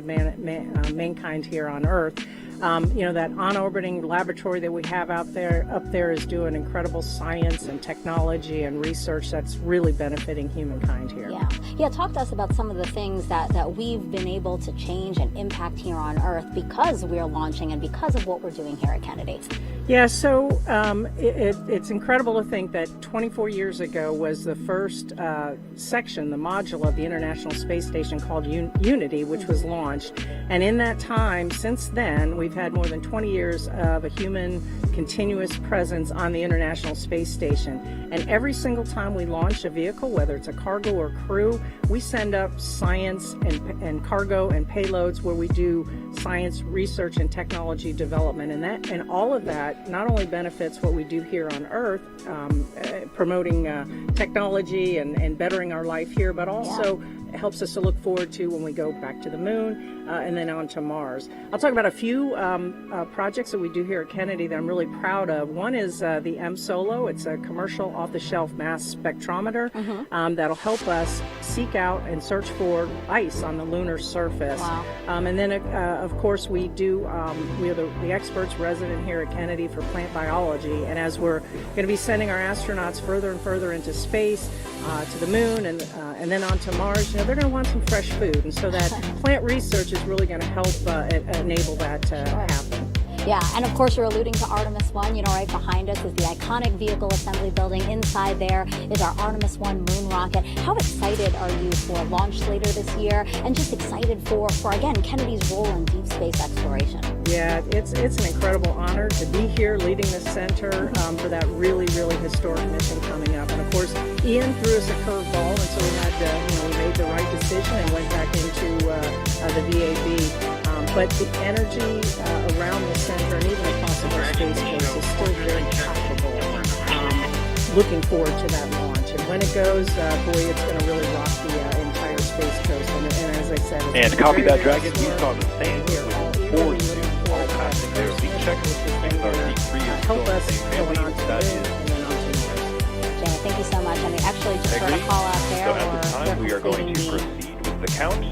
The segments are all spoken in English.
benefit of mankind here on Earth. That on-orbiting laboratory that we have up there is doing incredible science and technology and research that's really benefiting humankind here. Yeah. Talk to us about some of the things that we've been able to change and impact here on Earth because we're launching and because of what we're doing here at Kennedy. Yeah, so it's incredible to think that 24 years ago was the first section, the module of the International Space Station called Unity, which was launched. And in that time, since then, we've had more than 20 years of a human continuous presence on the International Space Station. And every single time we launch a vehicle, whether it's a cargo or crew, we send up science and cargo and payloads where we do science research and technology development. And all of that not only benefits what we do here on Earth, promoting technology and bettering our life here, but also helps us to look forward to when we go back to the moon and then on to Mars. I'll talk about a few projects that we do here at Kennedy that I'm really proud of. One is the M-Solo. It's a commercial off-the-shelf mass spectrometer that'll help us seek out and search for ice on the lunar surface. Wow. And then, of course, we are the experts resident here at Kennedy for plant biology. And as we're going to be sending our astronauts further and further into space, to the moon and then on to Mars, they're going to want some fresh food. And so that plant research is really going to help enable that to happen. Yeah, and of course you're alluding to Artemis 1. Right behind us is the iconic vehicle assembly building. Inside there is our Artemis 1 moon rocket. How excited are you for launch later this year? And just excited for again, Kennedy's role in deep space exploration? Yeah, it's an incredible honor to be here leading the center for that really, really historic mission coming up. And of course, Ian threw us a curveball, and so we made the right decision and went back into the VAB. But the energy around the center and even across the Space Coast is still very palpable. Looking forward to that launch. And when it goes, it's going to really rock the entire Space Coast. And as I said, and to copy that, Dragon, we saw the same forward all passing their leak check. Things are D3 is still the same family. That is. Janet, thank you so much. Actually, just for a call out there. So at this time, we are going to proceed with the count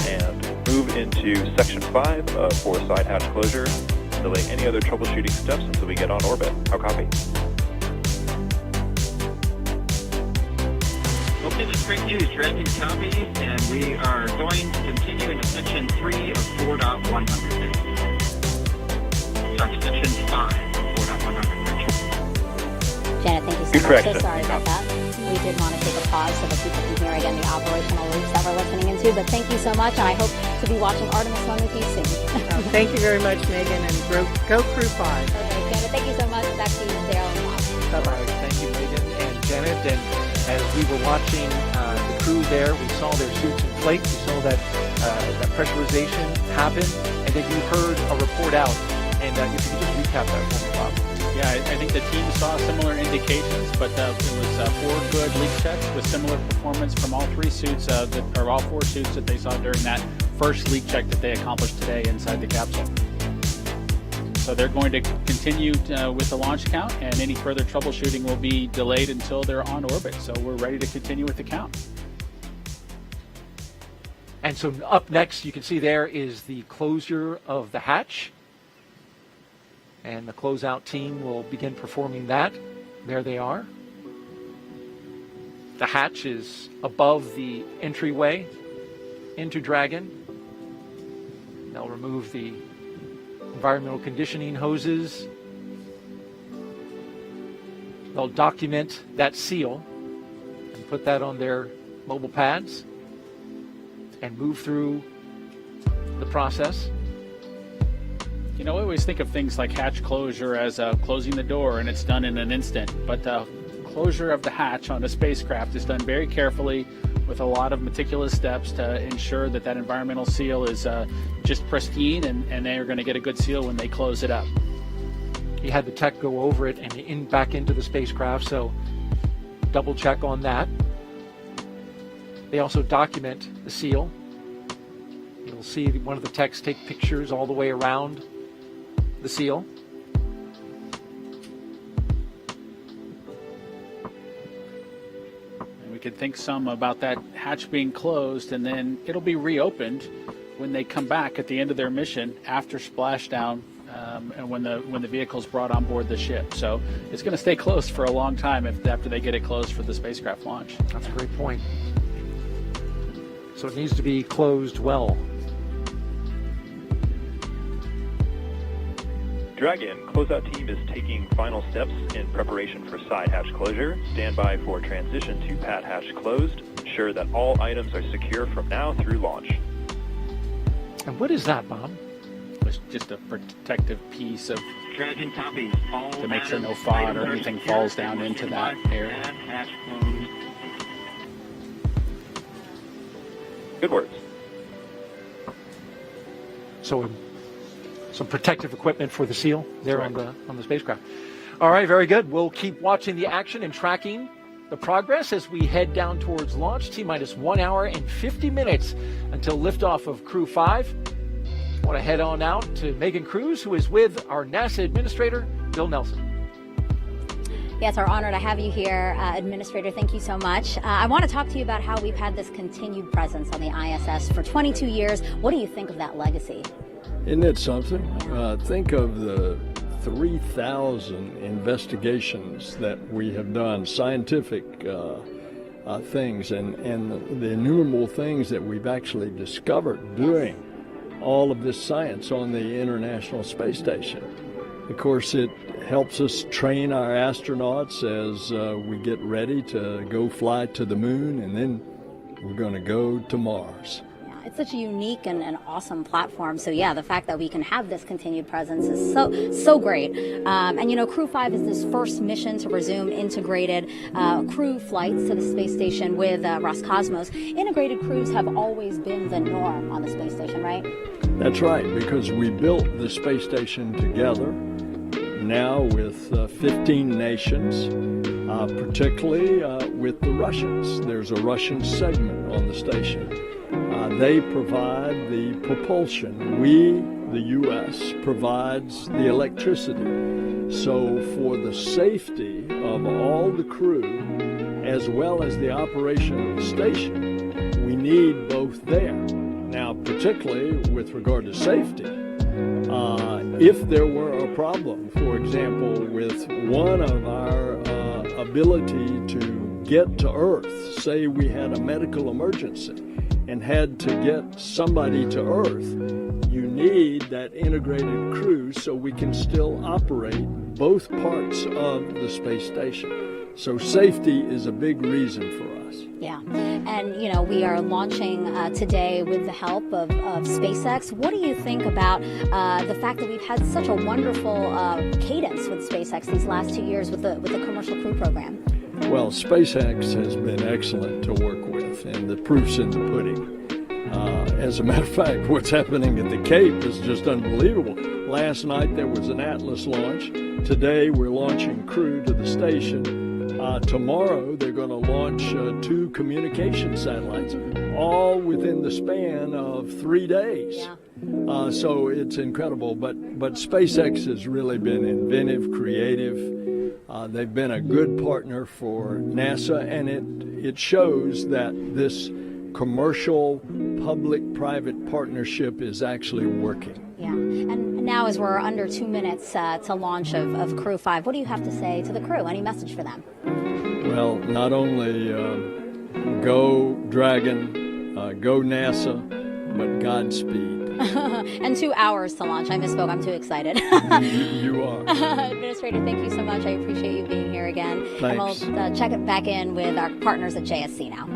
and move into Section 5 for side hatch closure, delay any other troubleshooting steps until we get on orbit. How copy? Okay, that's great news. Dragon copy, and we are going to continue into Section 3 of 4.100. Sorry, Section 5 of 4.100. Janet, thank you so much. So sorry about that. We did want to take a pause so that people can hear again the operational loops that we're listening into. But thank you so much, and I hope to be watching Artemis 1 with you soon. Thank you very much, Megan, and go Crew 5. Okay, Janet, thank you so much. Back to you, Daryl and Bob. Bye-bye. Thank you, Megan and Janet. And as we were watching the crew there, we saw their suits inflate. We saw that pressurization happen, and then you heard a report out. And if you could just recap that for me, Bob. Yeah, I think the team saw similar indications, but it was 4 good leak checks with similar performance from all 3 suits, or all 4 suits that they saw during that first leak check that they accomplished today inside the capsule. So they're going to continue with the launch count, and any further troubleshooting will be delayed until they're on orbit. So we're ready to continue with the count. And so up next, you can see there is the closure of the hatch. And the closeout team will begin performing that. There they are. The hatch is above the entryway into Dragon. They'll remove the environmental conditioning hoses. They'll document that seal and put that on their mobile pads and move through the process. I always think of things like hatch closure as closing the door and it's done in an instant, but the closure of the hatch on a spacecraft is done very carefully with a lot of meticulous steps to ensure that that environmental seal is just pristine and they are going to get a good seal when they close it up. He had the tech go over it and back into the spacecraft, so double check on that. They also document the seal. You'll see one of the techs take pictures all the way around the seal. And we could think some about that hatch being closed and then it'll be reopened when they come back at the end of their mission after splashdown, and when the vehicle's brought on board the ship. So it's going to stay closed for a long time after they get it closed for the spacecraft launch. That's a great point. So it needs to be closed well. Dragon closeout team is taking final steps in preparation for side hatch closure. Stand by for transition to pad hatch closed. Ensure that all items are secure from now through launch. And what is that, Bob? It's just a protective piece of Dragon copies. All to make sure no items FOD or are anything secure. falls down into that area. Pad hatch closed. Good words. So some protective equipment for the SEAL there on Correct. the spacecraft. All right, very good. We'll keep watching the action and tracking the progress as we head down towards launch. T-minus 1 hour and 50 minutes until liftoff of Crew 5. I want to head on out to Megan Cruz, who is with our NASA Administrator, Bill Nelson. Yeah, it's our honor to have you here, Administrator. Thank you so much. I want to talk to you about how we've had this continued presence on the ISS for 22 years. What do you think of that legacy? Isn't it something? Think of the 3,000 investigations that we have done, scientific things, and the innumerable things that we've actually discovered doing all of this science on the International Space Station. Of course, it helps us train our astronauts as we get ready to go fly to the moon, and then we're going to go to Mars. It's such a unique and awesome platform. So yeah, the fact that we can have this continued presence is so great. And you know, Crew 5 is this first mission to resume integrated crew flights to the space station with Roscosmos. Integrated crews have always been the norm on the space station, right? That's right, because we built the space station together, now with 15 nations, particularly with the Russians. There's a Russian segment on the station. They provide the propulsion. We, the U.S., provides the electricity. So for the safety of all the crew, as well as the operation of the station, we need both there. Now, particularly with regard to safety, if there were a problem, for example, with one of our ability to get to Earth, say we had a medical emergency and had to get somebody to Earth, you need that integrated crew so we can still operate both parts of the space station. So safety is a big reason for us. Yeah, and you know, we are launching today with the help of SpaceX. What do you think about the fact that we've had such a wonderful cadence with SpaceX these last 2 years with the commercial crew program? Well, SpaceX has been excellent to work with, and the proof's in the pudding. As a matter of fact, what's happening at the Cape is just unbelievable. Last night there was an Atlas launch. Today we're launching crew to the station. Tomorrow they're going to launch 2 communication satellites, all within the span of 3 days. Yeah. So it's incredible. But SpaceX has really been inventive, creative. They've been a good partner for NASA, and it shows that this commercial public-private partnership is actually working. Yeah, and now as we're under 2 minutes to launch of Crew 5, what do you have to say to the crew? Any message for them? Well, not only go Dragon, go NASA, but Godspeed. And 2 hours to launch. I misspoke. I'm too excited. You are. Administrator, thank you so much. I appreciate you being here again. Thanks. And we'll check it back in with our partners at JSC now.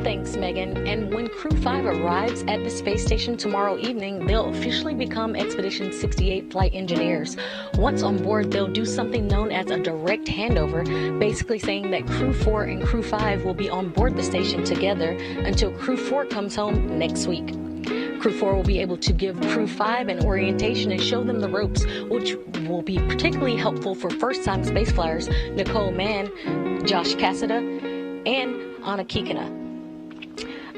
Thanks, Megan. And when Crew 5 arrives at the space station tomorrow evening, they'll officially become Expedition 68 flight engineers. Once on board, they'll do something known as a direct handover, basically saying that Crew 4 and Crew 5 will be on board the station together until Crew 4 comes home next week. Crew 4 will be able to give Crew 5 an orientation and show them the ropes, which will be particularly helpful for first-time spaceflyers Nicole Mann, Josh Cassada, and Anna Kikina.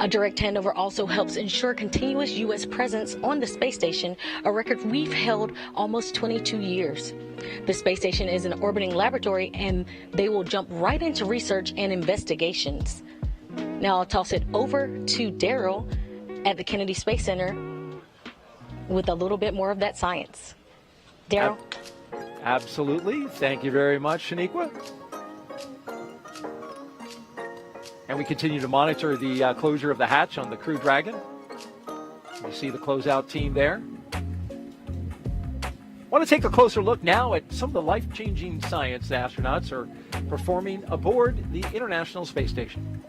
A direct handover also helps ensure continuous U.S. presence on the space station, a record we've held almost 22 years. The space station is an orbiting laboratory, and they will jump right into research and investigations. Now I'll toss it over to Daryl at the Kennedy Space Center with a little bit more of that science. Daryl? Absolutely. Thank you very much, Shaniqua. And we continue to monitor the closure of the hatch on the Crew Dragon. You see the closeout team there. I want to take a closer look now at some of the life-changing science the astronauts are performing aboard the International Space Station.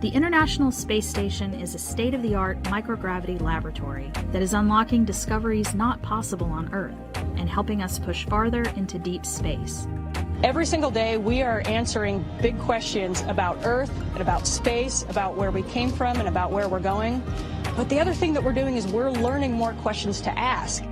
The International Space Station is a state-of-the-art microgravity laboratory that is unlocking discoveries not possible on Earth and helping us push farther into deep space. Every single day, we are answering big questions about Earth and about space, about where we came from and about where we're going. But the other thing that we're doing is we're learning more questions to ask.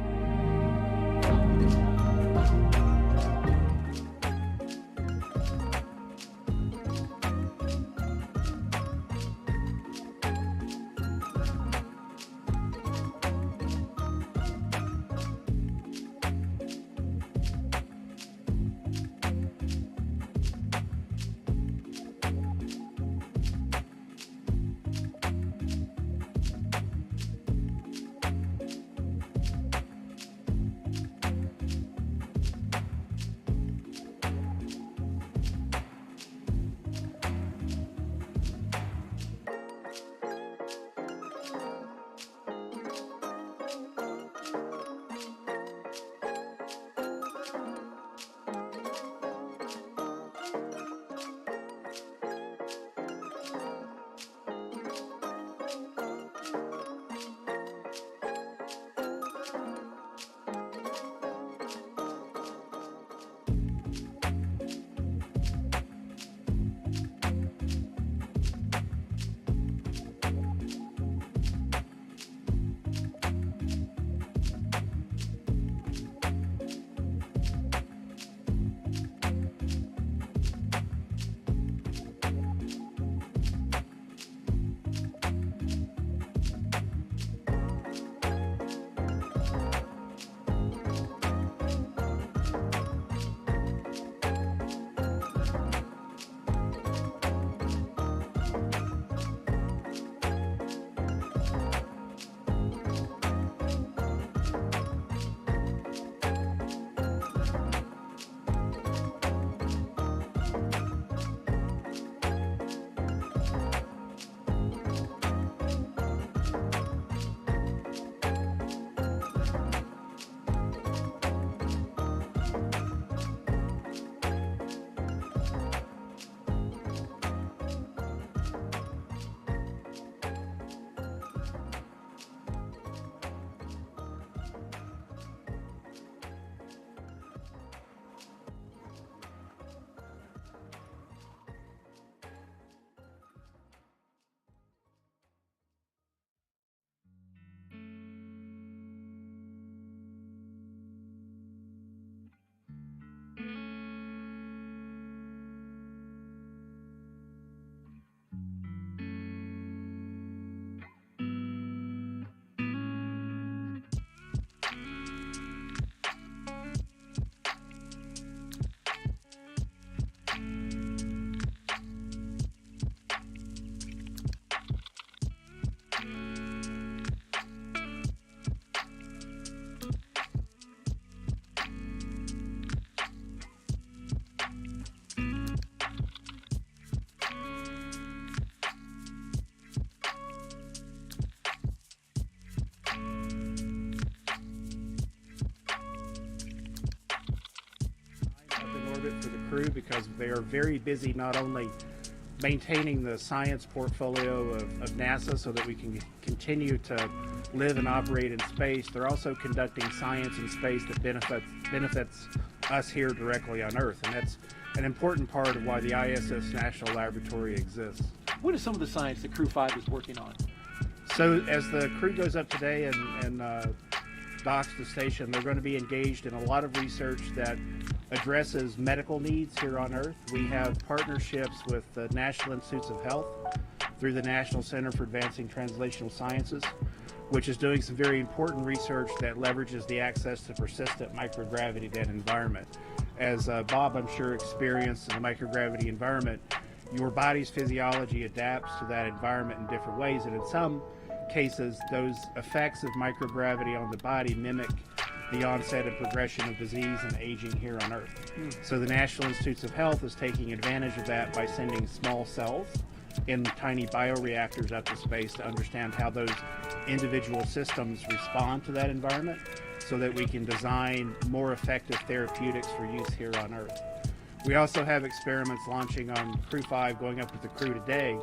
For the crew, because they are very busy not only maintaining the science portfolio of NASA so that we can continue to live and operate in space, they're also conducting science in space that benefits us here directly on Earth, and that's an important part of why the ISS National Laboratory exists. What is some of the science that Crew 5 is working on? So as the crew goes up today and docks the station, they're going to be engaged in a lot of research that addresses medical needs here on Earth. We have partnerships with the National Institutes of Health through the National Center for Advancing Translational Sciences, which is doing some very important research that leverages the access to persistent microgravity dead environment. As Bob, I'm sure, experienced in the microgravity environment, your body's physiology adapts to that environment in different ways, and in some cases, those effects of microgravity on the body mimic the onset and progression of disease and aging here on Earth. So the National Institutes of Health is taking advantage of that by sending small cells in tiny bioreactors up to space to understand how those individual systems respond to that environment so that we can design more effective therapeutics for use here on Earth. We also have experiments launching on Crew 5 going up with the crew today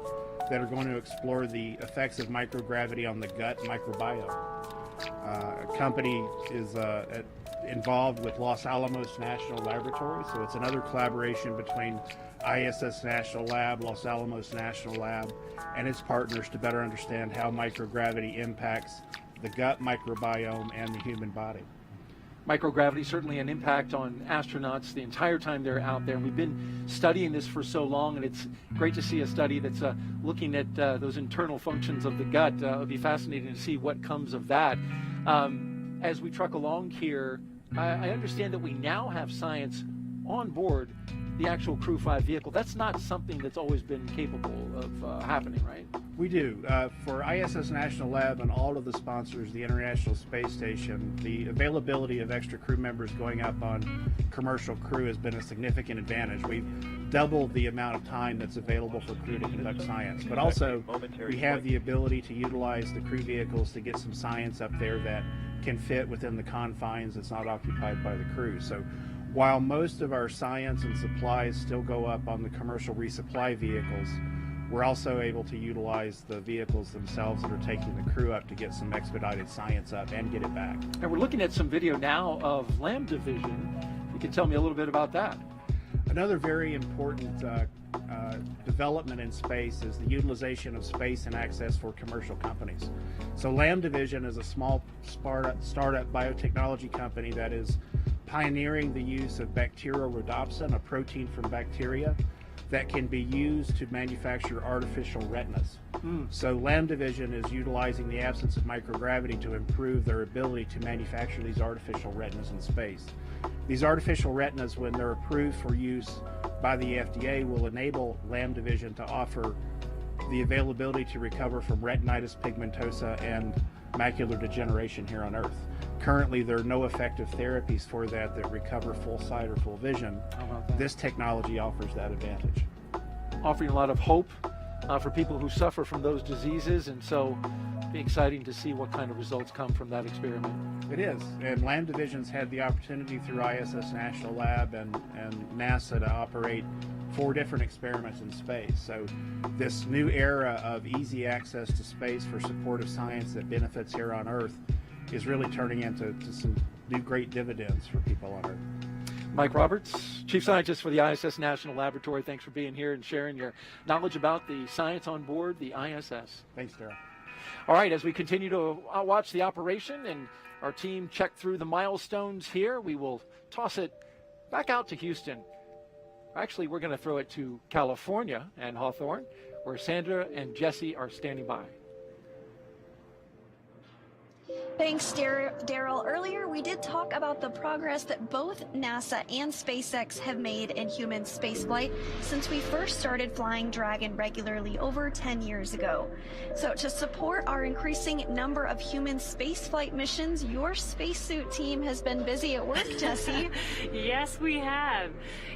that are going to explore the effects of microgravity on the gut microbiome. A company is involved with Los Alamos National Laboratory, so it's another collaboration between ISS National Lab, Los Alamos National Lab, and its partners to better understand how microgravity impacts the gut microbiome and the human body. Microgravity certainly an impact on astronauts the entire time they're out there. We've been studying this for so long, and it's great to see a study that's looking at those internal functions of the gut. It'll be fascinating to see what comes of that. As we truck along here, I understand that we now have science on board the actual Crew 5 vehicle. That's not something that's always been capable of happening, right? We do. For ISS National Lab and all of the sponsors of the International Space Station, the availability of extra crew members going up on commercial crew has been a significant advantage. We've doubled the amount of time that's available for crew to conduct science, but also we have the ability to utilize the crew vehicles to get some science up there that can fit within the confines that's not occupied by the crew. So while most of our science and supplies still go up on the commercial resupply vehicles, we're also able to utilize the vehicles themselves that are taking the crew up to get some expedited science up and get it back. And we're looking at some video now of Lam Division. You can tell me a little bit about that. Another very important development in space is the utilization of space and access for commercial companies. So Lam Division is a small startup biotechnology company that is pioneering the use of bacterial rhodopsin, a protein from bacteria, that can be used to manufacture artificial retinas. So Lam Division is utilizing the absence of microgravity to improve their ability to manufacture these artificial retinas in space. These artificial retinas, when they're approved for use by the FDA, will enable Lam Division to offer the availability to recover from retinitis pigmentosa and macular degeneration here on Earth. Currently, there are no effective therapies for that recover full sight or full vision. This technology offers that advantage. Offering a lot of hope for people who suffer from those diseases, and so it'll be exciting to see what kind of results come from that experiment. It is, and Lam Division's had the opportunity through ISS National Lab and NASA to operate 4 different experiments in space. So this new era of easy access to space for supportive science that benefits here on Earth is really turning into some new great dividends for people on Earth. Mike Roberts, Chief Scientist for the ISS National Laboratory, thanks for being here and sharing your knowledge about the science on board the ISS. Thanks, Daryl. All right, as we continue to watch the operation and our team check through the milestones here, we will toss it back out to Houston. Actually, we're going to throw it to California and Hawthorne, where Sandra and Jesse are standing by. Thanks, Daryl. Earlier, we did talk about the progress that both NASA and SpaceX have made in human spaceflight since we first started flying Dragon regularly over 10 years ago. So to support our increasing number of human spaceflight missions, your spacesuit team has been busy at work, Jesse. Yes, we have.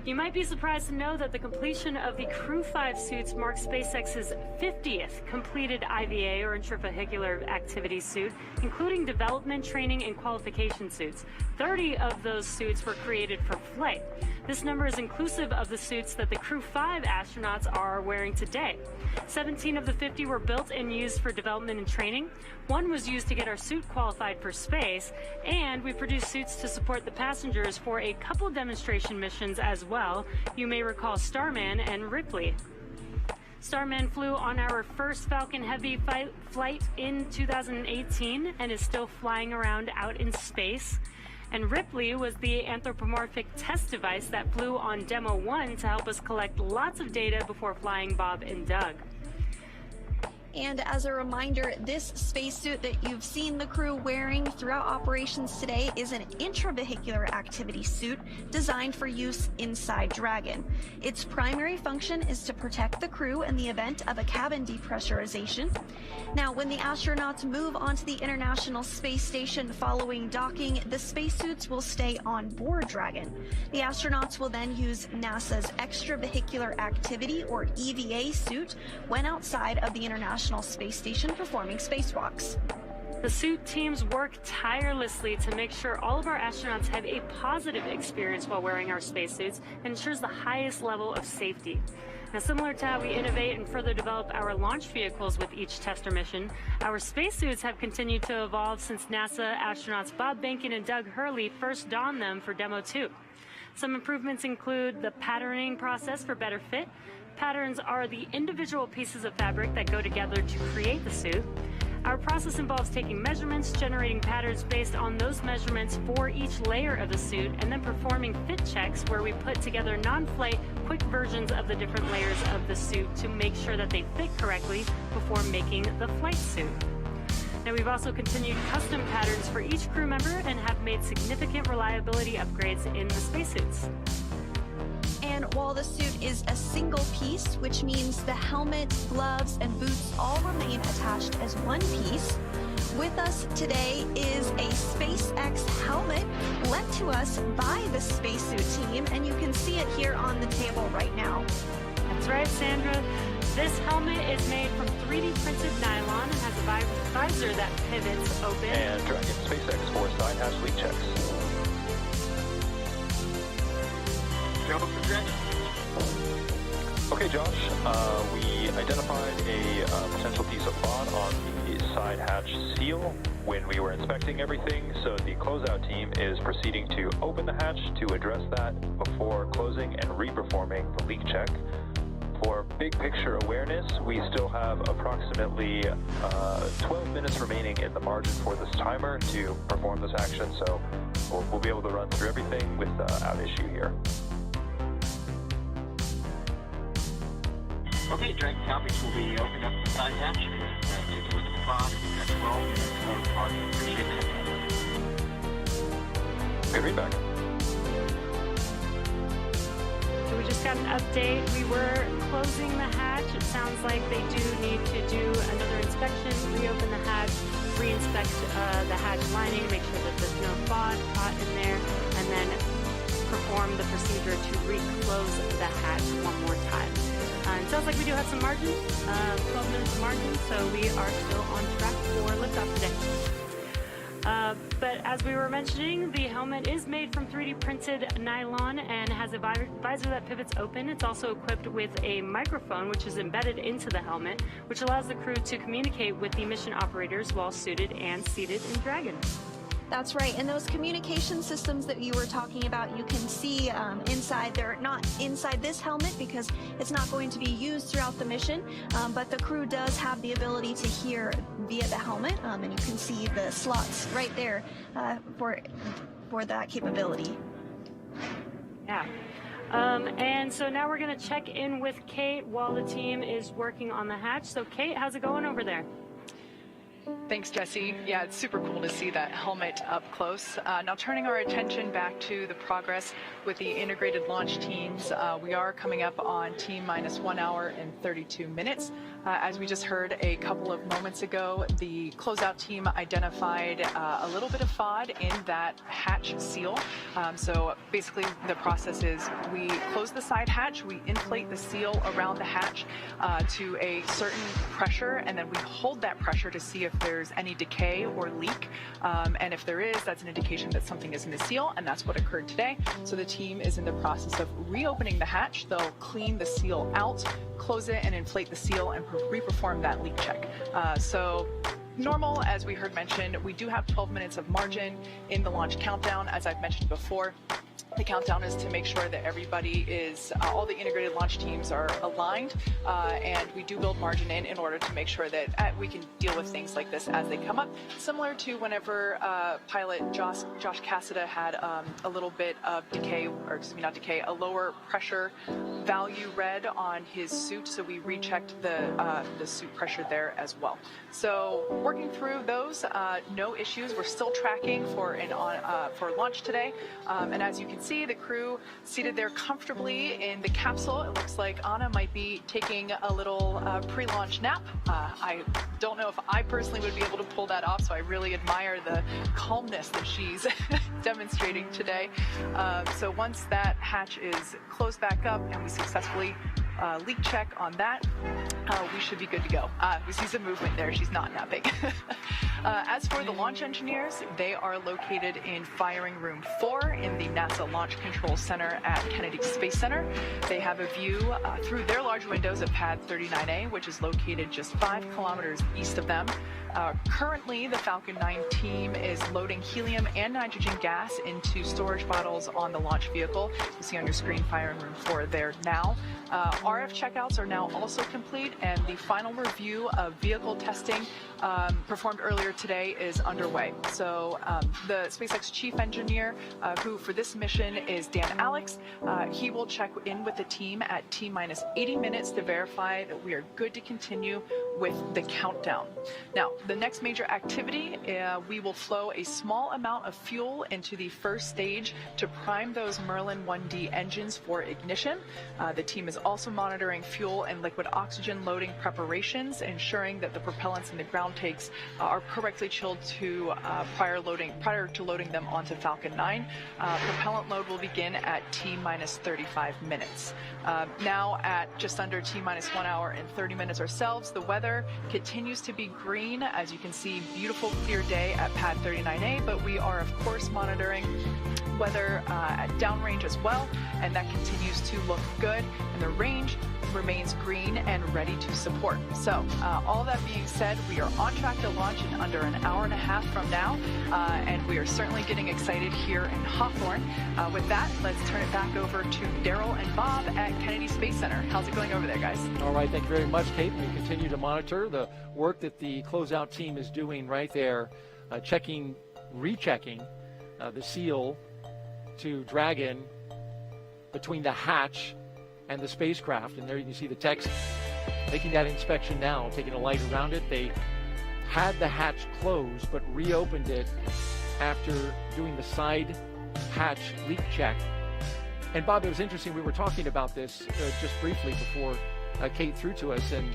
You might be surprised to know that the completion of the Crew 5 suits marks SpaceX's 50th completed IVA, or intravehicular activity suit, including development, training, and qualification suits. 30 of those suits were created for flight. This number is inclusive of the suits that the Crew 5 astronauts are wearing today. 17 of the 50 were built and used for development and training. 1 was used to get our suit qualified for space, and we produced suits to support the passengers for a couple demonstration missions as well. You may recall Starman and Ripley. Starman flew on our first Falcon Heavy flight in 2018 and is still flying around out in space. And Ripley was the anthropomorphic test device that flew on Demo 1 to help us collect lots of data before flying Bob and Doug. And as a reminder, this spacesuit that you've seen the crew wearing throughout operations today is an intravehicular activity suit designed for use inside Dragon. Its primary function is to protect the crew in the event of a cabin depressurization. Now, when the astronauts move onto the International Space Station following docking, the spacesuits will stay on board Dragon. The astronauts will then use NASA's Extravehicular Activity, or EVA suit, when outside of the International Space Station performing spacewalks. The suit teams work tirelessly to make sure all of our astronauts have a positive experience while wearing our spacesuits and ensures the highest level of safety. Now, similar to how we innovate and further develop our launch vehicles with each tester mission, our spacesuits have continued to evolve since NASA astronauts Bob Behnken and Doug Hurley first donned them for Demo 2. Some improvements include the patterning process for better fit. Patterns are the individual pieces of fabric that go together to create the suit. Our process involves taking measurements, generating patterns based on those measurements for each layer of the suit, and then performing fit checks where we put together non-flight, quick versions of the different layers of the suit to make sure that they fit correctly before making the flight suit. Now, we've also continued custom patterns for each crew member and have made significant reliability upgrades in the spacesuits. And while the suit is a single piece, which means the helmet, gloves, and boots all remain attached as one piece, with us today is a SpaceX helmet lent to us by the spacesuit team, and you can see it here on the table right now. That's right, Sandra. This helmet is made from 3D printed nylon and has a visor that pivots open. And Dragon SpaceX for side hatch leak checks. Okay, Josh, we identified a potential piece of FOD on the side hatch seal when we were inspecting everything, so the closeout team is proceeding to open the hatch to address that before closing and re-performing the leak check. For big picture awareness, we still have approximately 12 minutes remaining in the margin for this timer to perform this action, so we'll be able to run through everything without issue here. Okay, Dragon copies will be opening up the side hatch. Take a look at the clock. We've got 12 minutes of margin. Appreciate that. Good readback. So we just got an update. We were closing the hatch. It sounds like they do need to do another inspection, reopen the hatch, re-inspect the hatch lining, make sure that there's no FOD caught in there, and then perform the procedure to re-close the hatch one more time. It sounds like we do have some margin, 12 minutes of margin, so we are still on track for liftoff today. But as we were mentioning, the helmet is made from 3D printed nylon and has a visor that pivots open. It's also equipped with a microphone, which is embedded into the helmet, which allows the crew to communicate with the mission operators while suited and seated in Dragon. That's right, and those communication systems that you were talking about, you can see inside. They're not inside this helmet because it's not going to be used throughout the mission, but the crew does have the ability to hear via the helmet, and you can see the slots right there for that capability. Yeah. And so now we're going to check in with Kate while the team is working on the hatch. So Kate, how's it going over there? Thanks, Jesse. Yeah, it's super cool to see that helmet up close. Now turning our attention back to the progress with the integrated launch teams, we are coming up on T-minus 1 hour and 32 minutes. As we just heard a couple of moments ago, the closeout team identified a little bit of FOD in that hatch seal. So basically the process is we close the side hatch, we inflate the seal around the hatch to a certain pressure, and then we hold that pressure to see if there's any decay or leak. And if there is, that's an indication that something is in the seal, and that's what occurred today. So the team is in the process of reopening the hatch. They'll clean the seal out, close it, and inflate the seal and re-perform that leak check. So normal, as we heard mentioned, we do have 12 minutes of margin in the launch countdown, as I've mentioned before. The countdown is to make sure that everybody is, all the integrated launch teams are aligned, and we do build margin in order to make sure that we can deal with things like this as they come up. Similar to whenever pilot Josh Cassida had a little bit of decay, or excuse me, not decay, a lower pressure value read on his suit, so we rechecked the suit pressure there as well. So working through those, no issues. We're still tracking for launch today, and as you can see, the crew seated there comfortably in the capsule. It looks like Anna might be taking a little pre-launch nap. I don't know if I personally would be able to pull that off, so I really admire the calmness that she's demonstrating today. So once that hatch is closed back up and we successfully leak check on that, we should be good to go. We see some movement there. She's not napping. As for the launch engineers, they are located in Firing Room 4 in the NASA Launch Control Center at Kennedy Space Center. They have a view through their large windows of Pad 39A, which is located just 5 kilometers east of them. Currently, the Falcon 9 team is loading helium and nitrogen gas into storage bottles on the launch vehicle. You see on your screen Firing Room 4 there now. RF checkouts are now also complete, and the final review of vehicle testing performed earlier today is underway. So the SpaceX chief engineer, who for this mission is Dan Alex, he will check in with the team at T-minus 80 minutes to verify that we are good to continue with the countdown. Now, the next major activity, we will flow a small amount of fuel into the first stage to prime those Merlin 1D engines for ignition. The team is also monitoring fuel and liquid oxygen loading preparations, ensuring that the propellants in the ground tanks are correctly chilled to prior to loading them onto Falcon 9. Propellant load will begin at T-minus 35 minutes. Now at just under T-minus 1 hour and 30 minutes ourselves, the weather continues to be green. As you can see, beautiful clear day at Pad 39A, but we are of course monitoring weather at downrange as well, and that continues to look good, and the range remains green and ready to support. So all that being said, we are on track to launch in under an hour and a half from now, and we are certainly getting excited here in Hawthorne. With that, let's turn it back over to Daryl and Bob at Kennedy Space Center. How's it going over there, guys? All right, thank you very much, Kate. We continue to monitor the work that the closeout team is doing right there, rechecking the seal to Dragon between the hatch and the spacecraft. And there you can see the techs making that inspection now, taking a light around it. They had the hatch closed but reopened it after doing the side hatch leak check. And Bob, it was interesting, we were talking about this just briefly before Kate threw to us, and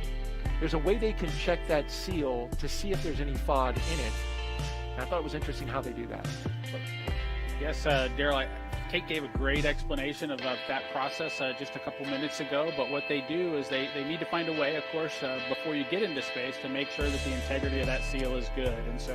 there's a way they can check that seal to see if there's any FOD in it. And I thought it was interesting how they do that. Yes, Daryl, Kate gave a great explanation of that process just a couple minutes ago, but what they do is they need to find a way, of course, before you get into space to make sure that the integrity of that seal is good. And so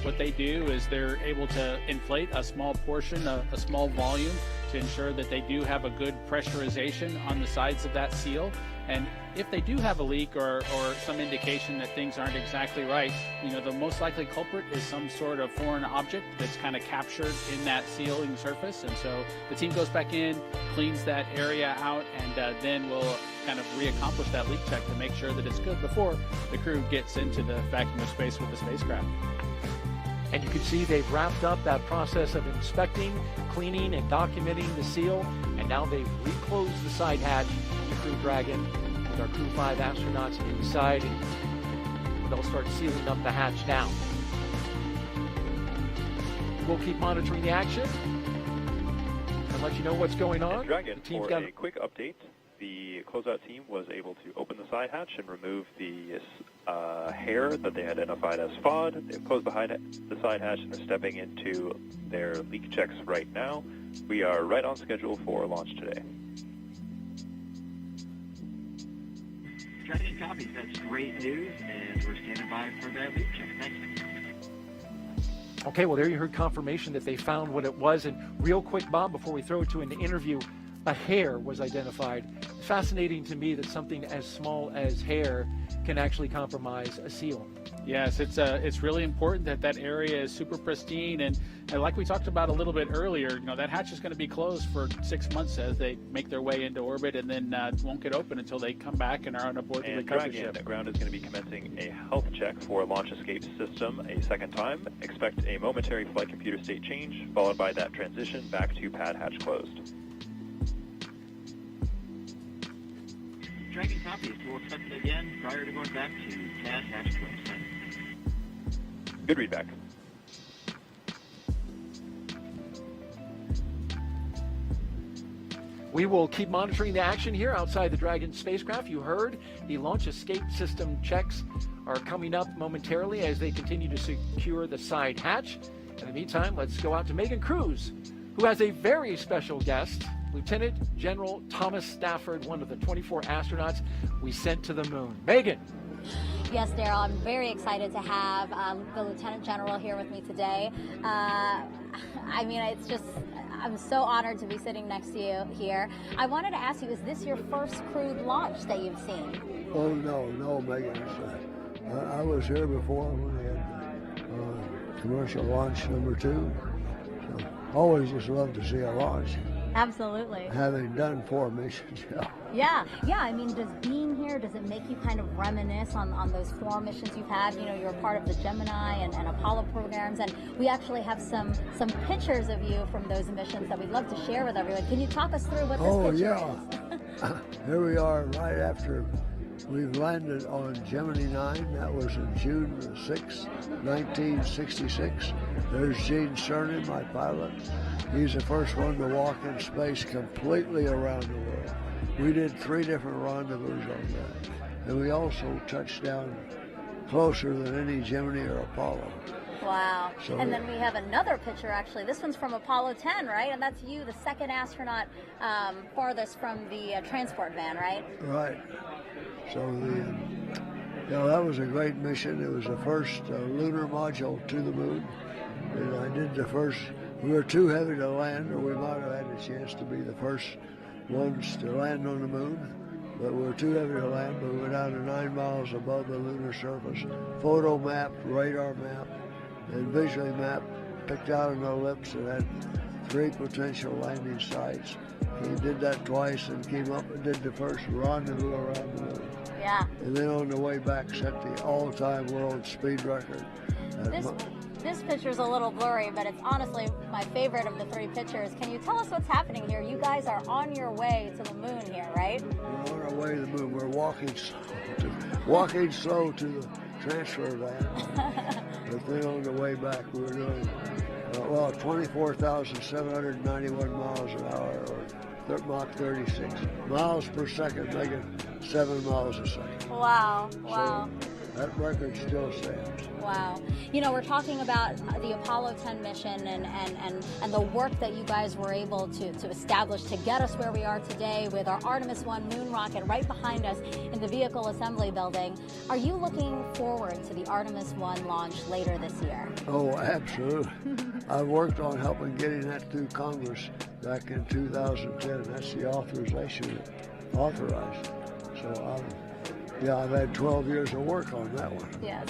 what they do is they're able to inflate a small portion, a small volume, to ensure that they do have a good pressurization on the sides of that seal. And if they do have a leak or some indication that things aren't exactly right, the most likely culprit is some sort of foreign object that's kind of captured in that sealing surface. And so the team goes back in, cleans that area out, and then we'll kind of reaccomplish that leak check to make sure that it's good before the crew gets into the vacuum of space with the spacecraft. And you can see they've wrapped up that process of inspecting, cleaning, and documenting the seal, and now they've reclosed the side hatch to Crew Dragon with our Crew 5 astronauts inside, and they'll start sealing up the hatch now. We'll keep monitoring the action and let you know what's going on. And Dragon, for a quick update, the closeout team was able to open the side hatch and remove the hair that they identified as FOD. They've closed the side hatch and are stepping into their leak checks right now. We are right on schedule for launch today. Dragon copies. That's great news, and we're standing by for that leak check. Thanks. Okay, well, there you heard confirmation that they found what it was. And real quick, Bob, before we throw it to an interview, a hair was identified as fascinating to me that something as small as hair can actually compromise a seal. Yes, it's really important that that area is super pristine, and like we talked about a little bit earlier, that hatch is going to be closed for 6 months as they make their way into orbit, and then won't get open until they come back and are on aboard the recovery ship. Dragon ground is going to be commencing a health check for launch escape system a second time. Expect a momentary flight computer state change, followed by that transition back to pad hatch closed. Dragon copies. We'll accept it again prior to going back to pad hatch closed. Good readback. We will keep monitoring the action here outside the Dragon spacecraft. You heard the launch escape system checks are coming up momentarily as they continue to secure the side hatch. In the meantime, let's go out to Megan Cruz, who has a very special guest, Lieutenant General Thomas Stafford, one of the 24 astronauts we sent to the moon. Megan. Yes, Daryl, I'm very excited to have the Lieutenant General here with me today. I mean, it's just, I'm so honored to be sitting next to you here. I wanted to ask you, is this your first crewed launch that you've seen? Oh, no, Megan. I was here before when we had commercial launch number 2. So always just love to see a launch. Absolutely. Having done 4 missions, Yeah. I mean, does being here, does it make you kind of reminisce on those 4 missions you've had? You're a part of the Gemini and Apollo programs, and we actually have some pictures of you from those missions that we'd love to share with everyone. Can you talk us through what this picture is? Here we are right after we've landed on Gemini 9. That was in June 6, 1966. There's Gene Cernan, my pilot. He's the first one to walk in space completely around the world. We did 3 different rendezvous on that. And we also touched down closer than any Gemini or Apollo. Wow. So, and then we have another picture, actually. This one's from Apollo 10, right? And that's you, the second astronaut farthest from the transport van, right? Right. So that was a great mission. It was the first lunar module to the moon. And I did the first. We were too heavy to land, or we might have had a chance to be the first ones to land on the moon. But we were too heavy to land, but we went down to 9 miles above the lunar surface. Photo mapped, radar mapped, and visually mapped, picked out an ellipse that had 3 potential landing sites. He did that twice and came up and did the first rendezvous around the moon. Yeah. And then on the way back set the all-time world speed record. This picture's a little blurry, but it's honestly my favorite of the 3 pictures. Can you tell us what's happening here? You guys are on your way to the moon here, right? We're on our way to the moon. We're walking slow to the transfer van. But then on the way back, we were doing 24,791 miles an hour, or Mach 36 miles per second, making 7 miles a second. Wow. So that record still stands. Wow. We're talking about the Apollo 10 mission and the work that you guys were able to establish to get us where we are today with our Artemis 1 moon rocket right behind us in the vehicle assembly building. Are you looking forward to the Artemis 1 launch later this year? Oh, absolutely. I worked on helping getting that through Congress back in 2010. That's the authorization authorized. So I've had 12 years of work on that one. Yes.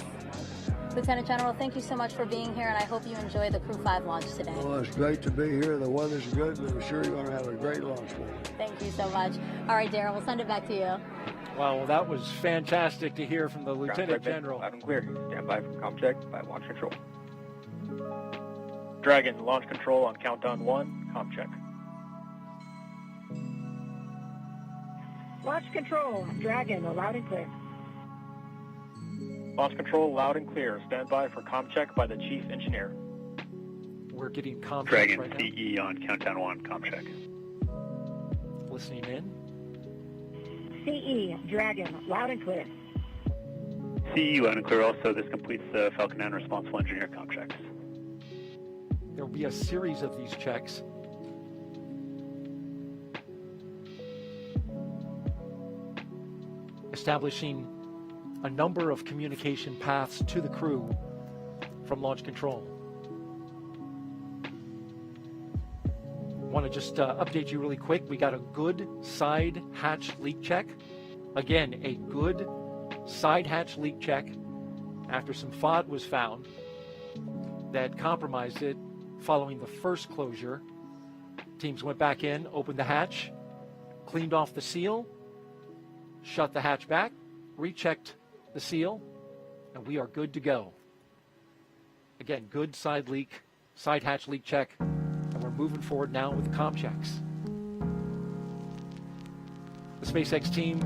Lieutenant General, thank you so much for being here, and I hope you enjoy the Crew 5 launch today. Well, it's great to be here. The weather's good, and I'm sure you're going to have a great launch. Thank you so much. All right, Darren, we'll send it back to you. Wow, well, that was fantastic to hear from the Lieutenant General. Loud and clear. Stand by for comm check by launch control. Dragon, launch control on countdown 1, comm check. Launch control, Dragon, loud and clear. Launch control, loud and clear. Stand by for comm check by the chief engineer. We're getting comm check Dragon right now. CE on countdown 1, comm check. Listening in. CE, Dragon, loud and clear. CE, loud and clear. Also, this completes the Falcon 9 responsible engineer comm checks. There will be a series of these checks. Establishing a number of communication paths to the crew from launch control. want to just update you really quick. We got a good side hatch leak check. Again, a good side hatch leak check after some FOD was found that compromised it following the first closure. Teams went back in, opened the hatch, cleaned off the seal, shut the hatch back, rechecked the seal, and we are good to go. Again, good side hatch leak check, and we're moving forward now with the comm checks. The SpaceX team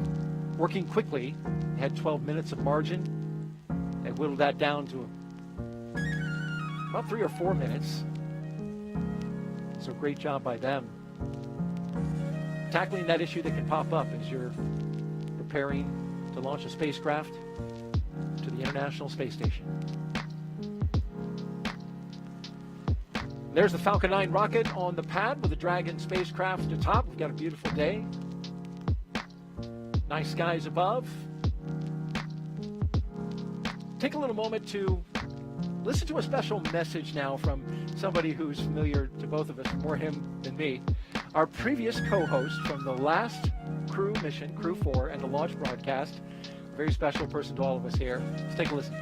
working quickly. They had 12 minutes of margin. They whittled that down to about 3 or 4 minutes. So great job by them. Tackling that issue that can pop up as you're preparing to launch a spacecraft to the International Space Station. There's the Falcon 9 rocket on the pad with the Dragon spacecraft atop. We've got a beautiful day. Nice skies above. Take a little moment to listen to a special message now from somebody who's familiar to both of us, more him than me. Our previous co-host from the last Crew mission, Crew 4, and the launch broadcast. A very special person to all of us here. Let's take a listen.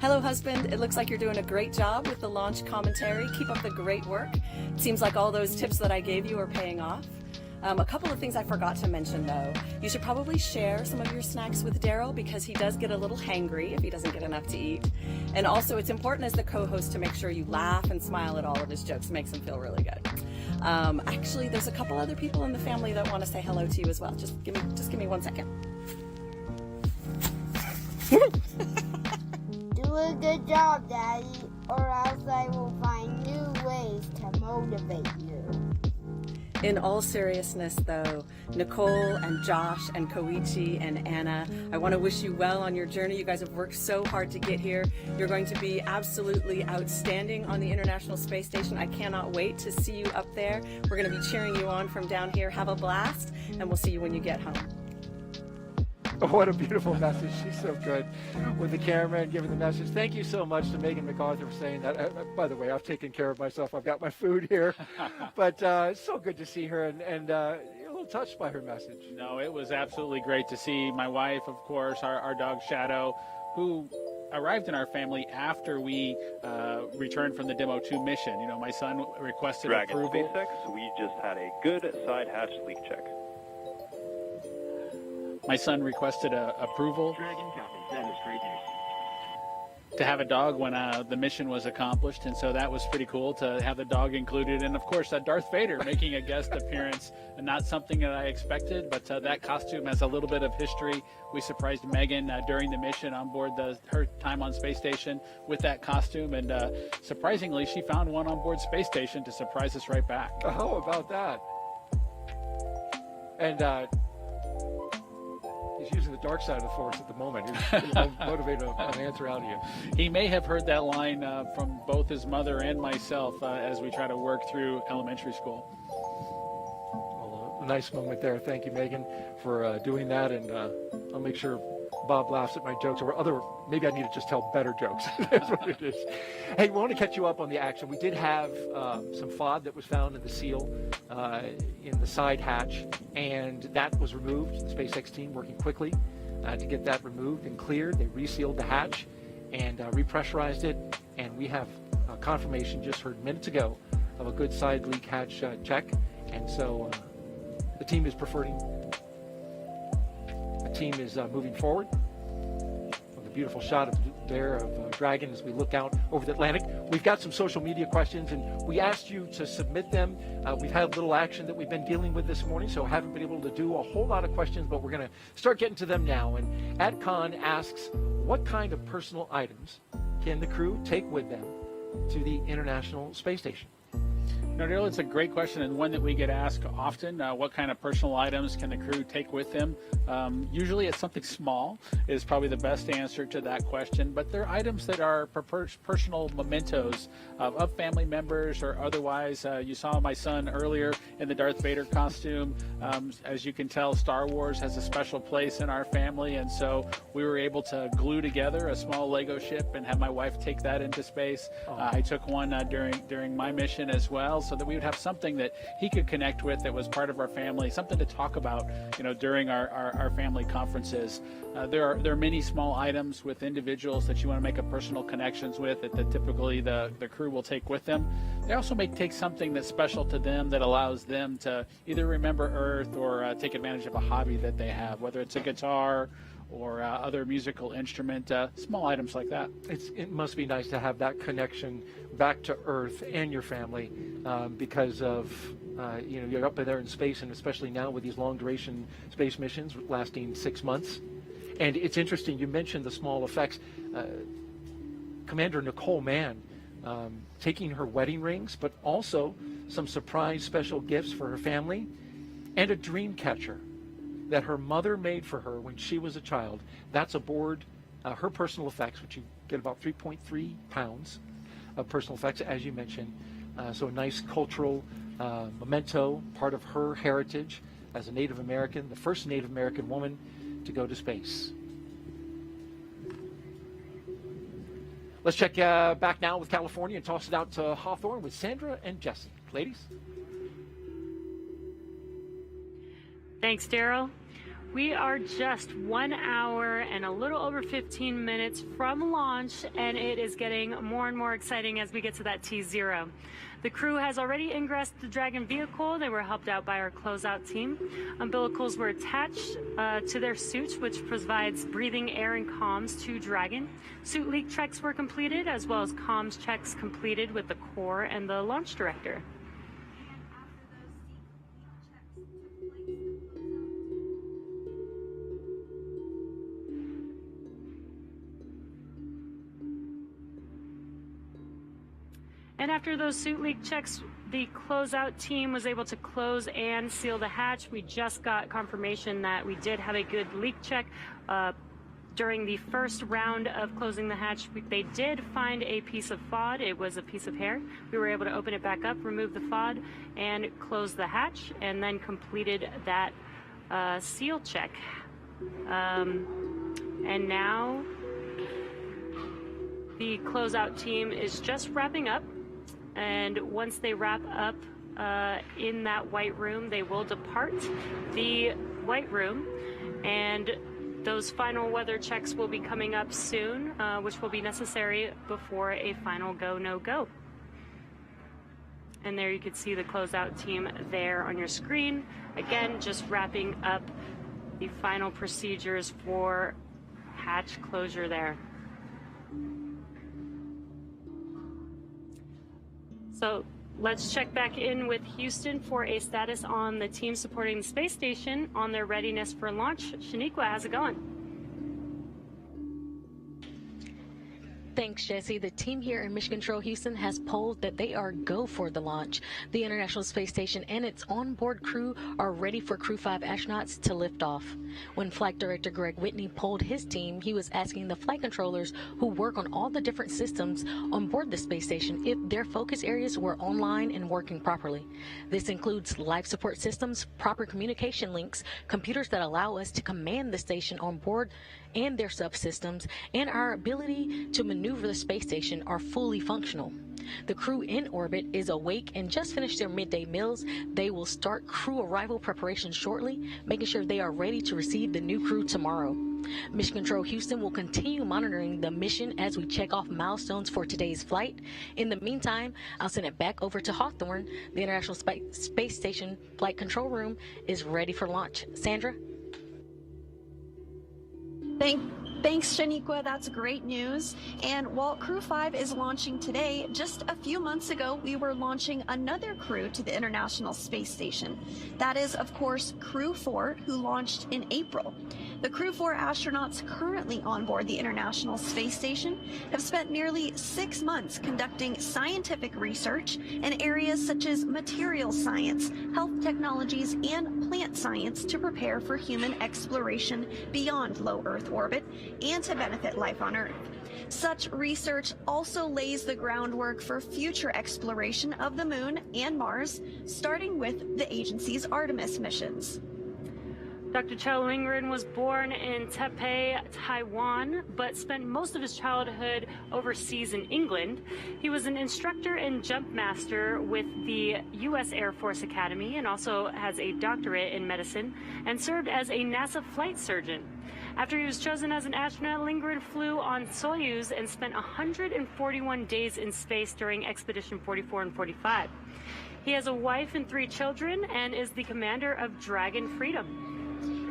Hello, husband. It looks like you're doing a great job with the launch commentary. Keep up the great work. It seems like all those tips that I gave you are paying off. A couple of things I forgot to mention, though. You should probably share some of your snacks with Daryl because he does get a little hangry if he doesn't get enough to eat. And also, it's important as the co-host to make sure you laugh and smile at all of his jokes. It makes him feel really good. Actually, there's a couple other people in the family that want to say hello to you as well. Just give me 1 second. Do a good job, Daddy, or else I will find new ways to motivate you. In all seriousness, though, Nicole and Josh and Koichi and Anna, I want to wish you well on your journey. You guys have worked so hard to get here. You're going to be absolutely outstanding on the International Space Station. I cannot wait to see you up there. We're going to be cheering you on from down here. Have a blast, and we'll see you when you get home. What a beautiful message. She's so good with the camera and giving the message. Thank you so much to Megan MacArthur for saying that. By the way, I've taken care of myself. I've got my food here. But it's so good to see her and a little touched by her message. No, it was absolutely great to see my wife, of course, our dog Shadow, who arrived in our family after we returned from the Demo 2 mission. You know, my son requested Dragon approval. SpaceX, we just had a good side hatch leak check. My son requested approval to have a dog when the mission was accomplished, and so that was pretty cool to have the dog included. And of course, Darth Vader making a guest appearance, and not something that I expected, but that costume has a little bit of history. We surprised Megan during the mission on board her time on Space Station with that costume, and surprisingly, she found one on board Space Station to surprise us right back. How about that? And he's using the dark side of the force at the moment. He's motivated an answer out of you. He may have heard that line from both his mother and myself as we try to work through elementary school. Well, a nice moment there. Thank you, Megan, for doing that. And I'll make sure Bob laughs at my jokes, or maybe I need to just tell better jokes. That's what it is. Hey, we want to catch you up on the action. We did have some FOD that was found in the seal in the side hatch, and that was removed. The SpaceX team working quickly to get that removed and cleared. They resealed the hatch and repressurized it, and we have confirmation just heard minutes ago of a good side leak hatch check, and so the team is moving forward. With a beautiful shot of Dragon as we look out over the Atlantic. We've got some social media questions, and we asked you to submit them. We've had a little action that we've been dealing with this morning, so haven't been able to do a whole lot of questions, but we're going to start getting to them now. And AdCon asks, what kind of personal items can the crew take with them to the International Space Station? No, Daryl, it's a great question, and one that we get asked often. What kind of personal items can the crew take with them? Usually it's something small is probably the best answer to that question, but they're items that are personal mementos of family members or otherwise. You saw my son earlier in the Darth Vader costume. As you can tell, Star Wars has a special place in our family, and so we were able to glue together a small Lego ship and have my wife take that into space. I took one during my mission as well. so that we would have something that he could connect with that was part of our family, something to talk about, during our family conferences. There are many small items with individuals that you want to make a personal connections with that typically the crew will take with them. They also may take something that's special to them that allows them to either remember Earth or take advantage of a hobby that they have, whether it's a guitar or other musical instrument, small items like that. It must be nice to have that connection back to Earth and your family because of, you're up there in space, and especially now with these long-duration space missions lasting 6 months. And it's interesting, you mentioned the small effects. Commander Nicole Mann taking her wedding rings, but also some surprise special gifts for her family, and a dream catcher that her mother made for her when she was a child. That's aboard her personal effects, which you get about 3.3 pounds of personal effects, as you mentioned. So a nice cultural memento, part of her heritage as a Native American, the first Native American woman to go to space. Let's check back now with California and toss it out to Hawthorne with Sandra and Jesse. Ladies? Thanks, Daryl. We are just 1 hour and a little over 15 minutes from launch, and it is getting more and more exciting as we get to that T0. The crew has already ingressed the Dragon vehicle. They were helped out by our closeout team. Umbilicals were attached to their suits, which provides breathing air and comms to Dragon. Suit leak checks were completed, as well as comms checks completed with the core and the launch director. And after those suit leak checks, the closeout team was able to close and seal the hatch. We just got confirmation that we did have a good leak check. During the first round of closing the hatch, they did find a piece of FOD. It was a piece of hair. We were able to open it back up, remove the FOD, and close the hatch, and then completed that seal check. And now the closeout team is just wrapping up. And once they wrap up in that white room, they will depart the white room, and those final weather checks will be coming up soon, which will be necessary before a final go, no go. And there you can see the closeout team there on your screen. Again, just wrapping up the final procedures for hatch closure there. So let's check back in with Houston for a status on the team supporting the space station on their readiness for launch. Shaniqua, how's it going? Thanks, Jesse. The team here in Mission Control Houston has polled that they are go for the launch. The International Space Station and its onboard crew are ready for Crew 5 astronauts to lift off. When Flight Director Greg Whitney polled his team, he was asking the flight controllers who work on all the different systems on board the space station if their focus areas were online and working properly. This includes life support systems, proper communication links, computers that allow us to command the station on board and their subsystems, and our ability to maneuver the space station are fully functional. The crew in orbit is awake and just finished their midday meals. They will start crew arrival preparations shortly, making sure they are ready to receive the new crew tomorrow. Mission Control Houston will continue monitoring the mission as we check off milestones for today's flight. In the meantime, I'll send it back over to Hawthorne. The International Space Station Flight Control Room is ready for launch. Sandra? Thanks, Shaniqua. That's great news. And while Crew 5 is launching today, just a few months ago, we were launching another crew to the International Space Station. That is, of course, Crew 4, who launched in April. The Crew 4 astronauts currently on board the International Space Station have spent nearly 6 months conducting scientific research in areas such as materials science, health technologies, and plant science to prepare for human exploration beyond low Earth orbit and to benefit life on Earth. Such research also lays the groundwork for future exploration of the Moon and Mars, starting with the agency's Artemis missions. Dr. Chow Lingren was born in Taipei, Taiwan, but spent most of his childhood overseas in England. He was an instructor and jump master with the U.S. Air Force Academy and also has a doctorate in medicine and served as a NASA flight surgeon. After he was chosen as an astronaut, Lingren flew on Soyuz and spent 141 days in space during Expedition 44 and 45. He has a wife and 3 children and is the commander of Dragon Freedom.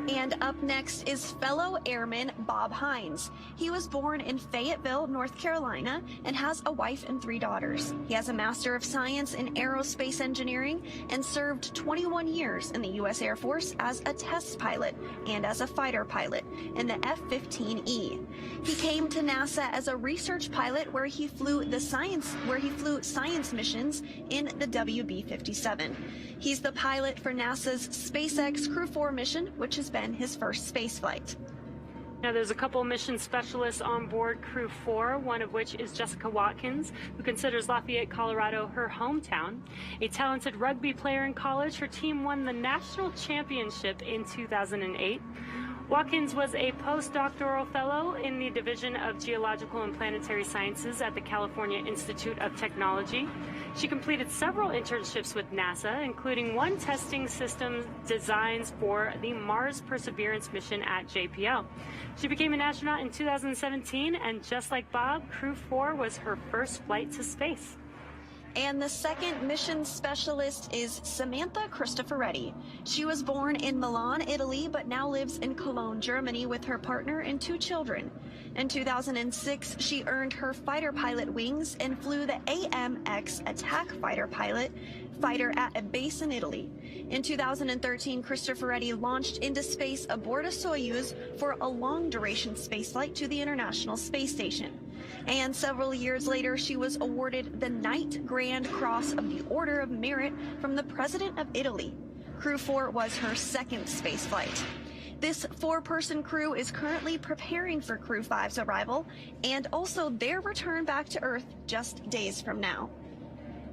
And up next is fellow airman Bob Hines. He was born in Fayetteville, North Carolina, and has a wife and 3 daughters. He has a Master of Science in Aerospace Engineering and served 21 years in the U.S. Air Force as a test pilot and as a fighter pilot in the F-15E. He came to NASA as a research pilot where he flew science missions in the WB-57. He's the pilot for NASA's SpaceX Crew 4 mission, which has been his first space flight. Now, there's a couple mission specialists on board Crew 4, one of which is Jessica Watkins, who considers Lafayette, Colorado, her hometown. A talented rugby player in college, her team won the national championship in 2008. Watkins was a postdoctoral fellow in the Division of Geological and Planetary Sciences at the California Institute of Technology. She completed several internships with NASA, including one testing systems designs for the Mars Perseverance mission at JPL. She became an astronaut in 2017, and just like Bob, Crew 4 was her first flight to space. And the second mission specialist is Samantha Cristoforetti. She was born in Milan, Italy, but now lives in Cologne, Germany with her partner and 2 children. In 2006, she earned her fighter pilot wings and flew the AMX attack fighter at a base in Italy. In 2013, Cristoforetti launched into space aboard a Soyuz for a long-duration spaceflight to the International Space Station. And several years later, she was awarded the Knight Grand Cross of the Order of Merit from the President of Italy. Crew 4 was her second spaceflight. This 4-person crew is currently preparing for Crew 5's arrival and also their return back to Earth just days from now.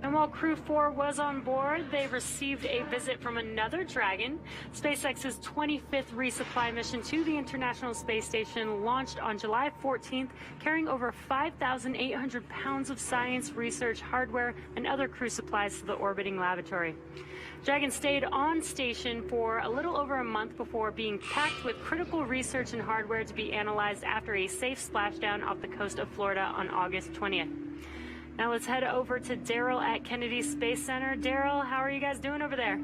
And while Crew 4 was on board, they received a visit from another Dragon. SpaceX's 25th resupply mission to the International Space Station launched on July 14th, carrying over 5,800 pounds of science, research, hardware, and other crew supplies to the orbiting laboratory. Dragon stayed on station for a little over a month before being packed with critical research and hardware to be analyzed after a safe splashdown off the coast of Florida on August 20th. Now let's head over to Daryl at Kennedy Space Center. Daryl, how are you guys doing over there?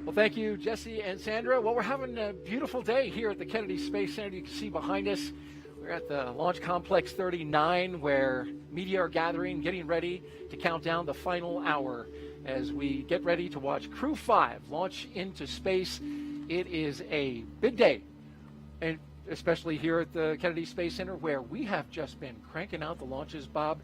Well, thank you, Jesse and Sandra. Well, we're having a beautiful day here at the Kennedy Space Center. You can see behind us, we're at the Launch Complex 39, where media are gathering, getting ready to count down the final hour as we get ready to watch Crew 5 launch into space. It is a big day, and especially here at the Kennedy Space Center, where we have just been cranking out the launches, Bob.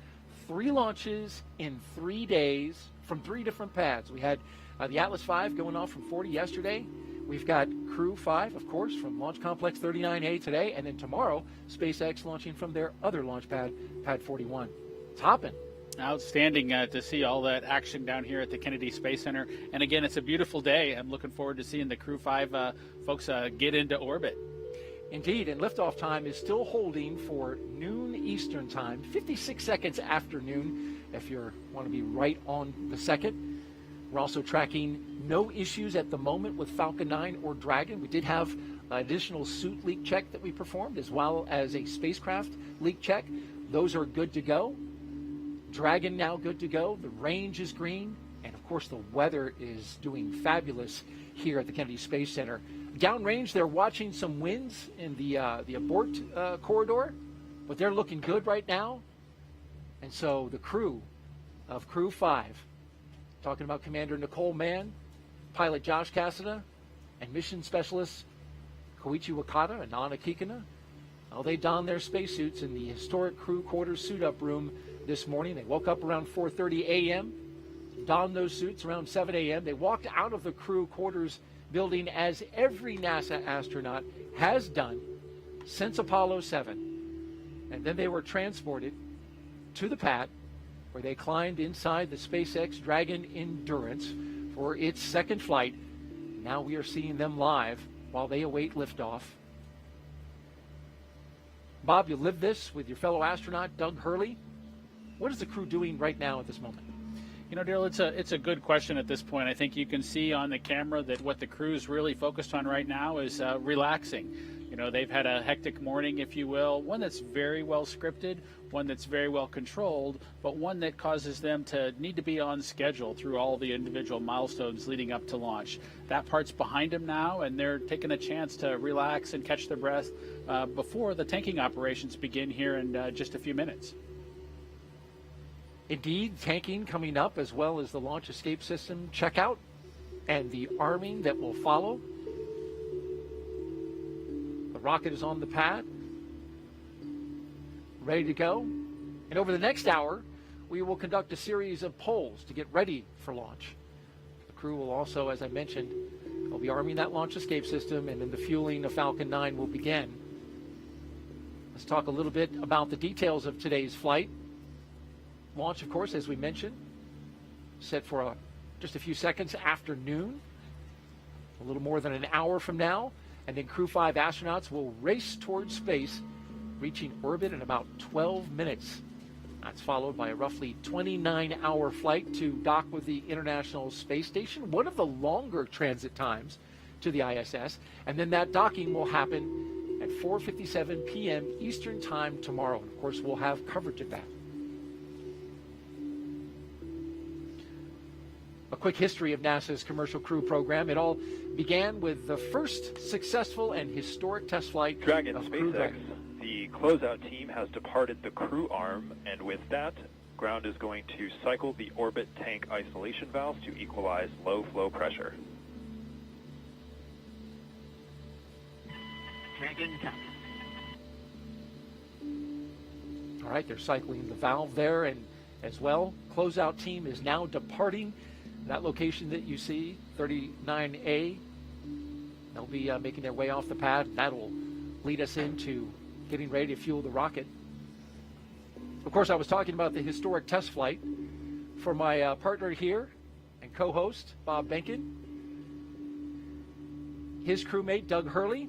3 launches in 3 days from 3 different pads. We had the Atlas V going off from 40 yesterday. We've got Crew 5, of course, from Launch Complex 39A today. And then tomorrow, SpaceX launching from their other launch pad, Pad 41. It's hopping. Outstanding to see all that action down here at the Kennedy Space Center. And again, it's a beautiful day. I'm looking forward to seeing the Crew 5 folks get into orbit. Indeed, and liftoff time is still holding for noon Eastern time, 56 seconds after noon, if you want to be right on the second. We're also tracking no issues at the moment with Falcon 9 or Dragon. We did have an additional suit leak check that we performed, as well as a spacecraft leak check. Those are good to go. Dragon now good to go. The range is green. And, of course, the weather is doing fabulous here at the Kennedy Space Center. Downrange, they're watching some winds in the abort corridor, but they're looking good right now. And so the crew of Crew 5, talking about Commander Nicole Mann, pilot Josh Cassada, and mission specialists Koichi Wakata and Anna Kikina, well, they donned their spacesuits in the historic crew quarters suit-up room this morning. They woke up around 4:30 a.m., donned those suits around 7 a.m. They walked out of the crew quarters building as every NASA astronaut has done since Apollo 7. And then they were transported to the pad, where they climbed inside the SpaceX Dragon Endurance for its second flight. Now we are seeing them live while they await liftoff. Bob, you lived this with your fellow astronaut, Doug Hurley. What is the crew doing right now at this moment? You know, Daryl, it's a good question at this point. I think you can see on the camera that what the crew's really focused on right now is relaxing. You know, they've had a hectic morning, if you will, one that's very well scripted, one that's very well controlled, but one that causes them to need to be on schedule through all the individual milestones leading up to launch. That part's behind them now, and they're taking a chance to relax and catch their breath before the tanking operations begin here in just a few minutes. Indeed, tanking coming up, as well as the launch escape system checkout and the arming that will follow. The rocket is on the pad, ready to go. And over the next hour, we will conduct a series of polls to get ready for launch. The crew will also, as I mentioned, they'll be arming that launch escape system, and then the fueling of Falcon 9 will begin. Let's talk a little bit about the details of today's flight. Launch, of course, as we mentioned, set for just a few seconds after noon, a little more than an hour from now, and then Crew 5 astronauts will race towards space, reaching orbit in about 12 minutes. That's followed by a roughly 29-hour flight to dock with the International Space Station, one of the longer transit times to the ISS, and then that docking will happen at 4:57 p.m. Eastern Time tomorrow. And of course, we'll have coverage of that. A quick history of NASA's Commercial Crew program. It all began with the first successful and historic test flight Dragon of SpaceX. Crew Dragon. The closeout team has departed the crew arm, and with that, ground is going to cycle the orbit tank isolation valves to equalize low flow pressure. Dragon top. All right, they're cycling the valve there, and as well, closeout team is now departing that location that you see, 39A. They'll be making their way off the pad. That'll lead us into getting ready to fuel the rocket. Of course, I was talking about the historic test flight for my partner here and co-host, Bob Benkin. His crewmate, Doug Hurley.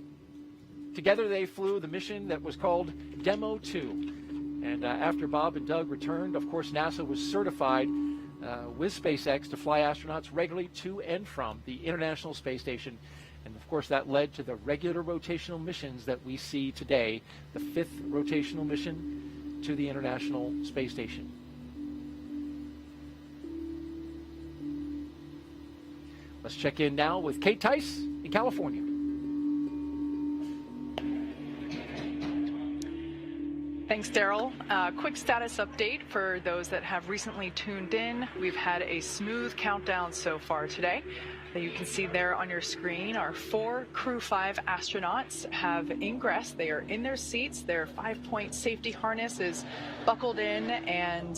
Together they flew the mission that was called Demo 2. And after Bob and Doug returned, of course, NASA was certified with SpaceX to fly astronauts regularly to and from the International Space Station. And of course, that led to the regular rotational missions that we see today, the 5th rotational mission to the International Space Station. Let's check in now with Kate Tice in California. Thanks, Daryl. Quick status update for those that have recently tuned in. We've had a smooth countdown so far today. That you can see there on your screen, our 4 Crew 5 astronauts have ingressed. They are in their seats. Their 5-point safety harness is buckled in, and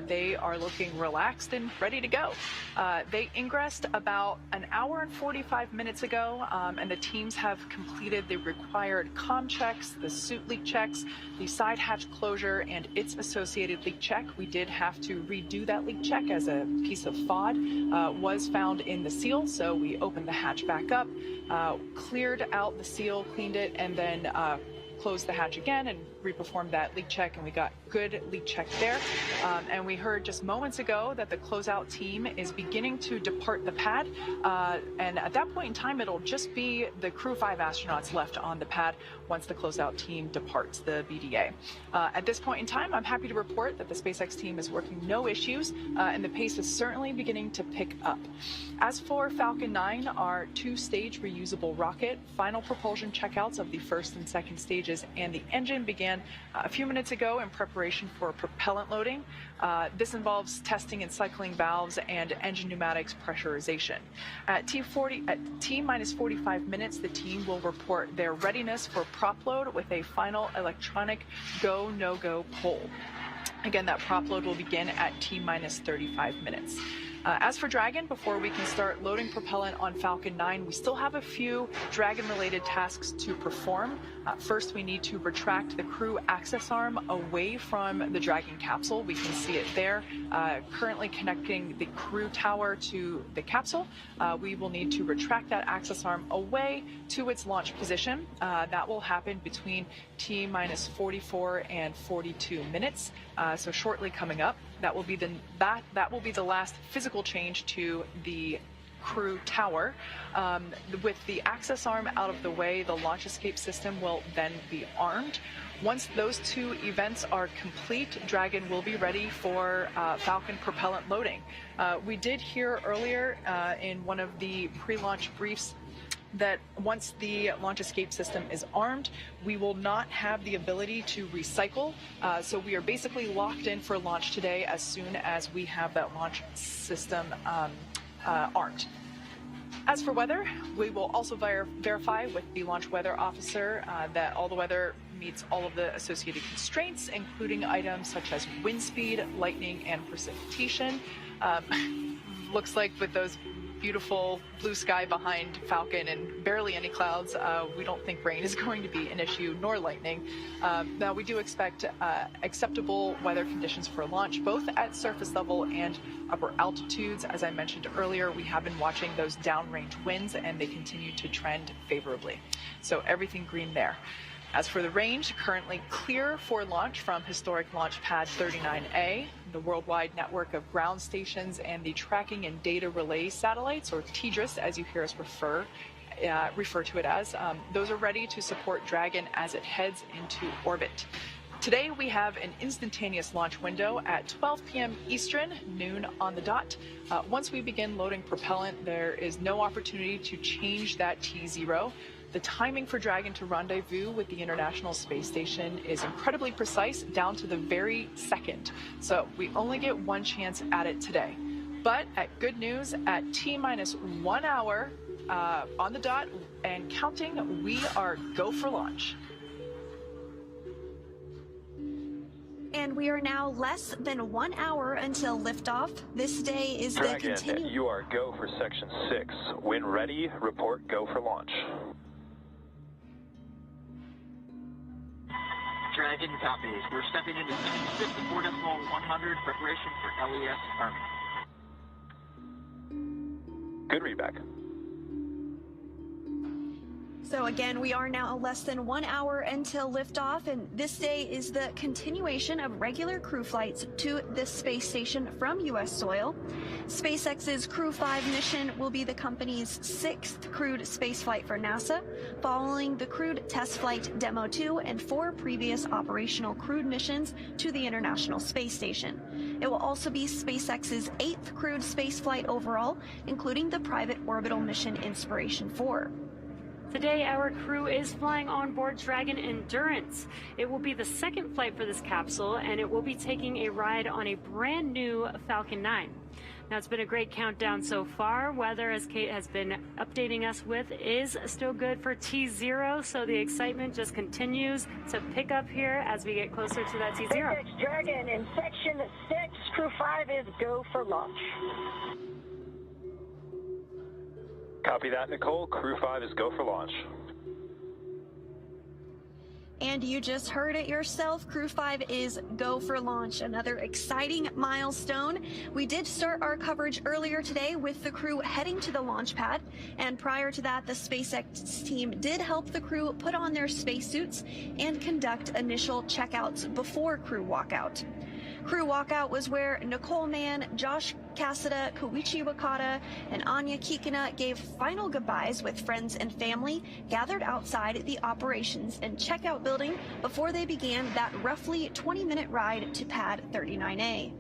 they are looking relaxed and ready to go. They ingressed about an hour and 45 minutes ago, and the teams have completed the required comm checks, the suit leak checks, the side hatch closure, and its associated leak check. We did have to redo that leak check as a piece of FOD was found in the seal. So we opened the hatch back up, cleared out the seal, cleaned it, and then closed the hatch again and reperformed that leak check, and we got good leak check there. And we heard just moments ago that the closeout team is beginning to depart the pad. And at that point in time, it'll just be the Crew 5 astronauts left on the pad once the closeout team departs the BDA. At this point in time, I'm happy to report that the SpaceX team is working no issues, and the pace is certainly beginning to pick up. As for Falcon 9, our 2-stage reusable rocket, final propulsion checkouts of the first and second stages and the engine began a few minutes ago in preparation for propellant loading. This involves testing and cycling valves and engine pneumatics pressurization. At T-minus 45 minutes, the team will report their readiness for prop load with a final electronic go, no-go poll. Again, that prop load will begin at T-minus 35 minutes. As for Dragon, before we can start loading propellant on Falcon 9, we still have a few Dragon-related tasks to perform. First, we need to retract the crew access arm away from the Dragon capsule. We can see it there, currently connecting the crew tower to the capsule. We will need to retract that access arm away to its launch position. That will happen between T-minus 44 and 42 minutes, so shortly coming up. That will be the last physical change to the crew tower. With the access arm out of the way, the launch escape system will then be armed. Once those two events are complete, Dragon will be ready for Falcon propellant loading. We did hear earlier in one of the pre-launch briefs that once the launch escape system is armed, we will not have the ability to recycle. So we are basically locked in for launch today as soon as we have that launch system armed. As for weather, we will also verify with the launch weather officer that all the weather meets all of the associated constraints, including items such as wind speed, lightning, and precipitation. Looks like with those beautiful blue sky behind Falcon and barely any clouds, we don't think rain is going to be an issue, nor lightning. Now, we do expect acceptable weather conditions for launch, both at surface level and upper altitudes. As I mentioned earlier, we have been watching those downrange winds, and they continue to trend favorably. So everything green there. As for the range, currently clear for launch from historic launch pad 39A, the worldwide network of ground stations, and the tracking and data relay satellites, or TDRS as you hear us refer to it as. Those are ready to support Dragon as it heads into orbit. Today we have an instantaneous launch window at 12 p.m. Eastern, noon on the dot. Once we begin loading propellant, there is no opportunity to change that T0. The timing for Dragon to rendezvous with the International Space Station is incredibly precise, down to the very second. So we only get one chance at it today. But good news, at T-minus 1 hour on the dot and counting, we are go for launch. And we are now less than 1 hour until liftoff. This day is Dragon, the continue. you are go for section 6. When ready, report go for launch. Dragon copies. We're stepping into section 6 at 4.100, preparation for LES arming. Good readback. So again, we are now less than 1 hour until liftoff, and this day is the continuation of regular crew flights to the space station from U.S. soil. SpaceX's Crew 5 mission will be the company's 6th crewed spaceflight for NASA, following the crewed test flight Demo 2 and 4 previous operational crewed missions to the International Space Station. It will also be SpaceX's 8th crewed spaceflight overall, including the private orbital mission Inspiration 4. Today, our crew is flying on board Dragon Endurance. It will be the second flight for this capsule, and it will be taking a ride on a brand new Falcon 9. Now, it's been a great countdown so far. Weather, as Kate has been updating us with, is still good for T0, so the excitement just continues to pick up here as we get closer to that T0. SpaceX Dragon in section 6, Crew 5 is go for launch. Copy that, Nicole. Crew 5 is go for launch. And you just heard it yourself. Crew 5 is go for launch. Another exciting milestone. We did start our coverage earlier today with the crew heading to the launch pad. And prior to that, the SpaceX team did help the crew put on their spacesuits and conduct initial checkouts before crew walkout. Crew walkout was where Nicole Mann, Josh Cassada, Koichi Wakata, and Anya Kikina gave final goodbyes with friends and family gathered outside the operations and checkout building before they began that roughly 20-minute ride to pad 39A.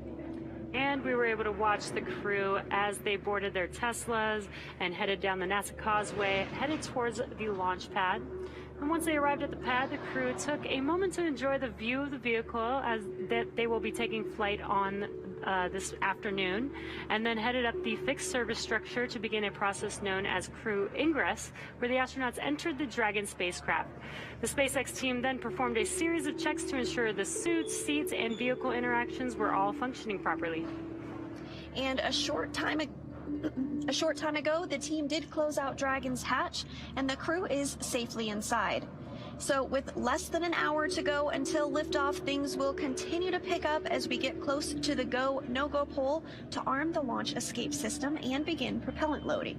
And we were able to watch the crew as they boarded their Teslas and headed down the NASA Causeway, headed towards the launch pad. And once they arrived at the pad, the crew took a moment to enjoy the view of the vehicle as that they will be taking flight on this afternoon, and then headed up the fixed service structure to begin a process known as crew ingress, where the astronauts entered the Dragon spacecraft. The SpaceX team then performed a series of checks to ensure the suits, seats, and vehicle interactions were all functioning properly. And a short time ago, the team did close out Dragon's hatch, and the crew is safely inside. So with less than an hour to go until liftoff, things will continue to pick up as we get close to the go, no-go pole to arm the launch escape system and begin propellant loading.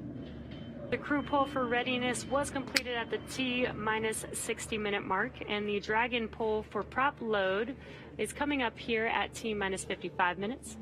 The crew poll for readiness was completed at the T-minus 60-minute mark, and the Dragon poll for prop load is coming up here at T-minus 55 minutes.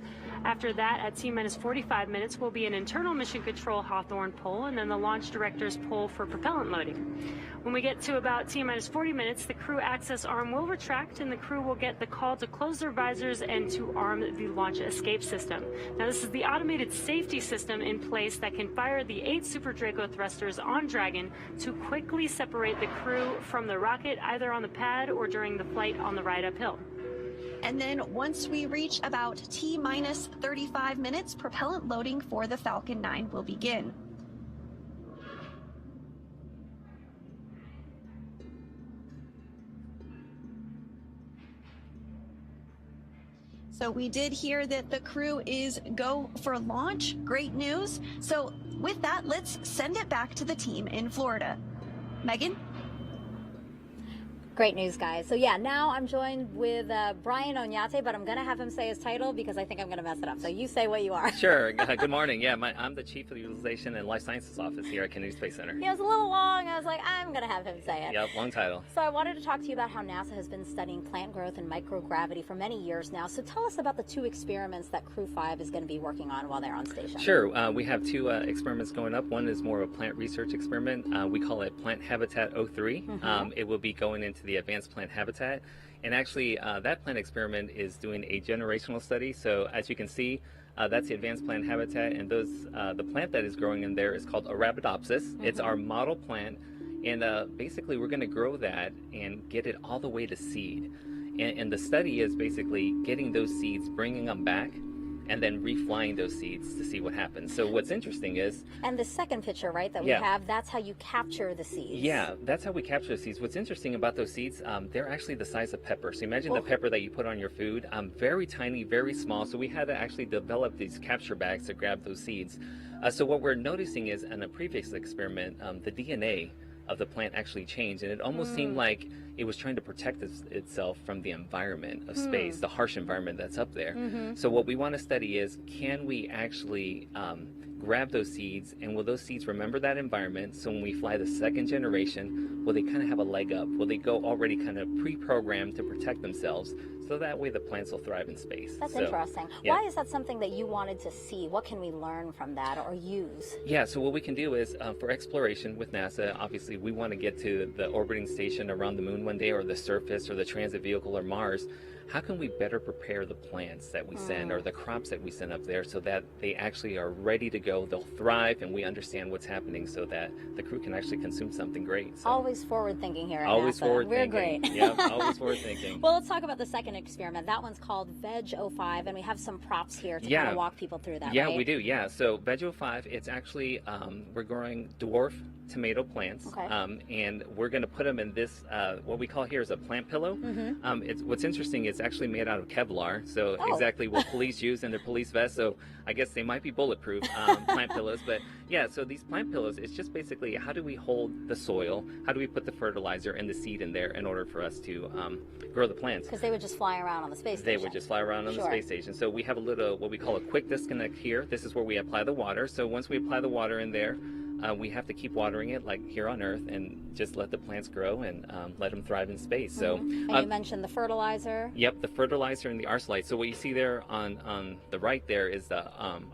After that, at T-minus 45 minutes, will be an internal mission control Hawthorne poll, and then the launch director's poll for propellant loading. When we get to about T-minus 40 minutes, the crew access arm will retract, and the crew will get the call to close their visors and to arm the launch escape system. Now, this is the automated safety system in place that can fire the 8 Super Draco thrusters on Dragon to quickly separate the crew from the rocket, either on the pad or during the flight on the ride uphill. And then once we reach about T-minus 35 minutes, propellant loading for the Falcon 9 will begin. So we did hear that the crew is go for launch. Great news. So with that, let's send it back to the team in Florida. Megan? Great news, guys. So yeah, now I'm joined with Brian Onyate, but I'm going to have him say his title because I think I'm going to mess it up. So you say what you are. Sure. Good morning. Yeah, I'm the Chief of the Utilization and Life Sciences Office here at Kennedy Space Center. Yeah, it was a little long. I was like, I'm going to have him say it. Yep, long title. So I wanted to talk to you about how NASA has been studying plant growth and microgravity for many years now. So tell us about the 2 experiments that Crew 5 is going to be working on while they're on station. Sure. We have 2 experiments going up. One is more of a plant research experiment. We call it Plant Habitat 03. It will be going into the Advanced Plant Habitat. And actually, that plant experiment is doing a generational study. So as you can see, that's the advanced plant habitat, and the plant that is growing in there is called Arabidopsis. It's our model plant, and basically we're going to grow that and get it all the way to seed. And the study is basically getting those seeds, bringing them back, and then reflying those seeds to see what happens. So what's interesting is... And the second picture, right, that we have, that's how you capture the seeds. Yeah, that's how we capture the seeds. What's interesting about those seeds, they're actually the size of pepper. So imagine the pepper that you put on your food, very tiny, very small. So we had to actually develop these capture bags to grab those seeds. So what we're noticing is in a previous experiment, the DNA of the plant actually changed, and it almost seemed like it was trying to protect itself from the environment of space, the harsh environment that's up there. So what we want to study is, can we actually grab those seeds, and will those seeds remember that environment? So when we fly the second generation, will they kind of have a leg up? Will they go already kind of pre-programmed to protect themselves? So that way the plants will thrive in space. That's interesting. Yeah. Why is that something that you wanted to see? What can we learn from that or use? Yeah, so what we can do is for exploration with NASA, obviously we want to get to the orbiting station around the moon one day, or the surface, or the transit vehicle, or Mars. How can we better prepare the plants that we send, or the crops that we send up there, so that they actually are ready to go, they'll thrive, and we understand what's happening so that the crew can actually consume something great. So, always forward thinking here at always NASA. Forward We're thinking. great. Yeah, always forward thinking. Well, let's talk about the second experiment. That one's called Veg 05, and we have some props here to kind of walk people through that, Yeah, right? we do, yeah. So Veg 05, it's actually, we're growing dwarf tomato plants, and we're going to put them in this, what we call here is a plant pillow. What's interesting, it's actually made out of Kevlar, so exactly what police use in their police vests, so I guess they might be bulletproof, plant pillows, but yeah, so these plant pillows, it's just basically how do we hold the soil, how do we put the fertilizer and the seed in there in order for us to grow the plants. Because they would just fly around on the space station. They would just fly around on the space station. So we have a little, what we call a quick disconnect here. This is where we apply the water. So once we apply the water in there, we have to keep watering it like here on Earth and just let the plants grow and let them thrive in space. So, and you mentioned the fertilizer. Yep, the fertilizer and the arsenite. So what you see there on the right there is the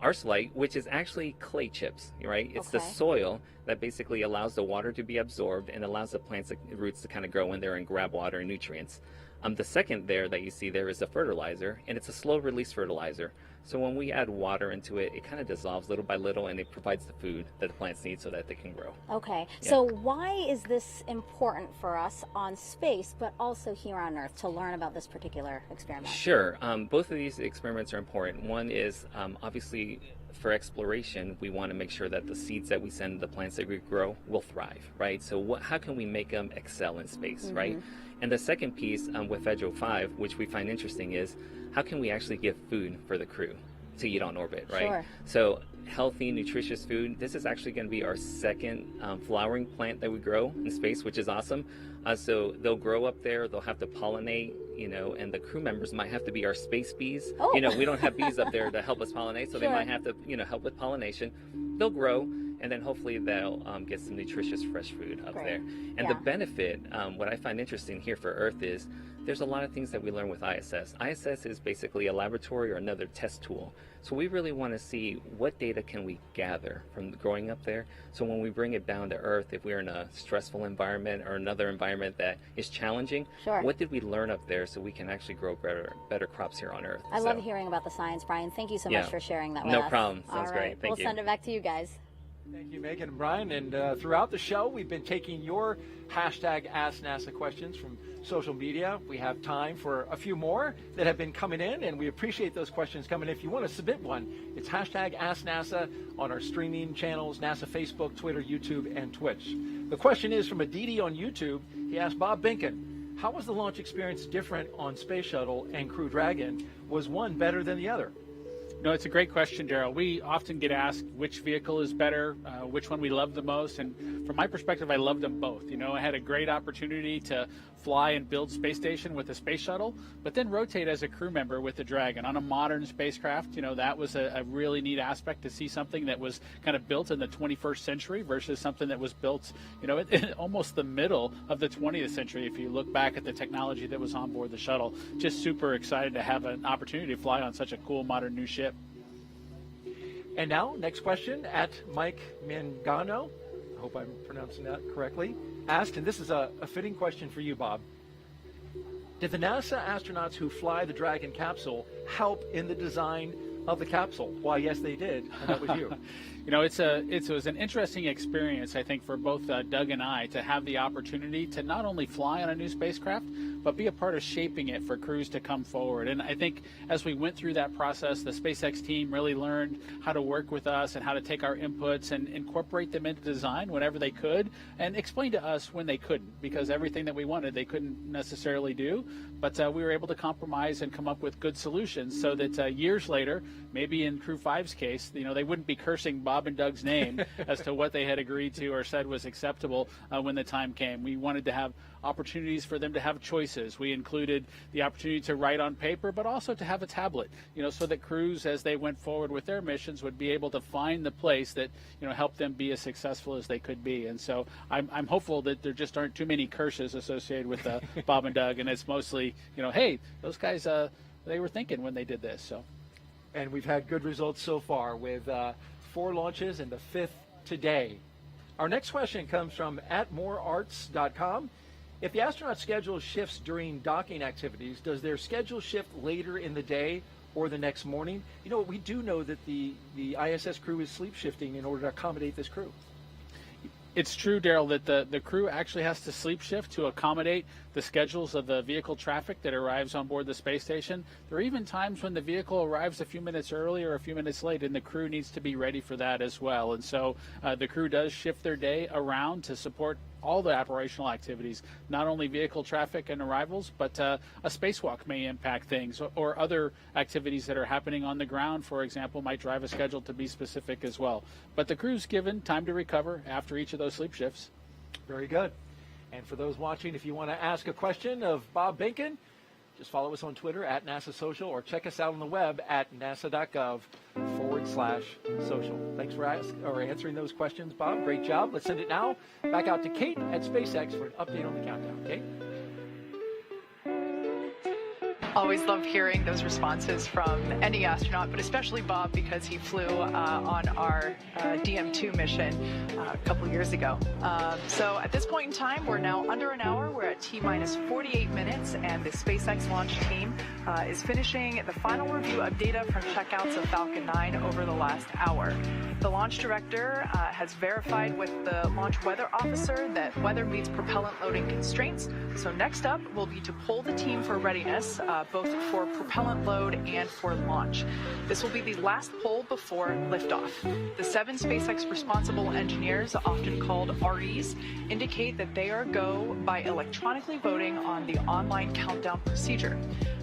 arsenite, which is actually clay chips, right? It's the soil that basically allows the water to be absorbed and allows the plants, roots to kind of grow in there and grab water and nutrients. The second there that you see there is the fertilizer, and it's a slow release fertilizer. So when we add water into it, it kind of dissolves little by little, and it provides the food that the plants need so that they can grow. Okay, so why is this important for us on space, but also here on Earth, to learn about this particular experiment? Sure, both of these experiments are important. One is obviously for exploration, we want to make sure that the seeds that we send, the plants that we grow, will thrive, right? So how can we make them excel in space, right? And the second piece with Veg 05, which we find interesting, is how can we actually give food for the crew? to eat on orbit, right? Sure. So healthy, nutritious food. This is actually going to be our second flowering plant that we grow in space, which is awesome. So they'll grow up there, they'll have to pollinate, and the crew members might have to be our space bees. Oh. We don't have bees up there to help us pollinate, so they Sure. might have to, help with pollination. They'll grow, and then hopefully they'll get some nutritious fresh food up Great. there. And the benefit, what I find interesting here for Earth is there's a lot of things that we learn with ISS. ISS is basically a laboratory or another test tool. So we really want to see what data can we gather from growing up there. So when we bring it down to Earth, if we're in a stressful environment or another environment that is challenging, Sure. what did we learn up there so we can actually grow better crops here on Earth? I love hearing about the science, Brian. Thank you so Yeah. much for sharing that with No us. problem. Sounds All great. right. Thank We'll you. send it back to you guys. Thank you, Megan and Brian. And throughout the show, we've been taking your hashtag Ask NASA questions from social media. We have time for a few more that have been coming in, and we appreciate those questions coming in. If you want to submit one, it's hashtag Ask NASA on our streaming channels, NASA Facebook, Twitter, YouTube, and Twitch. The question is from Aditi on YouTube. He asked Bob Binkin, how was the launch experience different on Space Shuttle and Crew Dragon? Was one better than the other? No, it's a great question, Daryl. We often get asked which vehicle is better, which one we love the most. And from my perspective, I love them both. I had a great opportunity to fly and build space station with the space shuttle, but then rotate as a crew member with the Dragon on a modern spacecraft. That was a really neat aspect to see something that was kind of built in the 21st century versus something that was built, in almost the middle of the 20th century. If you look back at the technology that was on board the shuttle, just super excited to have an opportunity to fly on such a cool modern new ship. And now, next question at Mike Mangano. I hope I'm pronouncing that correctly. Asked, and this is a fitting question for you, Bob. Did the NASA astronauts who fly the Dragon capsule help in the design of the capsule? Why, yes, they did. And that was you. It was an interesting experience, I think, for both Doug and I to have the opportunity to not only fly on a new spacecraft, but be a part of shaping it for crews to come forward. And I think as we went through that process, the SpaceX team really learned how to work with us and how to take our inputs and incorporate them into design whenever they could, and explain to us when they couldn't, because everything that we wanted they couldn't necessarily do. But we were able to compromise and come up with good solutions so that years later, maybe in Crew 5's case, they wouldn't be cursing Bob and Doug's name as to what they had agreed to or said was acceptable when the time came. We wanted to have opportunities for them to have choices. We included the opportunity to write on paper, but also to have a tablet, so that crews, as they went forward with their missions, would be able to find the place that, helped them be as successful as they could be. And so I'm hopeful that there just aren't too many curses associated with Bob and Doug, and it's mostly, hey, those guys, they were thinking when they did this. So. And we've had good results so far with 4 launches and the 5th today. Our next question comes from @morearts.com. If the astronaut schedule shifts during docking activities, does their schedule shift later in the day or the next morning? We do know that the ISS crew is sleep shifting in order to accommodate this crew. It's true, Daryl, that the crew actually has to sleep shift to accommodate the schedules of the vehicle traffic that arrives on board the space station. There are even times when the vehicle arrives a few minutes early or a few minutes late, and the crew needs to be ready for that as well. And so the crew does shift their day around to support all the operational activities, not only vehicle traffic and arrivals, but a spacewalk may impact things, or other activities that are happening on the ground, for example, might drive a schedule to be specific as well. But the crew's given time to recover after each of those sleep shifts. Very good. And for those watching, if you want to ask a question of Bob Binkin, just follow us on Twitter @NASA Social, or check us out on the web at nasa.gov/social. Thanks for answering those questions, Bob. Great job. Let's send it now back out to Kate at SpaceX for an update on the countdown. Kate? Always love hearing those responses from any astronaut, but especially Bob, because he flew on our DM2 mission a couple years ago. So at this point in time, we're now under an hour. We're at T-minus 48 minutes, and the SpaceX launch team is finishing the final review of data from checkouts of Falcon 9 over the last hour. The launch director has verified with the launch weather officer that weather meets propellant loading constraints. So next up will be to poll the team for readiness. both for propellant load and for launch. This will be the last poll before liftoff. The 7 SpaceX responsible engineers, often called REs, indicate that they are go by electronically voting on the online countdown procedure.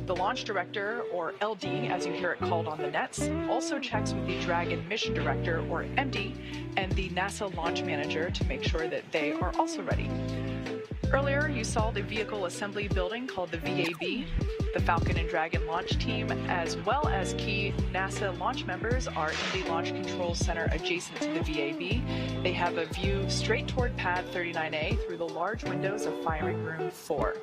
The launch director, or LD, as you hear it called on the nets, also checks with the Dragon mission director, or MD, and the NASA launch manager to make sure that they are also ready. Earlier, you saw the vehicle assembly building called the VAB. The Falcon and Dragon launch team, as well as key NASA launch members, are in the Launch Control Center adjacent to the VAB. They have a view straight toward Pad 39A through the large windows of Firing Room 4.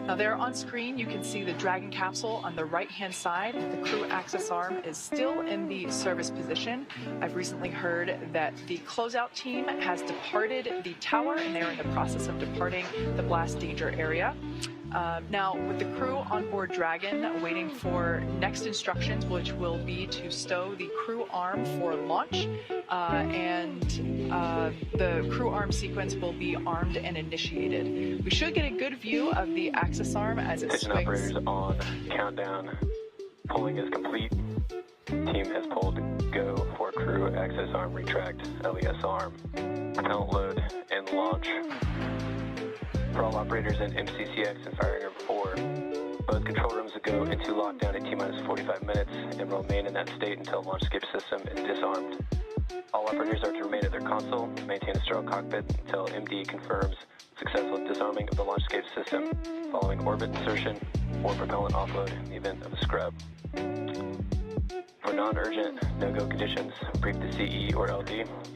Now there on screen, you can see the Dragon capsule on the right-hand side. The crew access arm is still in the service position. I've recently heard that the closeout team has departed the tower and they're in the process of departing the blast danger area. Now, with the crew on board Dragon waiting for next instructions, which will be to stow the crew arm for launch, and the crew arm sequence will be armed and initiated. We should get a good view of the access arm as it swings. Operators on countdown. Pulling is complete. Team has pulled go for crew access arm retract, LES arm, propellant load, and launch. For all operators in MCCX and Firing Room 4, both control rooms will go into lockdown at T-minus 45 minutes and will remain in that state until launch escape system is disarmed. All operators are to remain at their console, maintain a sterile cockpit until MD confirms successful disarming of the launch escape system following orbit insertion or propellant offload in the event of a scrub. For non-urgent, no-go conditions, brief the CE or LD,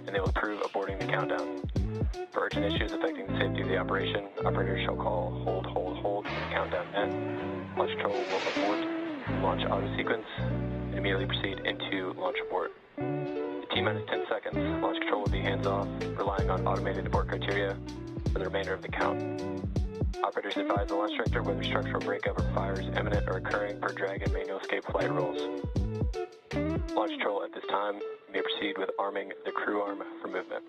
and they will approve aborting the countdown. For urgent issues affecting the safety of the operation, operators shall call hold when the countdown ends. Launch control will abort launch auto sequence and immediately proceed into launch abort. At T-minus 10 seconds, launch control will be hands-off, relying on automated abort criteria for the remainder of the count. Operators advise the launch director whether structural breakup or fire is imminent or occurring per Dragon manual escape flight rules. Launch control at this time may proceed with arming the crew arm for movement.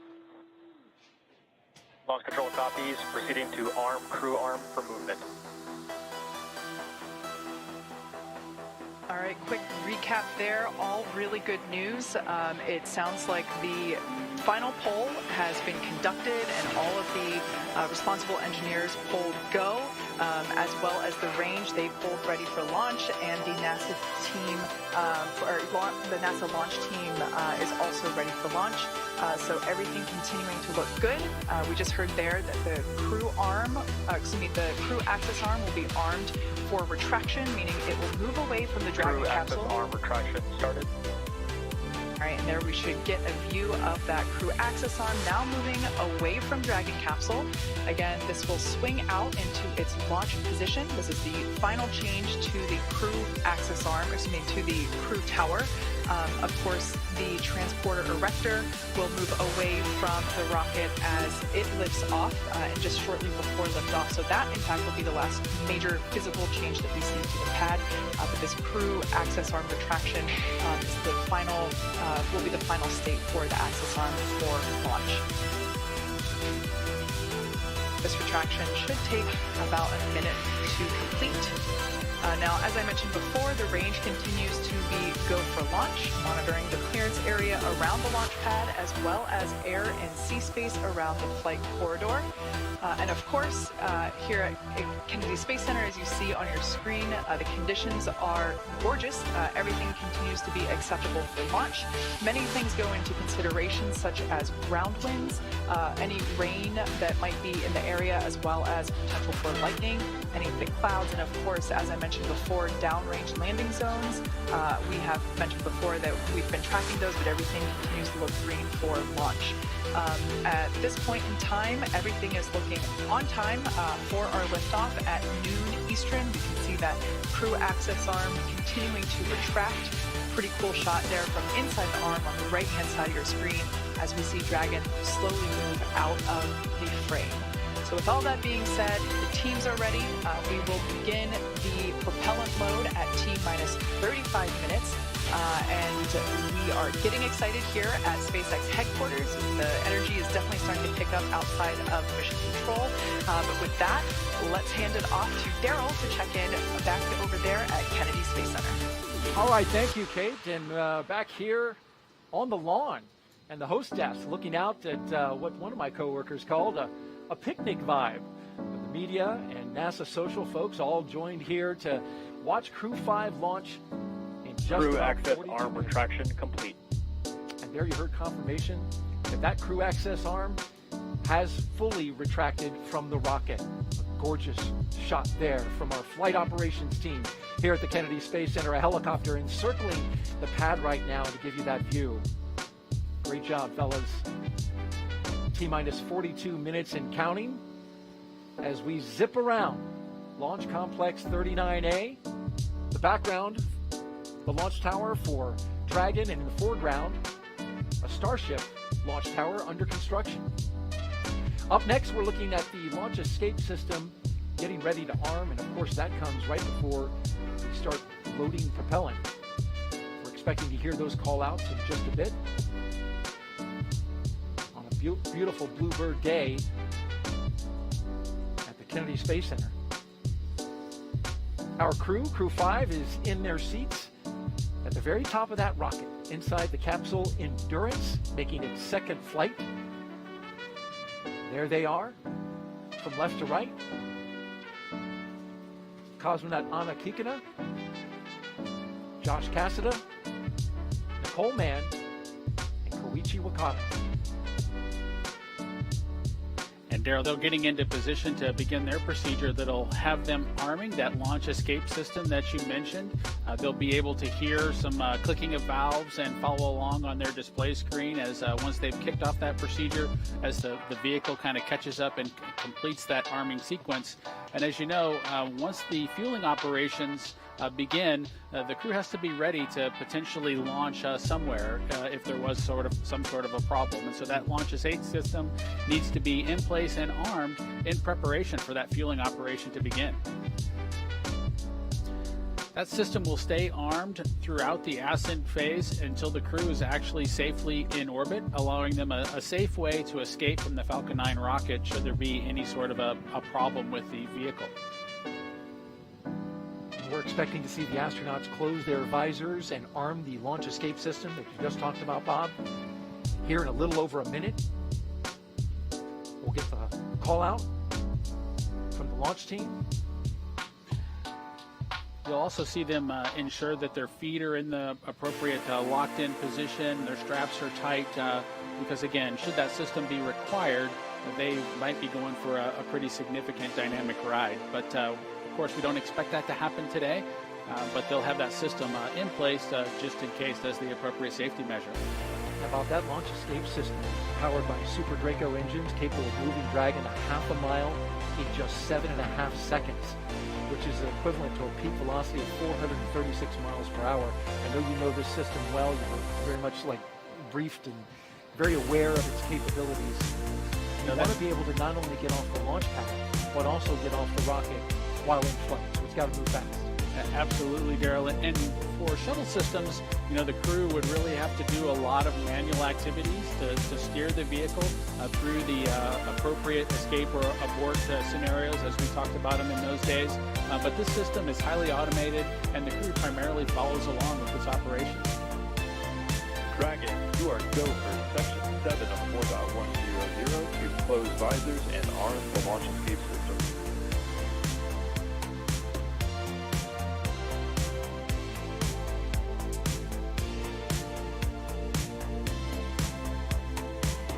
Launch control copies, proceeding to arm crew arm for movement. All right, quick recap there. All really good news. It sounds like the final poll has been conducted and all of the responsible engineers polled go, as well as the range they polled ready for launch, and the NASA team, the NASA launch team is also ready for launch. So everything continuing to look good. We just heard there that the crew arm, the crew access arm will be armed for retraction, meaning it will move away from the Dragon capsule. Crew access arm retraction started. All right, and there we should get a view of that crew access arm now moving away from Dragon capsule. Again, this will swing out into its launch position. This is the final change to the crew access arm, to the crew tower. Of course, the transporter erector will move away from the rocket as it lifts off and just shortly before liftoff. So that, in fact, will be the last major physical change that we see to the pad. But this crew access arm retraction is the final, will be the final state for the access arm for launch. This retraction should take about a minute to complete. Now, as I mentioned before, the range continues to be go for launch, monitoring the clearance area around the launch pad, as well as air and sea space around the flight corridor. And of course, here at Kennedy Space Center, as you see on your screen, the conditions are gorgeous. Everything continues to be acceptable for launch. Many things go into consideration, such as ground winds, any rain that might be in the area, as well as potential for lightning, any thick clouds, and of course, as I mentioned before, downrange landing zones. We have mentioned before that we've been tracking those, but everything continues to look green for launch. At this point in time, everything is looking on time for our liftoff at noon Eastern. You can see that crew access arm continuing to retract. Pretty cool shot there from inside the arm on the right-hand side of your screen as we see Dragon slowly move out of the frame. So with all that being said, the teams are ready. We will begin the propellant load at T-minus 35 minutes, and we we are getting excited here at SpaceX headquarters. The energy is definitely starting to pick up outside of mission control. But with that, let's hand it off to Daryl to check in back over there at Kennedy Space Center. All right, thank you, Kate. And back here on the lawn, and the hostess looking out at what one of my coworkers called a picnic vibe. The media and NASA social folks all joined here to watch Crew 5 launch in just Crew about access 42 arm minutes. retraction complete. And there you heard confirmation that crew access arm has fully retracted from the rocket. A gorgeous shot there from our flight operations team here at the Kennedy Space Center. A helicopter encircling the pad right now to give you that view. Great job, fellas. T-minus 42 minutes and counting as we zip around Launch Complex 39A. The background, the launch tower for Dragon, and in the foreground, a Starship launch tower under construction. Up next, we're looking at the launch escape system getting ready to arm, and of course that comes right before we start loading propellant. We're expecting to hear those call-outs in just a bit. On a beautiful bluebird day at the Kennedy Space Center. Our crew, Crew 5, is in their seats at the very top of that rocket, inside the capsule Endurance, making its second flight. There they are, from left to right. Cosmonaut Anna Kikina, Josh Cassada, Nicole Mann, and Koichi Wakata. And Daryl, they're getting into position to begin their procedure that'll have them arming that launch escape system that you mentioned. They'll be able to hear some clicking of valves and follow along on their display screen as once they've kicked off that procedure, as the vehicle kind of catches up and completes that arming sequence. And as you know, once the fueling operations begin, the crew has to be ready to potentially launch somewhere if there was some sort of a problem. And so that launch escape system needs to be in place and armed in preparation for that fueling operation to begin. That system will stay armed throughout the ascent phase until the crew is actually safely in orbit, allowing them a safe way to escape from the Falcon 9 rocket should there be any sort of a problem with the vehicle. We're expecting to see the astronauts close their visors and arm the launch escape system that you just talked about, Bob. Here in a little over a minute, we'll get the call out from the launch team. You'll also see them ensure that their feet are in the appropriate locked-in position, their straps are tight, because again, should that system be required, they might be going for a pretty significant dynamic ride. But of course, we don't expect that to happen today, but they'll have that system in place just in case as the appropriate safety measure. How about that launch escape system powered by Super Draco engines capable of moving Dragon a half a mile in just 7.5 seconds, which is equivalent to a peak velocity of 436 miles per hour. I know you know this system well. You're very much briefed and very aware of its capabilities. You want to be able to not only get off the launch pad, but also get off the rocket while in flight. So it's got to move fast. Absolutely, Daryl. And for shuttle systems, the crew would really have to do a lot of manual activities to steer the vehicle through the appropriate escape or abort scenarios as we talked about them in those days. But this system is highly automated, and the crew primarily follows along with its operations. Dragon, you are go for section 7 of 4.100 to close visors and arm the launch escape system.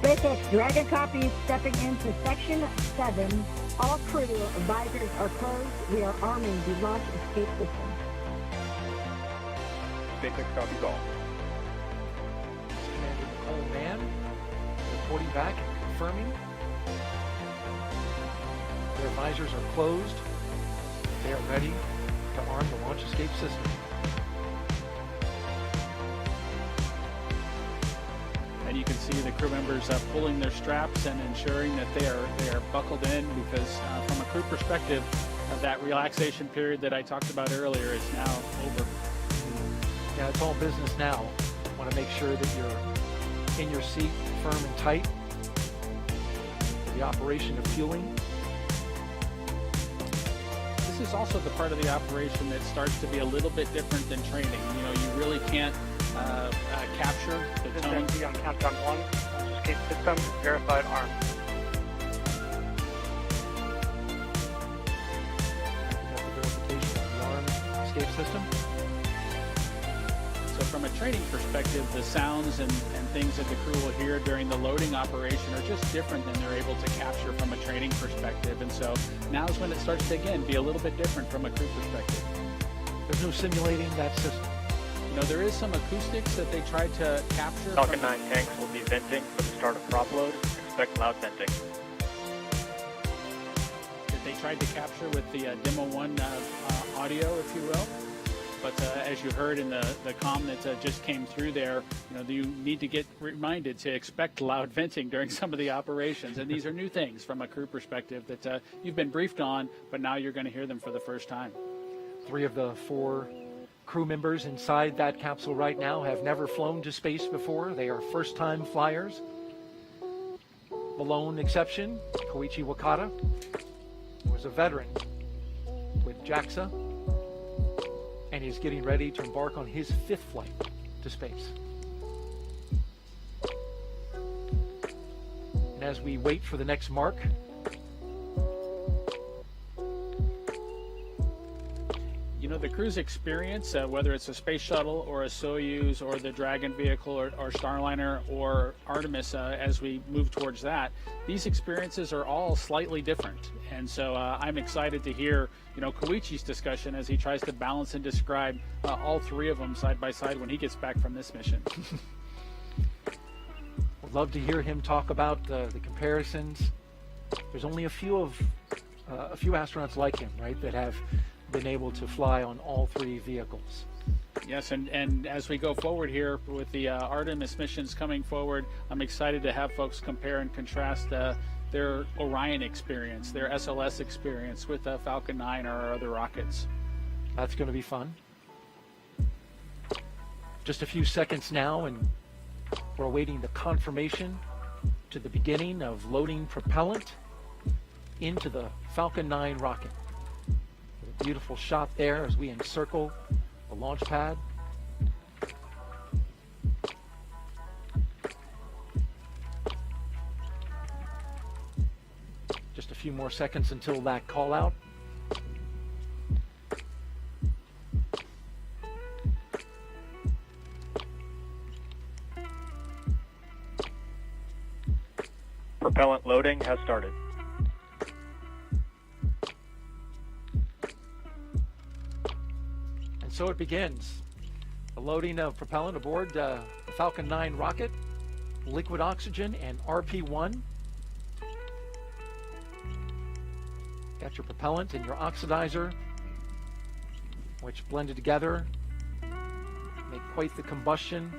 SpaceX Dragon copy stepping into section 7. All crew visors are closed. We are arming the launch escape system. SpaceX copies all. Commander Nicole Mann reporting back and confirming their visors are closed. They are ready to arm the launch escape system. And you can see the crew members pulling their straps and ensuring that they are buckled in, because from a crew perspective, that relaxation period that I talked about earlier is now over. Yeah, it's all business now. Want to make sure that you're in your seat, firm and tight. The operation of fueling. This is also the part of the operation that starts to be a little bit different than training. You know, you really can't capture the tone. This is on countdown 1. Escape system verified armed. That's the verification of the arm escape system. So from a training perspective, the sounds and things that the crew will hear during the loading operation are just different than they're able to capture from a training perspective. And so now is when it starts to, again, be a little bit different from a crew perspective. There's no simulating that system. You know, there is some acoustics that they tried to capture. Falcon 9 tanks will be venting for the start of prop load. Expect loud venting. That they tried to capture with the Demo 1 audio, if you will. But as you heard in the comm that just came through there, you know, you need to get reminded to expect loud venting during some of the operations. And these are new things from a crew perspective that you've been briefed on, but now you're going to hear them for the first time. 3 of the 4 crew members inside that capsule right now have never flown to space before. They are first-time flyers. The lone exception, Koichi Wakata, was a veteran with JAXA, and he's getting ready to embark on his 5th flight to space. And as we wait for the next mark, you know, the crew's experience, whether it's a space shuttle or a Soyuz or the Dragon vehicle or Starliner or Artemis, as we move towards that, these experiences are all slightly different. And so I'm excited to hear, you know, Koichi's discussion as he tries to balance and describe all 3 of them side by side when he gets back from this mission. Would love to hear him talk about the comparisons. There's only a few astronauts like him, right, that have been able to fly on all 3 vehicles. Yes, and as we go forward here with the Artemis missions coming forward, I'm excited to have folks compare and contrast their Orion experience, their SLS experience with Falcon 9 or our other rockets. That's going to be fun. Just a few seconds now, and we're awaiting the confirmation to the beginning of loading propellant into the Falcon 9 rocket. A beautiful shot there as we encircle the launch pad. Just a few more seconds until that call out. Propellant loading has started. And so it begins. The loading of propellant aboard the Falcon 9 rocket, liquid oxygen and Rp1. Got your propellant and your oxidizer, which blended together make quite the combustion.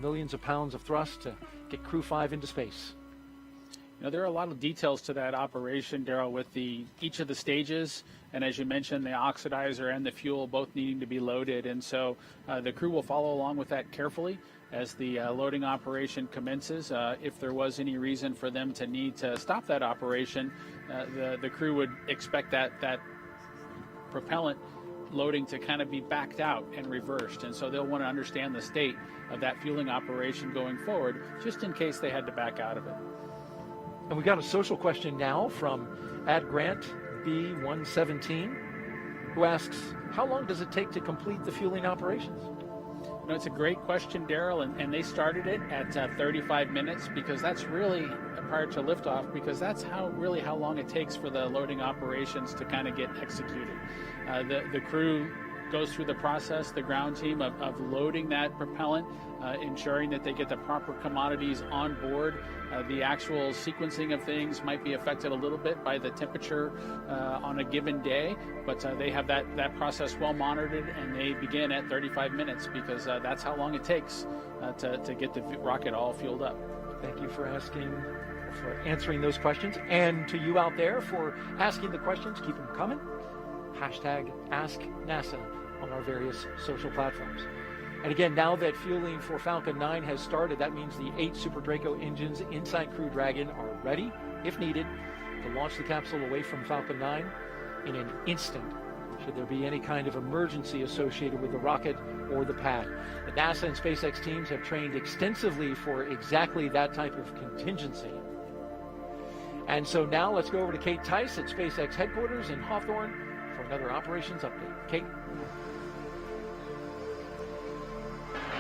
Millions of pounds of thrust to get Crew 5 into space. You know, there are a lot of details to that operation, Daryl, with each of the stages, and as you mentioned, the oxidizer and the fuel both needing to be loaded, and so the crew will follow along with that carefully as the loading operation commences. If there was any reason for them to need to stop that operation, the crew would expect that propellant loading to kind of be backed out and reversed, and so they'll want to understand the state of that fueling operation going forward, just in case they had to back out of it. And we got a social question now from @Grant B117, who asks, how long does it take to complete the fueling operations? You know, it's a great question, Daryl, and they started it at 35 minutes because that's really prior to liftoff, because that's how long it takes for the loading operations to kind of get executed. The crew goes through the process, the ground team, of loading that propellant, ensuring that they get the proper commodities on board. The actual sequencing of things might be affected a little bit by the temperature on a given day, but they have that process well monitored, and they begin at 35 minutes because that's how long it takes to get the rocket all fueled up. Thank you for answering those questions, and to you out there for asking the questions. Keep them coming. #AskNASA on our various social platforms. And again, now that fueling for Falcon 9 has started, that means the 8 Super Draco engines inside Crew Dragon are ready, if needed, to launch the capsule away from Falcon 9 in an instant, should there be any kind of emergency associated with the rocket or the pad. The NASA and SpaceX teams have trained extensively for exactly that type of contingency. And so now let's go over to Kate Tice at SpaceX headquarters in Hawthorne for another operations update. Kate?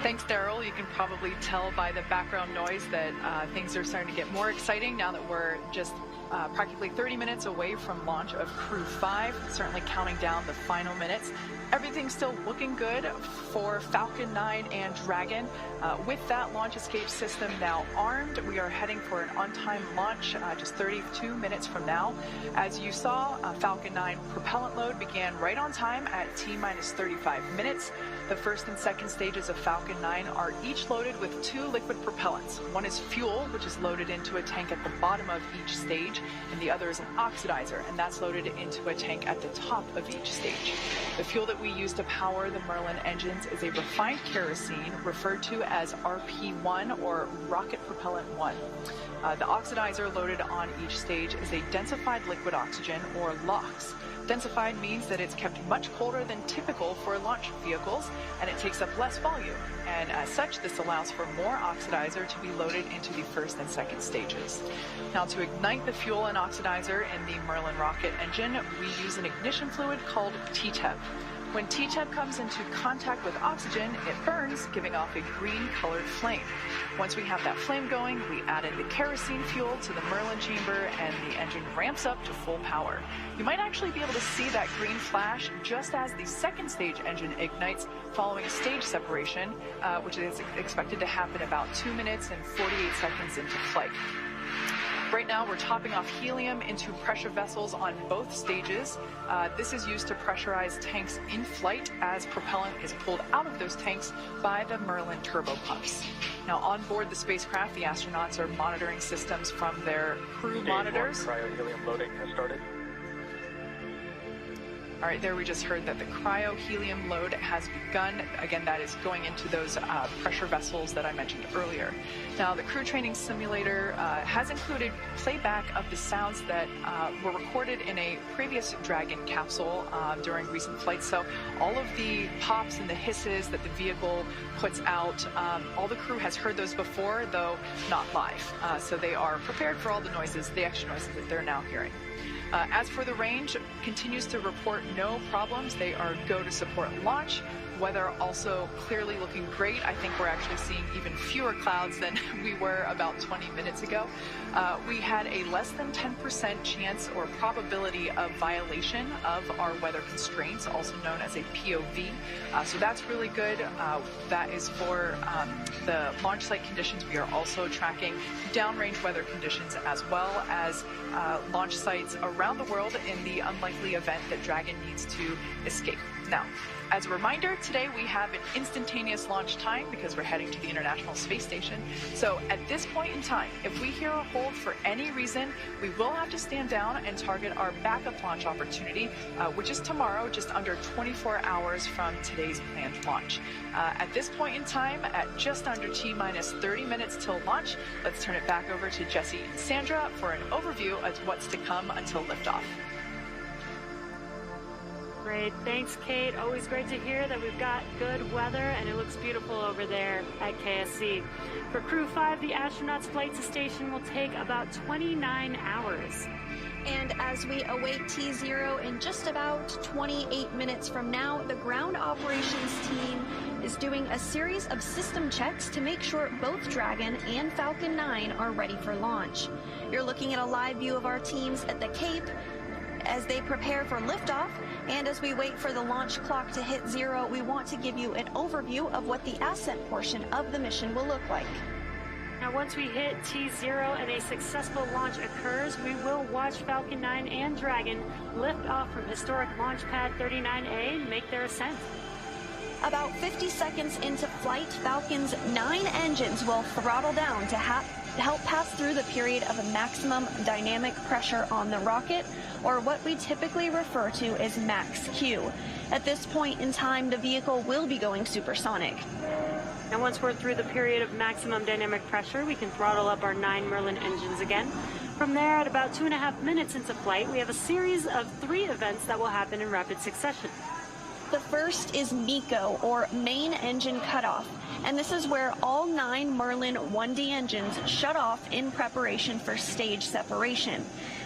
Thanks, Daryl. You can probably tell by the background noise that things are starting to get more exciting now that we're just practically 30 minutes away from launch of Crew 5, certainly counting down the final minutes. Everything's still looking good for Falcon 9 and Dragon. With that launch escape system now armed, we are heading for an on-time launch just 32 minutes from now. As you saw, Falcon 9 propellant load began right on time at T-minus 35 minutes. The first and second stages of Falcon 9 are each loaded with 2 liquid propellants. One is fuel, which is loaded into a tank at the bottom of each stage, and the other is an oxidizer, and that's loaded into a tank at the top of each stage. The fuel that we use to power the Merlin engines is a refined kerosene referred to as Rp1 or Rocket Propellant 1. The oxidizer loaded on each stage is a densified liquid oxygen, or LOX. Densified means that it's kept much colder than typical for launch vehicles, and it takes up less volume. And as such, this allows for more oxidizer to be loaded into the first and second stages. Now, to ignite the fuel and oxidizer in the Merlin rocket engine, we use an ignition fluid called TTEP. When TTEP comes into contact with oxygen, it burns, giving off a green-colored flame. Once we have that flame going, we add in the kerosene fuel to the Merlin chamber, and the engine ramps up to full power. You might actually be able to see that green flash just as the second stage engine ignites following stage separation, which is expected to happen about 2 minutes and 48 seconds into flight. Right now, we're topping off helium into pressure vessels on both stages. This is used to pressurize tanks in flight as propellant is pulled out of those tanks by the Merlin turbo pumps. Now, on board the spacecraft, the astronauts are monitoring systems from their crew monitors. Cryo-helium loading has started. All right, there we just heard that the cryo-helium load has begun. Again, that is going into those pressure vessels that I mentioned earlier. Now, the crew training simulator has included playback of the sounds that were recorded in a previous Dragon capsule during recent flights. So all of the pops and the hisses that the vehicle puts out, all the crew has heard those before, though not live. So they are prepared for all the noises, the extra noises that they're now hearing. As for the range, continues to report no problems. They are go to support launch. Weather also clearly looking great. I think we're actually seeing even fewer clouds than we were about 20 minutes ago. We had a less than 10% chance or probability of violation of our weather constraints, also known as a POV. So that's really good. That is for the launch site conditions. We are also tracking downrange weather conditions as well as launch sites around the world in the unlikely event that Dragon needs to escape. Now, as a reminder, today we have an instantaneous launch time because we're heading to the International Space Station. So at this point in time, if we hear a hold for any reason, we will have to stand down and target our backup launch opportunity, which is tomorrow, just under 24 hours from today's planned launch. At this point in time, at just under T-minus 30 minutes till launch, let's turn it back over to Jesse and Sandra for an overview of what's to come until liftoff. Great. Thanks, Kate. Always great to hear that we've got good weather and it looks beautiful over there at KSC. For Crew 5, the astronauts' flight to station will take about 29 hours. And as we await T0 in just about 28 minutes from now, the ground operations team is doing a series of system checks to make sure both Dragon and Falcon 9 are ready for launch. You're looking at a live view of our teams at the Cape as they prepare for liftoff. And as we wait for the launch clock to hit 0, we want to give you an overview of what the ascent portion of the mission will look like. Now, once we hit T0 and a successful launch occurs, we will watch Falcon 9 and Dragon lift off from historic launch pad 39A and make their ascent. About 50 seconds into flight, Falcon's 9 engines will throttle down to help pass through the period of maximum dynamic pressure on the rocket, or what we typically refer to as max Q. At this point in time, the vehicle will be going supersonic. And once we're through the period of maximum dynamic pressure, we can throttle up our 9 Merlin engines again. From there, at about 2.5 minutes into flight, we have a series of 3 events that will happen in rapid succession. The first is MECO, or Main Engine Cutoff, and this is where all 9 Merlin 1D engines shut off in preparation for stage separation,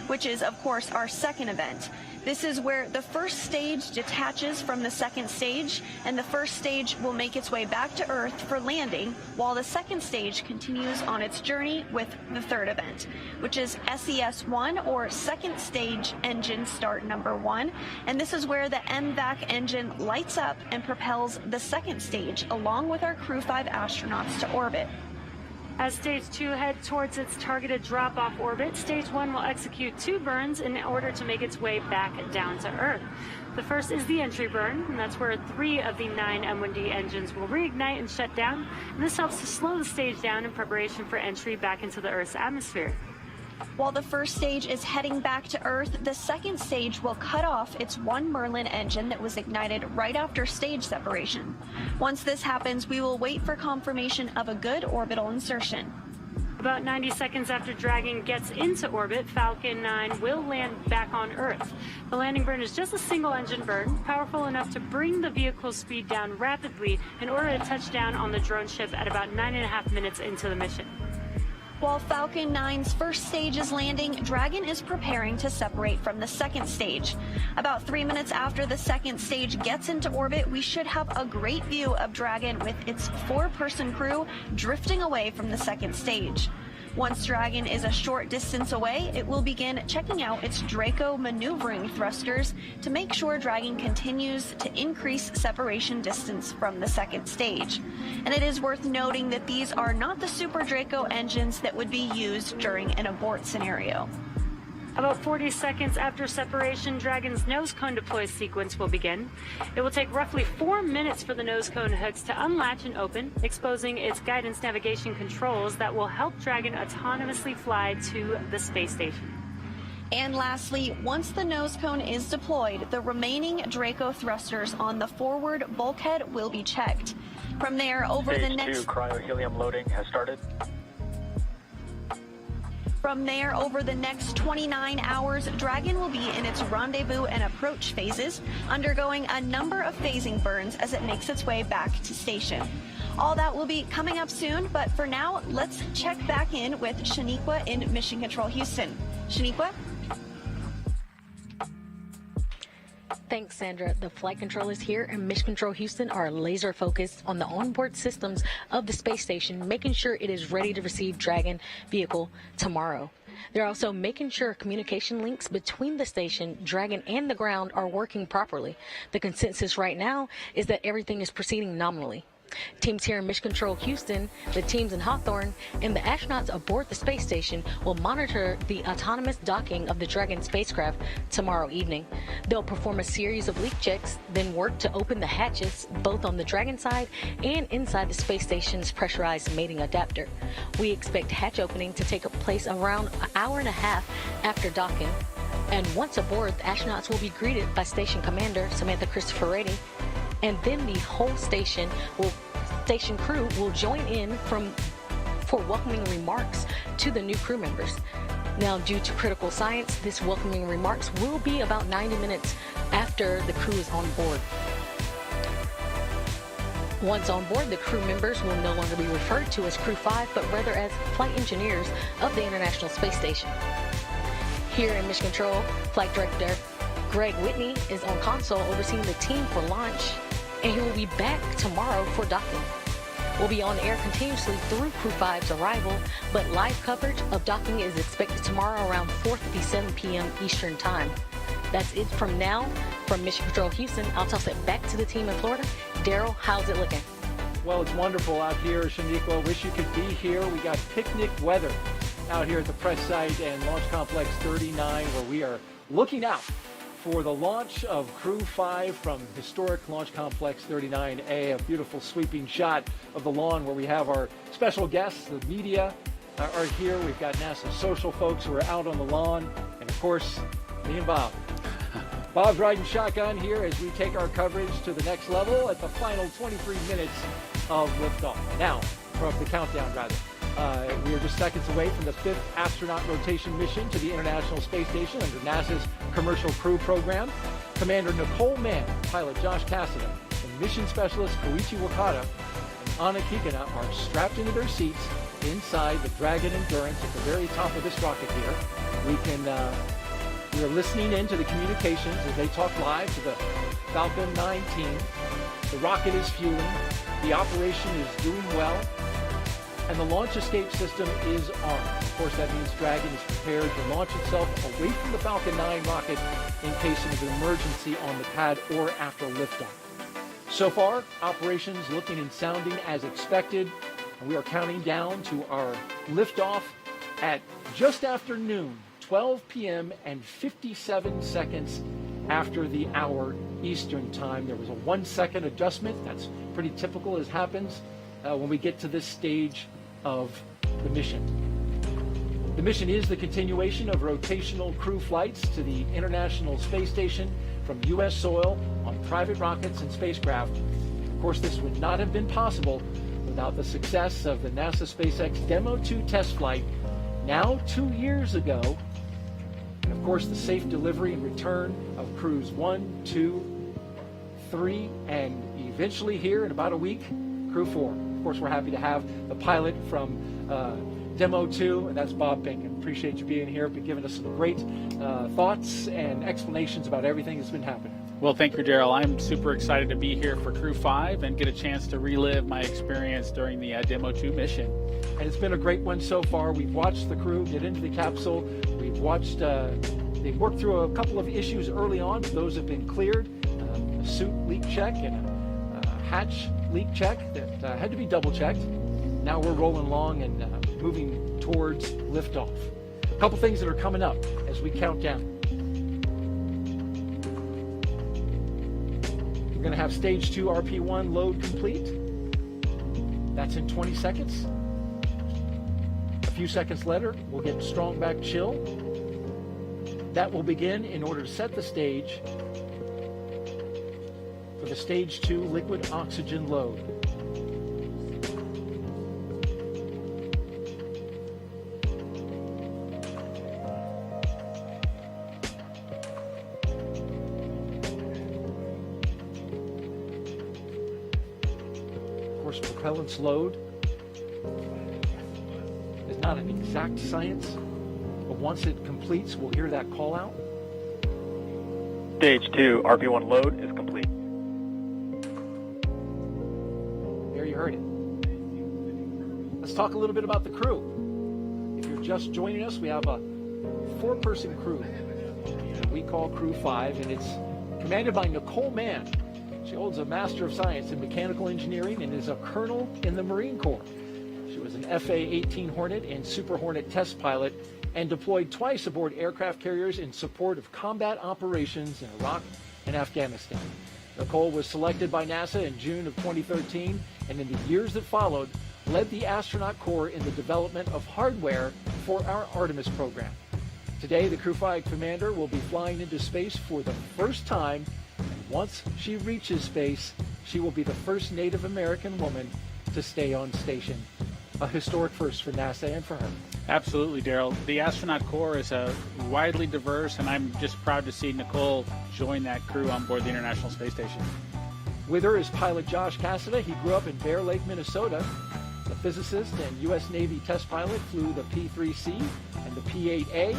which is, of course, our second event. This is where the first stage detaches from the second stage, and the first stage will make its way back to Earth for landing, while the second stage continues on its journey with the third event, which is SES-1, or Second Stage Engine Start Number 1, and this is where the MVAC engine lights up and propels the second stage along with our Crew 5 astronauts to orbit. As Stage 2 heads towards its targeted drop-off orbit, Stage 1 will execute 2 burns in order to make its way back down to Earth. The first is the entry burn, and that's where 3 of the 9 M1D engines will reignite and shut down. And this helps to slow the stage down in preparation for entry back into the Earth's atmosphere. While the first stage is heading back to Earth, the second stage will cut off its 1 Merlin engine that was ignited right after stage separation. Once this happens, we will wait for confirmation of a good orbital insertion. About 90 seconds after Dragon gets into orbit, Falcon 9 will land back on Earth. The landing burn is just a single engine burn, powerful enough to bring the vehicle's speed down rapidly in order to touch down on the drone ship at about 9.5 minutes into the mission. While Falcon 9's first stage is landing, Dragon is preparing to separate from the second stage. About 3 minutes after the second stage gets into orbit, we should have a great view of Dragon with its 4-person crew drifting away from the second stage. Once Dragon is a short distance away, it will begin checking out its Draco maneuvering thrusters to make sure Dragon continues to increase separation distance from the second stage. And it is worth noting that these are not the Super Draco engines that would be used during an abort scenario. About 40 seconds after separation, Dragon's nose cone deploy sequence will begin. It will take roughly 4 minutes for the nose cone hooks to unlatch and open, exposing its guidance navigation controls that will help Dragon autonomously fly to the space station. And lastly, once the nose cone is deployed, the remaining Draco thrusters on the forward bulkhead will be checked. From there, over the next... Stage 2 cryo-helium loading has started. From there, over the next 29 hours, Dragon will be in its rendezvous and approach phases, undergoing a number of phasing burns as it makes its way back to station. All that will be coming up soon, but for now, let's check back in with Shaniqua in Mission Control Houston. Shaniqua? Thanks, Sandra. The flight controllers here in Mission Control Houston are laser focused on the onboard systems of the space station, making sure it is ready to receive Dragon vehicle tomorrow. They're also making sure communication links between the station, Dragon, and the ground are working properly. The consensus right now is that everything is proceeding nominally. Teams here in Mission Control Houston, the teams in Hawthorne, and the astronauts aboard the space station will monitor the autonomous docking of the Dragon spacecraft tomorrow evening. They'll perform a series of leak checks, then work to open the hatches both on the Dragon side and inside the space station's pressurized mating adapter. We expect hatch opening to take place around an hour and a half after docking. And once aboard, the astronauts will be greeted by Station Commander Samantha Christopher Rady, and then the whole station crew will join in for welcoming remarks to the new crew members. Now, due to critical science, this welcoming remarks will be about 90 minutes after the crew is on board. Once on board, the crew members will no longer be referred to as Crew 5, but rather as flight engineers of the International Space Station. Here in Mission Control, Flight Director Greg Whitney is on console overseeing the team for launch, and he will be back tomorrow for docking. We'll be on air continuously through Crew 5's arrival, but live coverage of docking is expected tomorrow around 4:57 p.m. Eastern Time. That's it from now. From Mission Control Houston, I'll toss it back to the team in Florida. Daryl, how's it looking? Well, it's wonderful out here, Shaniqua. Wish you could be here. We got picnic weather out here at the press site and Launch Complex 39, where we are looking out for the launch of Crew 5 from historic Launch Complex 39A, a beautiful sweeping shot of the lawn where we have our special guests, the media, are here. We've got NASA social folks who are out on the lawn, and of course, me and Bob. Bob's riding shotgun here as we take our coverage to the next level at the final 23 minutes of liftoff. Now, from the countdown rather. We are just seconds away from the 5th astronaut rotation mission to the International Space Station under NASA's Commercial Crew program. Commander Nicole Mann, pilot Josh Cassada, and mission specialist Koichi Wakata and Anna Kikana are strapped into their seats inside the Dragon Endurance at the very top of this rocket here. We are listening in to the communications as they talk live to the Falcon 9 team. The rocket is fueling, the operation is doing well, and the launch escape system is armed. Of course, that means Dragon is prepared to launch itself away from the Falcon 9 rocket in case of an emergency on the pad or after liftoff. So far, operations looking and sounding as expected, and we are counting down to our liftoff at just after noon, 12 p.m. and 57 seconds after the hour Eastern time. There was a 1-second adjustment. That's pretty typical as happens when we get to this stage of the mission. The mission is the continuation of rotational crew flights to the International Space Station from U.S. soil on private rockets and spacecraft. Of course, this would not have been possible without the success of the NASA SpaceX Demo 2 test flight now 2 years ago, and of course the safe delivery and return of crews 1, 2, 3, and eventually here in about a week, crew 4. Of course, we're happy to have the pilot from Demo 2, and that's Bob Bingham. Appreciate you being here, but giving us some great thoughts and explanations about everything that's been happening. Well, thank you, Daryl. I'm super excited to be here for Crew 5 and get a chance to relive my experience during the Demo 2 mission. And it's been a great one so far. We've watched the crew get into the capsule. We've watched, they've worked through a couple of issues early on, but those have been cleared. A suit leak check and a hatch leak check that had to be double checked. Now we're rolling along and moving towards liftoff. A couple things that are coming up as we count down. We're going to have stage 2 Rp1 load complete. That's in 20 seconds. A few seconds later, we'll get strong back chill. That will begin in order to set the stage for the stage 2 liquid oxygen load. Propellant's load is not an exact science, but once it completes, we'll hear that call out. Stage 2 Rp1 load is complete. There you heard it. Let's talk a little bit about the crew. If you're just joining us, we have a 4-person crew that we call Crew 5, and it's commanded by Nicole Mann. She holds a Master of Science in Mechanical Engineering and is a colonel in the Marine Corps. She was an FA-18 Hornet and Super Hornet test pilot and deployed twice aboard aircraft carriers in support of combat operations in Iraq and Afghanistan. Nicole was selected by NASA in June of 2013 and in the years that followed led the astronaut corps in the development of hardware for our Artemis program. Today, the Crew 5 commander will be flying into space for the first time. Once she reaches space, she will be the first Native American woman to stay on station. A historic first for NASA and for her. Absolutely, Daryl. The astronaut corps is widely diverse, and I'm just proud to see Nicole join that crew on board the International Space Station. With her is pilot Josh Cassada. He grew up in Bear Lake, Minnesota. The physicist and U.S. Navy test pilot flew the P-3C and the P-8A,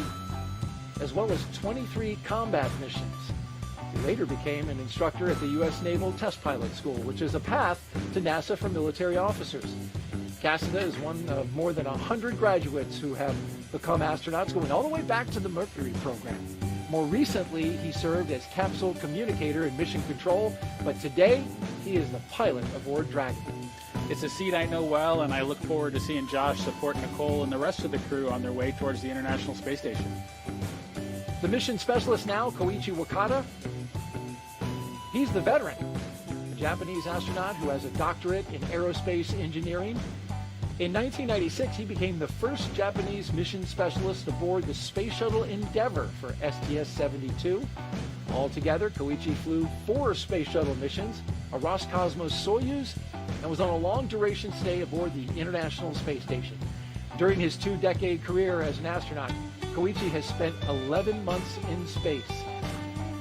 as well as 23 combat missions. He later became an instructor at the U.S. Naval Test Pilot School, which is a path to NASA for military officers. Cassada is one of more than 100 graduates who have become astronauts, going all the way back to the Mercury program. More recently, he served as capsule communicator and mission control, but today he is the pilot aboard Dragon. It's a seat I know well, and I look forward to seeing Josh support Nicole and the rest of the crew on their way towards the International Space Station. The mission specialist now, Koichi Wakata. He's the veteran, a Japanese astronaut who has a doctorate in aerospace engineering. In 1996, he became the first Japanese mission specialist aboard the Space Shuttle Endeavour for STS-72. Altogether, Koichi flew 4 Space Shuttle missions, a Roscosmos Soyuz, and was on a long-duration stay aboard the International Space Station. During his 2-decade career as an astronaut, Koichi has spent 11 months in space.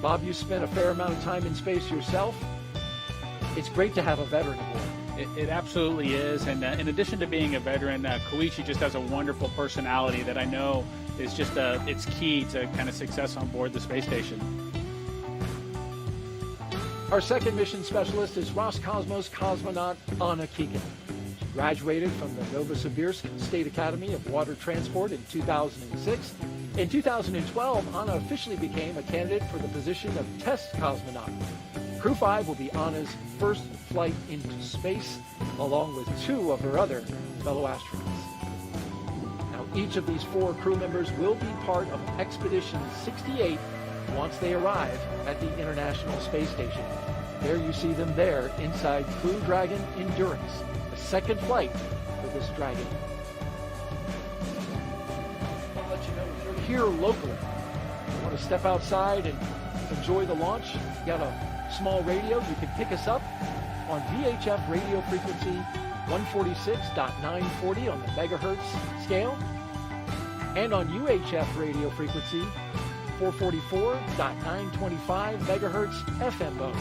Bob, you spent a fair amount of time in space yourself. It's great to have a veteran aboard. It absolutely is, and in addition to being a veteran, Koichi just has a wonderful personality that I know is just it's key to kind of success on board the space station. Our second mission specialist is Roscosmos cosmonaut Anna Keegan. She graduated from the Novosibirsk State Academy of Water Transport in 2006. In 2012, Anna officially became a candidate for the position of test cosmonaut. Crew 5 will be Anna's first flight into space, along with 2 of her other fellow astronauts. Now, each of these 4 crew members will be part of Expedition 68 once they arrive at the International Space Station. There you see them there inside Crew Dragon Endurance, the second flight for this Dragon. I'll let you know if you're here locally. You want to step outside and enjoy the launch, you got a small radio, you can pick us up on VHF radio frequency 146.940 on the megahertz scale, and on UHF radio frequency 444.925 megahertz FM mode.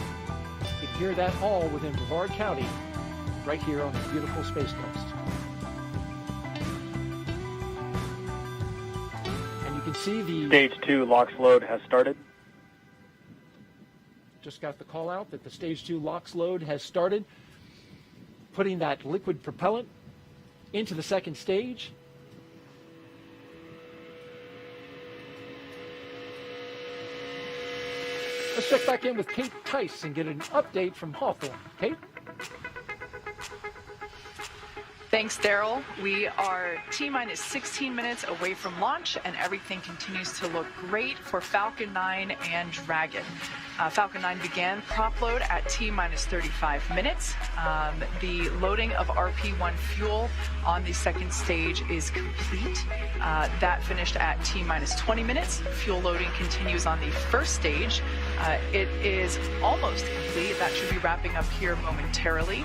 You can hear that all within Brevard County, right here on the beautiful Space Coast. And you can see the Stage 2 LOX load has started. Just got the call out that the Stage 2 LOX load has started, putting that liquid propellant into the second stage. Let's check back in with Kate Tice and get an update from Hawthorne. Kate? Thanks, Daryl. We are T-minus 16 minutes away from launch, and everything continues to look great for Falcon 9 and Dragon. Falcon 9 began prop load at T-minus 35 minutes. The loading of Rp1 fuel on the second stage is complete. That finished at T-minus 20 minutes. Fuel loading continues on the first stage. It is almost complete. That should be wrapping up here momentarily.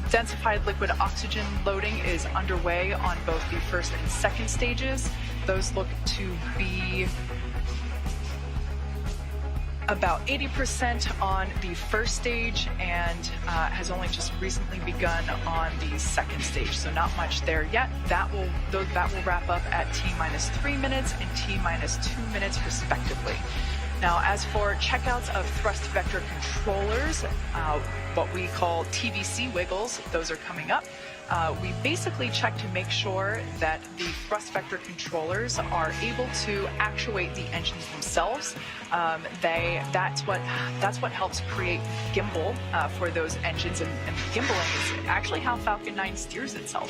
Densified liquid oxygen loading is underway on both the first and second stages. Those look to be about 80% on the first stage and has only just recently begun on the second stage, so not much there yet. That will wrap up at T-minus 3 minutes and T-minus 2 minutes respectively. Now, as for checkouts of thrust vector controllers, what we call TVC wiggles, those are coming up. We basically check to make sure that the thrust vector controllers are able to actuate the engines themselves. That's what helps create gimbal for those engines, and gimbaling is actually how Falcon 9 steers itself.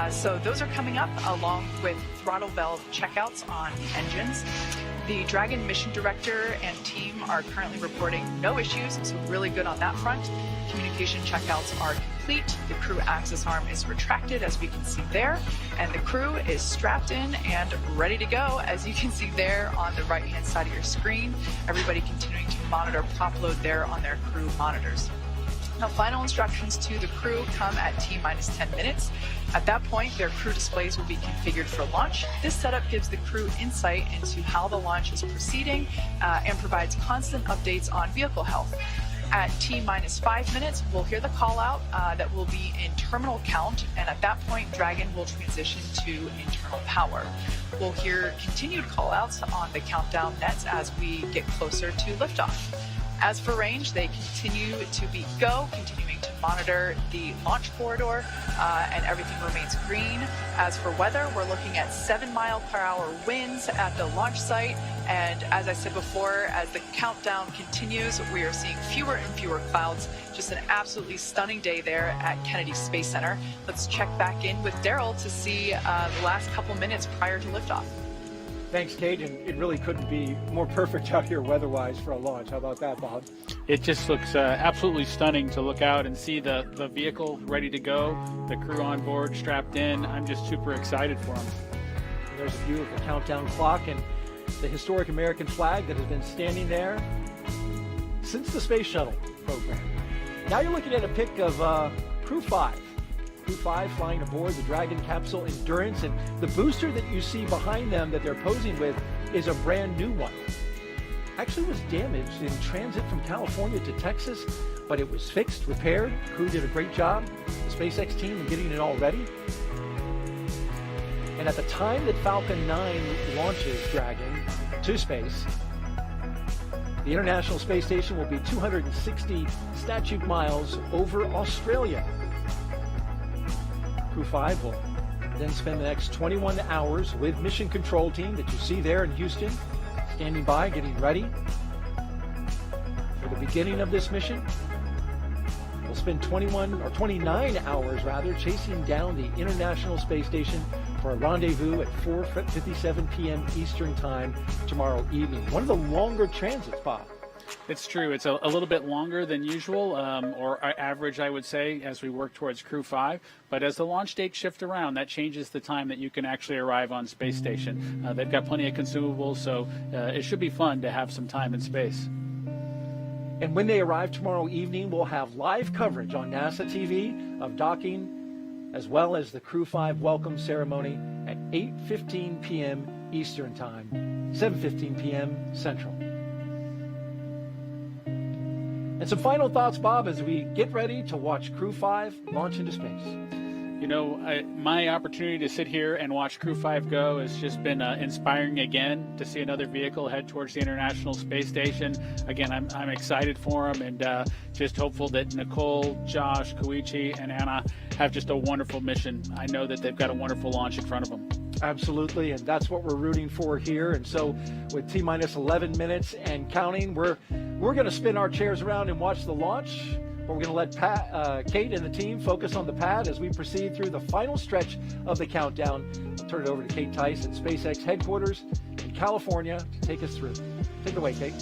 So those are coming up along with throttle valve checkouts on the engines. The Dragon mission director and team are currently reporting no issues, so really good on that front. Communication checkouts are complete. The crew access arm is retracted, as we can see there, and the crew is strapped in and ready to go, as you can see there on the right-hand side of your screen. Everybody continuing to monitor prop load there on their crew monitors. Now, final instructions to the crew come at T-minus 10 minutes. At that point, their crew displays will be configured for launch. This setup gives the crew insight into how the launch is proceeding and provides constant updates on vehicle health. At T-minus 5 minutes, we'll hear the call out that will be in terminal count, and at that point, Dragon will transition to internal power. We'll hear continued call outs on the countdown nets as we get closer to liftoff. As for range, they continue to be go, continuing to monitor the launch corridor, and everything remains green. As for weather, we're looking at 7-mile-per-hour winds at the launch site, and as I said before, as the countdown continues, we are seeing fewer and fewer clouds. Just an absolutely stunning day there at Kennedy Space Center. Let's check back in with Daryl to see the last couple minutes prior to liftoff. Thanks, Kate, and it really couldn't be more perfect out here weather-wise for a launch. How about that, Bob? It just looks absolutely stunning to look out and see the vehicle ready to go, the crew on board, strapped in. I'm just super excited for them. There's a view of the countdown clock and the historic American flag that has been standing there since the Space Shuttle program. Now you're looking at a pic of Crew 5. Crew 5 flying aboard the Dragon Capsule Endurance, and the booster that you see behind them that they're posing with is a brand new one. Actually was damaged in transit from California to Texas, but it was fixed, repaired. Crew did a great job, the SpaceX team, in getting it all ready. And at the time that Falcon 9 launches Dragon to space, the International Space Station will be 260 statute miles over Australia. Crew 5 will then spend the next 21 hours with Mission Control Team that you see there in Houston, standing by, getting ready for the beginning of this mission. We'll spend 29 hours chasing down the International Space Station for a rendezvous at 4:57 p.m. Eastern Time tomorrow evening. One of the longer transits, Bob. It's true. It's a little bit longer than usual, or average, I would say, as we work towards Crew 5. But as the launch dates shift around, that changes the time that you can actually arrive on Space Station. They've got plenty of consumables, so it should be fun to have some time in space. And when they arrive tomorrow evening, we'll have live coverage on NASA TV of docking, as well as the Crew 5 welcome ceremony at 8:15 p.m. Eastern Time, 7:15 p.m. Central. And some final thoughts, Bob, as we get ready to watch Crew 5 launch into space. You know, my opportunity to sit here and watch Crew 5 go has just been inspiring again to see another vehicle head towards the International Space Station. Again, I'm excited for them and just hopeful that Nicole, Josh, Koichi, and Anna have just a wonderful mission. I know that they've got a wonderful launch in front of them. Absolutely, and that's what we're rooting for here. And so with T-minus 11 minutes and counting, we're going to spin our chairs around and watch the launch. But we're going to let Kate and the team focus on the pad as we proceed through the final stretch of the countdown. I'll turn it over to Kate Tice at SpaceX headquarters in California to take us through. Take it away, Kate.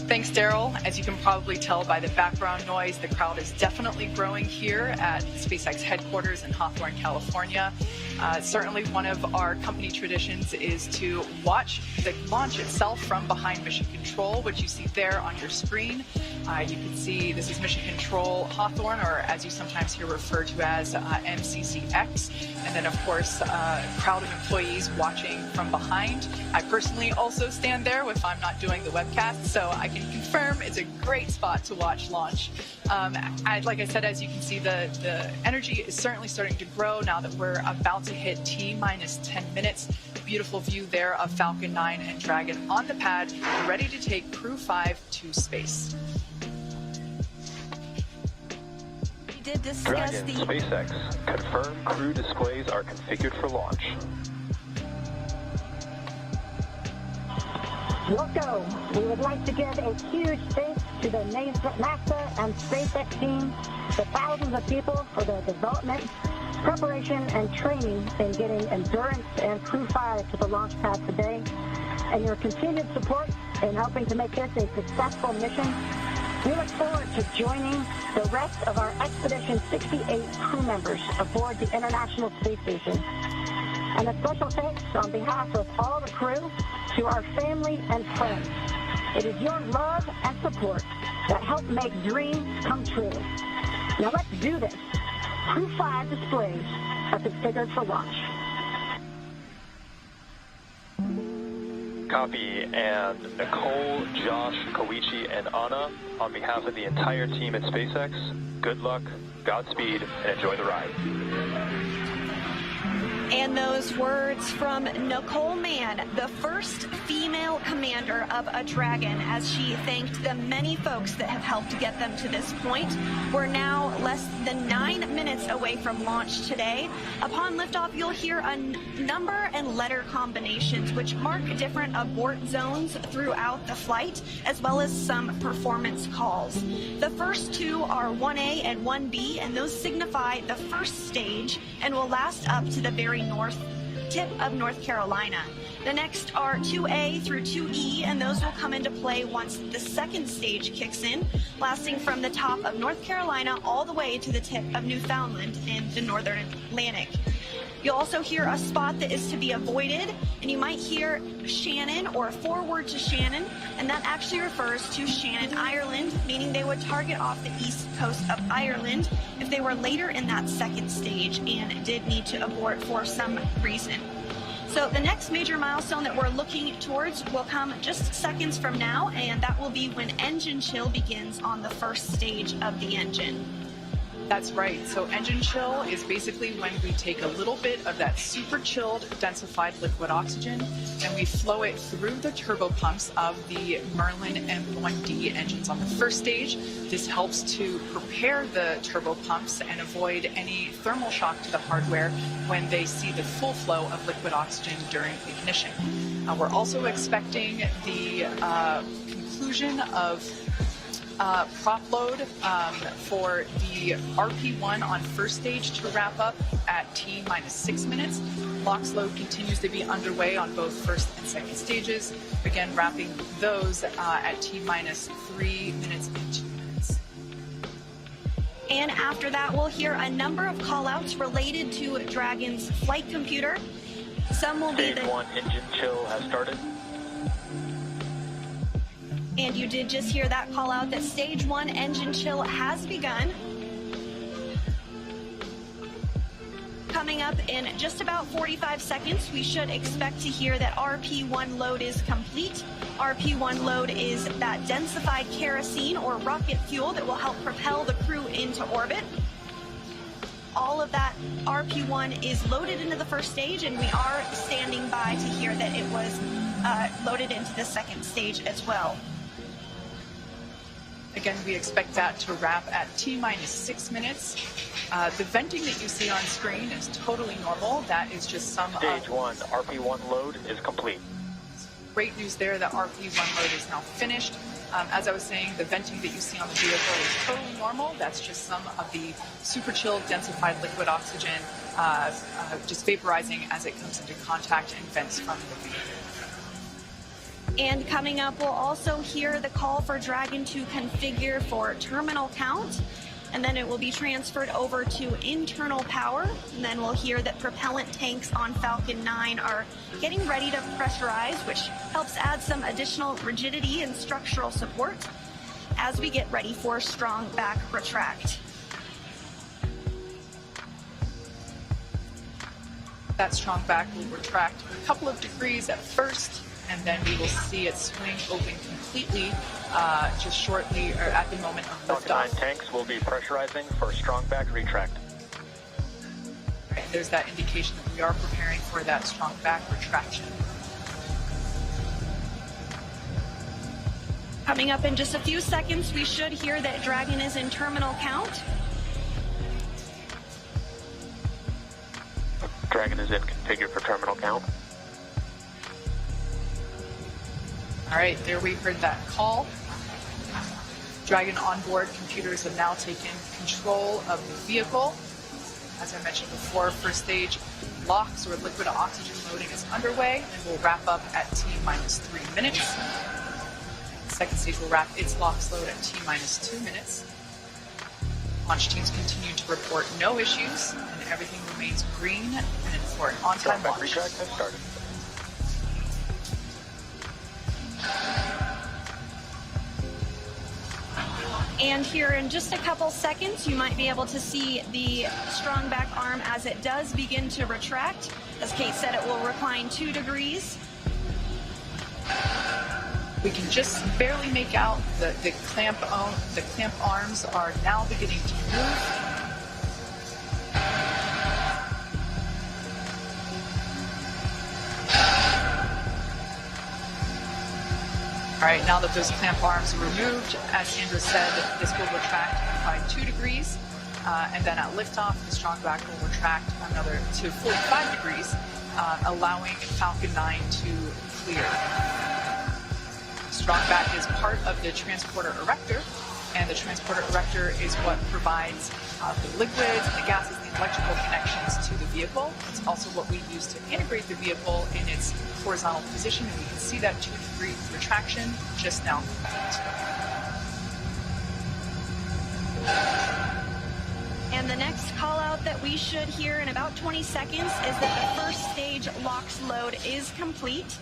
Thanks, Daryl. As you can probably tell by the background noise, the crowd is definitely growing here at SpaceX headquarters in Hawthorne, California. Certainly one of our company traditions is to watch the launch itself from behind Mission Control, which you see there on your screen. You can see this is Mission Control Hawthorne, or as you sometimes hear referred to as MCCX. And then, of course, a crowd of employees watching from behind. I personally also stand there if I'm not doing the webcast, so I can confirm it's a great spot to watch launch. Like I said, as you can see, the energy is certainly starting to grow now that we're about to hit T-minus 10 minutes. Beautiful view there of Falcon 9 and Dragon on the pad, ready to take Crew 5 to space. We did discuss Dragon, SpaceX, confirm crew displays are configured for launch. Welcome. We would like to give a huge thanks to the NASA and SpaceX team, the thousands of people for their development, preparation, and training in getting Endurance and Crew 5 to the launch pad today, and your continued support in helping to make this a successful mission. We look forward to joining the rest of our Expedition 68 crew members aboard the International Space Station. And a special thanks on behalf of all the crew to our family and friends. It is your love and support that help make dreams come true. Now let's do this. Crew 5 displays are configured for launch. Copy. And Nicole, Josh, Koichi, and Anna, on behalf of the entire team at SpaceX, good luck, Godspeed, and enjoy the ride. And those words from Nicole Mann, the first female commander of a Dragon, as she thanked the many folks that have helped get them to this point. We're now less than 9 minutes away from launch today. Upon liftoff, you'll hear a number and letter combinations which mark different abort zones throughout the flight, as well as some performance calls. The first two are 1A and 1B, and those signify the first stage and will last up to the very north tip of North Carolina. The next are 2A through 2E, and those will come into play once the second stage kicks in, lasting from the top of North Carolina all the way to the tip of Newfoundland in the northern Atlantic. You'll also hear a spot that is to be avoided, and you might hear Shannon or forward to Shannon, and that actually refers to Shannon, Ireland, meaning they would target off the east coast of Ireland if they were later in that second stage and did need to abort for some reason. So the next major milestone that we're looking towards will come just seconds from now, and that will be when engine chill begins on the first stage of the engine. That's right. So engine chill is basically when we take a little bit of that super chilled densified liquid oxygen and we flow it through the turbo pumps of the Merlin M1D engines on the first stage. This helps to prepare the turbo pumps and avoid any thermal shock to the hardware when they see the full flow of liquid oxygen during ignition. We're also expecting the conclusion of prop load for the Rp1 on first stage to wrap up at T-minus 6 minutes. LOX load continues to be underway on both first and second stages, again wrapping those at T-minus 3 minutes and 2 minutes. And after that, we'll hear a number of call-outs related to Dragon's flight computer. Some will be Stage 1 engine chill has started. And you did just hear that call out that stage 1 engine chill has begun. Coming up in just about 45 seconds, we should expect to hear that Rp1 load is complete. Rp1 load is that densified kerosene or rocket fuel that will help propel the crew into orbit. All of that Rp1 is loaded into the first stage, and we are standing by to hear that it was loaded into the second stage as well. Again, we expect that to wrap at T-minus 6 minutes. The venting that you see on screen is totally normal. That is just some Stage 1, Rp1 load is complete. Great news there that Rp1 load is now finished. As I was saying, the venting that you see on the vehicle is totally normal. That's just some of the super chilled densified liquid oxygen just vaporizing as it comes into contact and vents from the vehicle. And coming up, we'll also hear the call for Dragon to configure for terminal count, and then it will be transferred over to internal power, and then we'll hear that propellant tanks on Falcon 9 are getting ready to pressurize, which helps add some additional rigidity and structural support as we get ready for strong back retract. That strong back will retract a couple of degrees at first, and then we will see it swing open completely just shortly or at the moment of Falcon 9 tanks will be pressurizing for strong back retract. Right, there's that indication that we are preparing for that strong back retraction. Coming up in just a few seconds, we should hear that Dragon is in terminal count. Dragon is in configure for terminal count. All right, there we heard that call. Dragon onboard computers have now taken control of the vehicle. As I mentioned before, first stage LOX or liquid oxygen loading is underway and will wrap up at T-minus 3 minutes. Second stage will wrap its LOX load at T-minus 2 minutes. Launch teams continue to report no issues and everything remains green and for an on-time launch. Retract has started. And here in just a couple seconds, you might be able to see the strong back arm as it does begin to retract. As Kate said, it will recline 2 degrees. We can just barely make out the clamp arms are now beginning to move. All right, now that those clamp arms are removed, as Sandra said, this will retract by 2 degrees, and then at liftoff, the strong back will retract another to 45 degrees, allowing Falcon 9 to clear. Strong back is part of the transporter erector, and the transporter erector is what provides the liquids, the gases, the electrical connections to the vehicle. It's also what we use to integrate the vehicle in its horizontal position, and we can see that 2-degree retraction just now complete. And the next call out that we should hear in about 20 seconds is that the first stage LOX load is complete.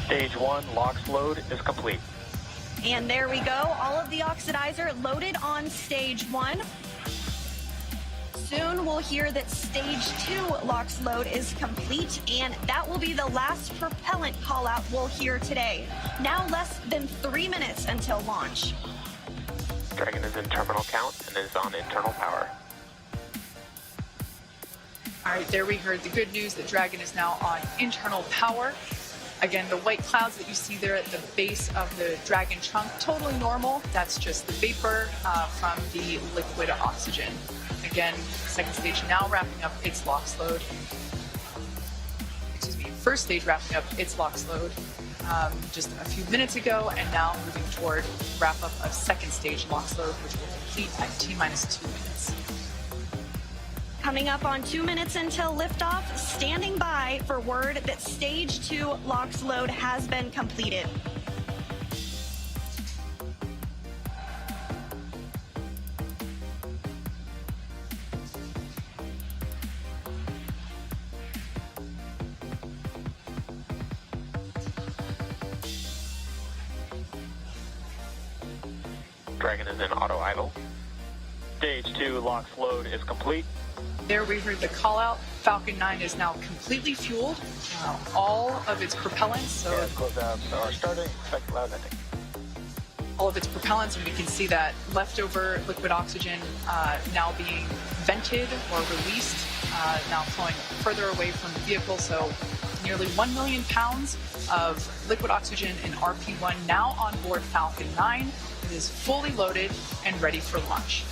Stage 1 LOX load is complete. And there we go, all of the oxidizer loaded on stage 1. Soon we'll hear that stage 2 LOX load is complete, and that will be the last propellant call out we'll hear today. Now less than 3 minutes until launch. Dragon is in terminal count and is on internal power. All right, there we heard the good news that Dragon is now on internal power. Again, the white clouds that you see there at the base of the Dragon trunk, totally normal. That's just the vapor from the liquid oxygen. Again, second stage now wrapping up its LOX load. Excuse me, first stage wrapping up its LOX load just a few minutes ago, and now moving toward wrap up of second stage LOX load, which will complete at T-minus 2 minutes. Coming up on 2 minutes until liftoff, standing by for word that stage 2 LOX load has been completed. Dragon is in auto idle. Stage 2 LOX load is complete. There we heard the call out. Falcon 9 is now completely fueled. All of its propellants, so closeouts are starting. Expect loud ending. all of its propellants, and we can see that leftover liquid oxygen now being vented or released, now flowing further away from the vehicle. So nearly 1 million pounds of liquid oxygen in Rp1 now on board Falcon 9. It is fully loaded and ready for launch.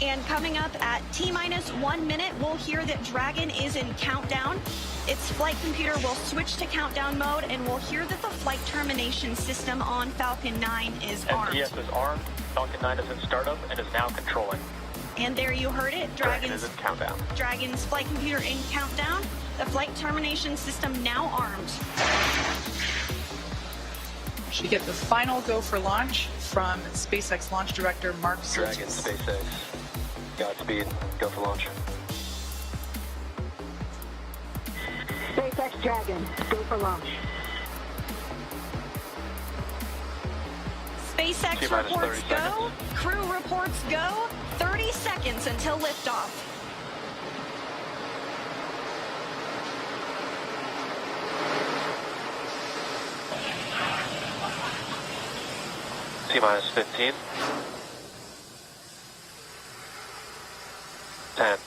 And coming up at T-minus 1 minute, we'll hear that Dragon is in countdown. Its flight computer will switch to countdown mode, and we'll hear that the flight termination system on Falcon 9 is armed. STS is armed. Falcon 9 is in startup and is now controlling. And there you heard it. Dragon is in countdown. Dragon's flight computer in countdown. The flight termination system now armed. Should get the final go for launch from SpaceX launch director Mark Surtees. Dragon, SpaceX. Godspeed. Go for launch. SpaceX Dragon, go for launch. SpaceX reports go. Crew reports go. 30 seconds until liftoff. T-minus 15. 10,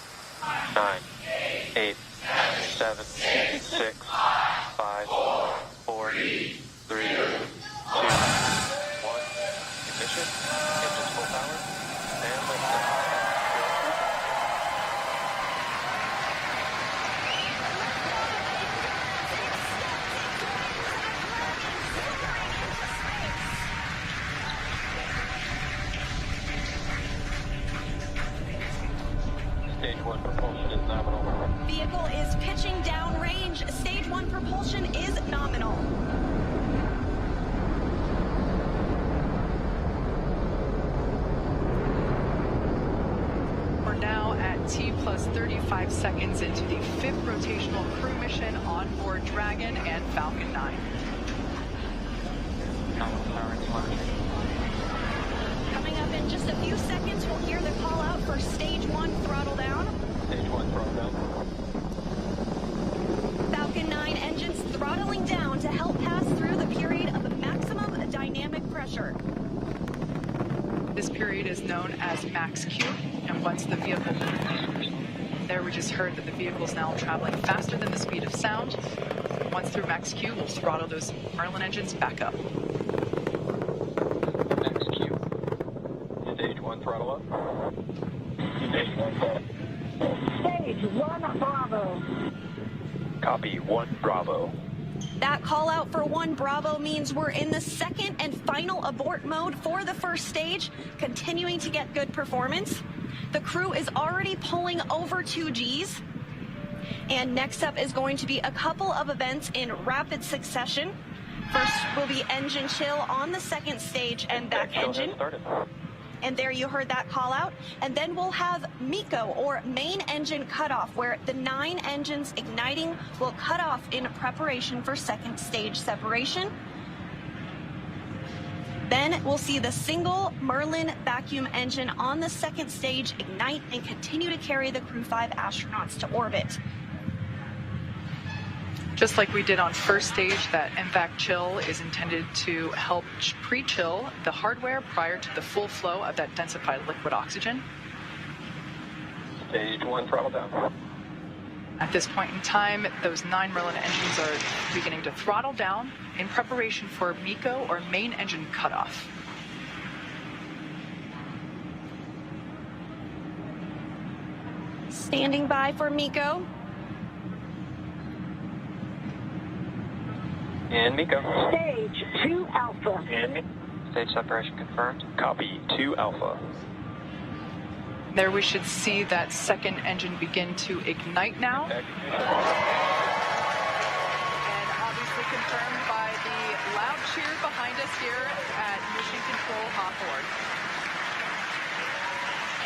9, 8, 7, 6, 5, 4, 3, 2, 1. Ignition. Engines full power. And liftoff. Stage 1 propulsion is nominal. Vehicle is pitching downrange. Stage 1 propulsion is nominal. We're now at T plus 35 seconds into the 5th rotational crew mission on board Dragon and Falcon 9. Coming up in just a few seconds, we'll hear the call out for stage 1 throttle down. Stage 1 throttle down. Falcon 9 engines throttling down to help pass through the period of maximum dynamic pressure. This period is known as max Q, and once the vehicle... There we just heard that the vehicle is now traveling faster than the speed of sound. Once through max Q, we'll throttle those Merlin engines back up. Max Q. Stage 1 throttle up. Stage 1 throttle. Stage 1 Bravo. Copy, 1 Bravo. That call out for 1 Bravo means we're in the second and final abort mode for the first stage, continuing to get good performance. The crew is already pulling over 2 Gs. And next up is going to be a couple of events in rapid succession. First will be engine chill on the second stage and back engine. And there you heard that call out. And then we'll have MECO, or main engine cutoff, where the 9 engines igniting will cut off in preparation for second stage separation. Then we'll see the single Merlin vacuum engine on the second stage ignite and continue to carry the Crew 5 astronauts to orbit. Just like we did on first stage, that MVAC chill is intended to help pre-chill the hardware prior to the full flow of that densified liquid oxygen. Stage 1 throttle down. At this point in time, those 9 Merlin engines are beginning to throttle down in preparation for MECO, or main engine cutoff. Standing by for MECO. And MECO. Stage 2 Alpha. And stage separation confirmed. Copy, 2 Alpha. There we should see that second engine begin to ignite now. And obviously confirmed by the loud cheer behind us here at Mission Control Hawthorne.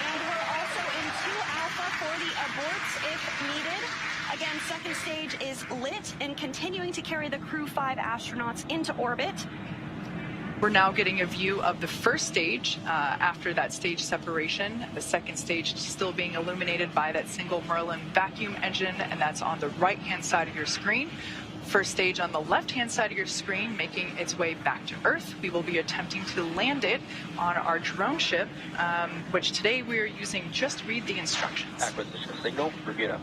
And we're also in 2 Alpha for the aborts if needed. Again, second stage is lit and continuing to carry the Crew 5 astronauts into orbit. We're now getting a view of the first stage after that stage separation. The second stage still being illuminated by that single Merlin vacuum engine, and that's on the right-hand side of your screen. First stage on the left-hand side of your screen making its way back to Earth. We will be attempting to land it on our drone ship, which today we are using Just Read the Instructions. Acquisition signal, Bermuda.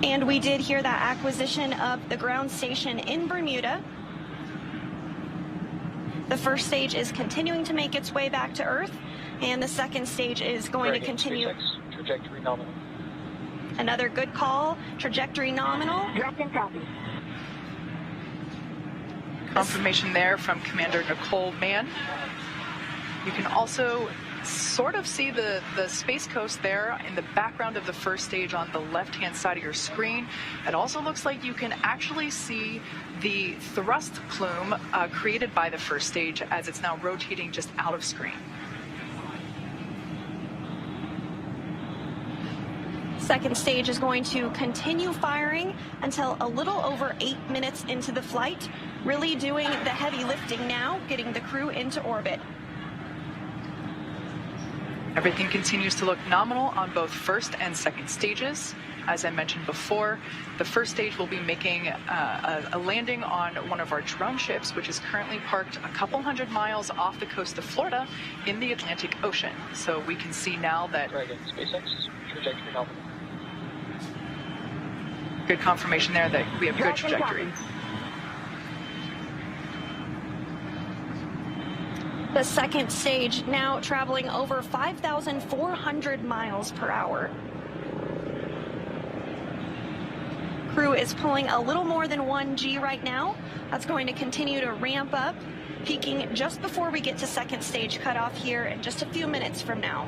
And we did hear that acquisition of the ground station in Bermuda. The first stage is continuing to make its way back to Earth, and the second stage is going to continue. SpaceX, trajectory nominal. Another good call, trajectory nominal. Dragon copy. Confirmation there from Commander Nicole Mann. You can also sort of see the Space Coast there in the background of the first stage on the left-hand side of your screen. It also looks like you can actually see the thrust plume created by the first stage as it's now rotating just out of screen. Second stage is going to continue firing until a little over 8 minutes into the flight, really doing the heavy lifting now, getting the crew into orbit. Everything continues to look nominal on both first and second stages. As I mentioned before, the first stage will be making a landing on one of our drone ships, which is currently parked a couple hundred miles off the coast of Florida in the Atlantic Ocean. So we can see now that... Dragon, SpaceX, trajectory nominal. Good confirmation there that we have good trajectory. The second stage now traveling over 5,400 miles per hour. Crew is pulling a little more than 1 G right now. That's going to continue to ramp up, peaking just before we get to second stage cutoff here in just a few minutes from now.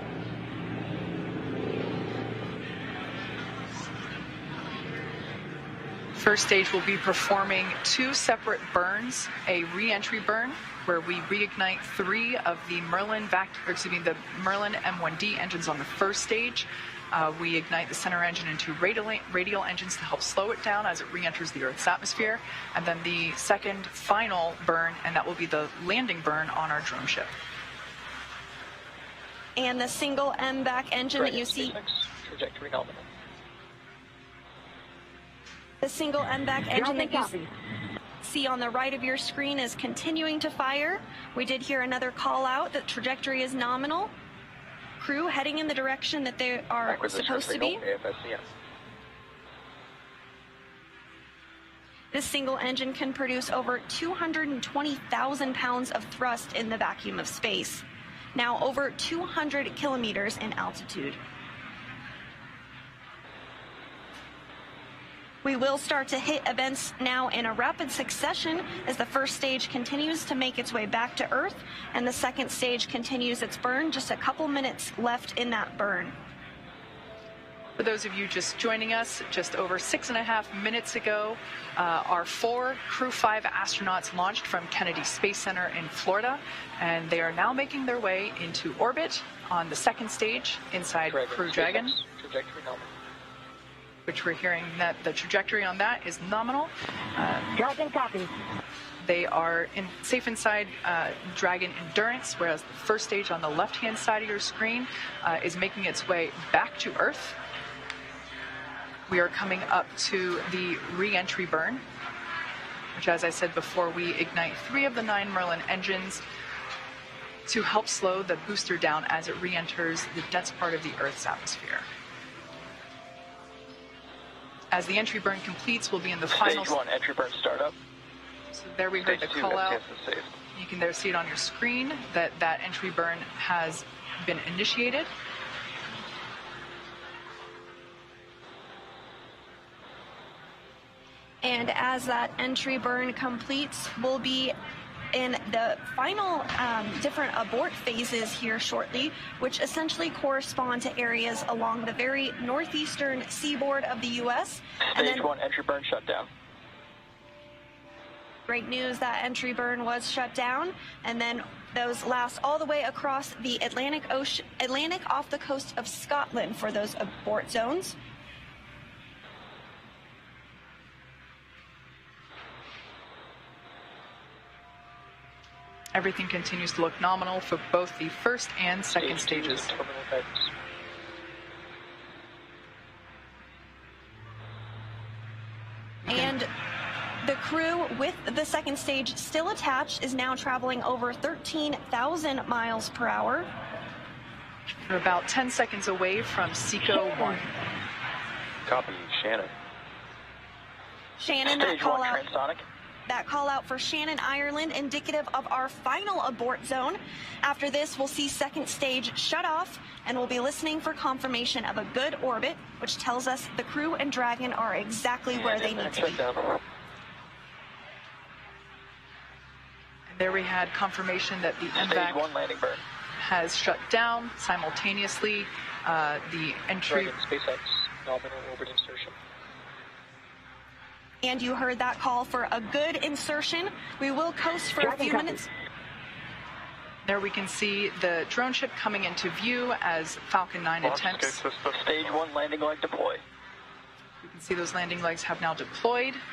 First stage will be performing 2 separate burns, a re-entry burn where we reignite 3 of the Merlin the Merlin M1D engines on the first stage. We ignite the center engine into radial engines to help slow it down as it re-enters the Earth's atmosphere. And then the second final burn, and that will be the landing burn on our drone ship. And the single MVAC engine that you see... Trajectory nominal. The single MVAC engine that you see on the right of your screen is continuing to fire. We did hear another call out that trajectory is nominal. Crew heading in the direction that they are supposed to be. This single engine can produce over 220,000 pounds of thrust in the vacuum of space. Now over 200 kilometers in altitude. We will start to hit events now in a rapid succession as the first stage continues to make its way back to Earth and the second stage continues its burn. Just a couple minutes left in that burn. For those of you just joining us, just over 6.5 minutes ago, our 4 Crew 5 astronauts launched from Kennedy Space Center in Florida, and they are now making their way into orbit on the second stage inside Crew Dragon. Trajectory nominal. Which we're hearing that the trajectory on that is nominal. Dragon copy. They are safe inside Dragon Endurance, whereas the first stage on the left-hand side of your screen is making its way back to Earth. We are coming up to the re-entry burn, which, as I said before, we ignite 3 of the 9 Merlin engines to help slow the booster down as it re-enters the dense part of the Earth's atmosphere. As the entry burn completes, we'll be in the final... Stage 1, entry burn startup. So there we heard the call out. You can there see it on your screen that that entry burn has been initiated. And as that entry burn completes, we'll be in the final different abort phases here shortly, which essentially correspond to areas along the very northeastern seaboard of the U.S. Stage 1, entry burn shut down. Great news, that entry burn was shut down, and then those last all the way across the Atlantic off the coast of Scotland for those abort zones. Everything continues to look nominal for both the first and second stages. And the crew with the second stage still attached is now traveling over 13,000 miles per hour. We're about 10 seconds away from SECO 1. Copy, Shannon. Shannon, Stage 1, transonic. That call out for Shannon, Ireland, indicative of our final abort zone. After this, we'll see second stage shut off, and we'll be listening for confirmation of a good orbit, which tells us the crew and Dragon are exactly where they need to be. And there we had confirmation that the Stage 1 landing burn has shut down simultaneously. The entry... Dragon SpaceX nominal orbit insertion. And you heard that call for a good insertion. We will coast for a few minutes. There we can see the drone ship coming into view as Falcon 9 attempts. The Stage 1 landing leg deploy. You can see those landing legs have now deployed. And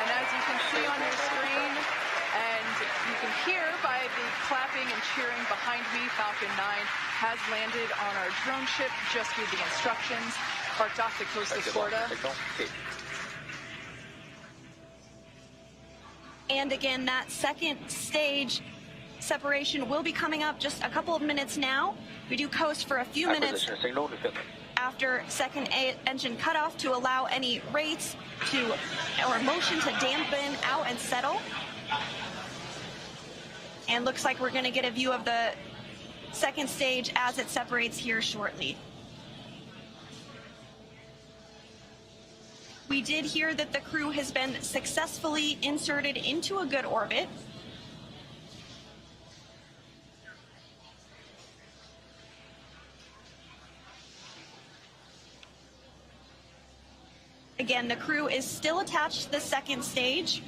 as you can see on your screen, and you can hear by the clapping and cheering behind me, Falcon 9 has landed on our drone ship, just with the instructions, parked off the coast of Florida. And again, that second stage separation will be coming up just a couple of minutes now. We do coast for a few minutes after second engine cutoff to allow any rates or motion to dampen out and settle. And looks like we're going to get a view of the second stage as it separates here shortly. We did hear that the crew has been successfully inserted into a good orbit. Again, the crew is still attached to the second stage.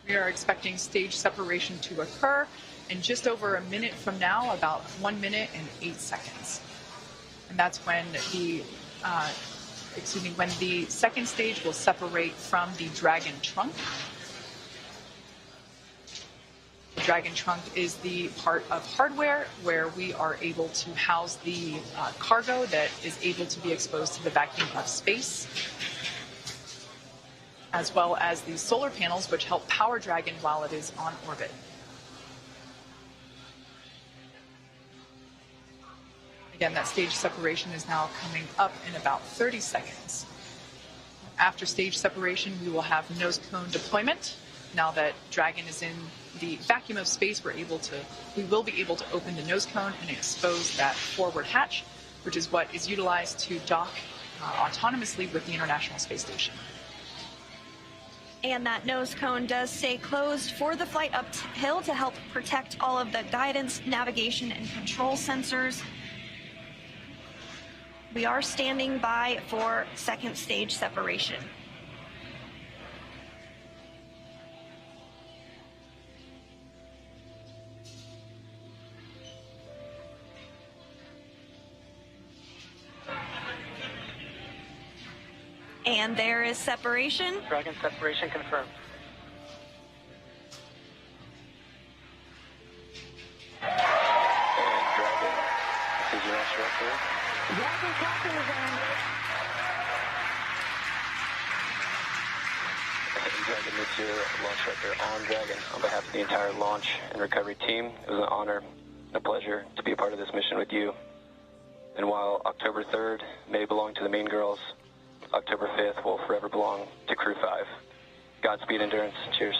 We are expecting stage separation to occur in just over a minute from now, about 1 minute and 8 seconds. And that's when when the second stage will separate from the Dragon trunk. The Dragon trunk is the part of hardware where we are able to house the cargo that is able to be exposed to the vacuum of space, as well as the solar panels which help power Dragon while it is on orbit. Again, that stage separation is now coming up in about 30 seconds. After stage separation, we will have nose cone deployment. Now that Dragon is in the vacuum of space, we will be able to open the nose cone and expose that forward hatch, which is what is utilized to dock autonomously with the International Space Station. And that nose cone does stay closed for the flight uphill to help protect all of the guidance, navigation, and control sensors. We are standing by for second stage separation. And there is separation. Dragon separation confirmed. And Dragon, this is your launch director. Dragon Capsule is on. Dragon, this is your launch director on Dragon. On behalf of the entire launch and recovery team, it was an honor and a pleasure to be a part of this mission with you. And while October 3rd may belong to the Mean Girls, October 5th will forever belong to Crew 5. Godspeed, Endurance. Cheers.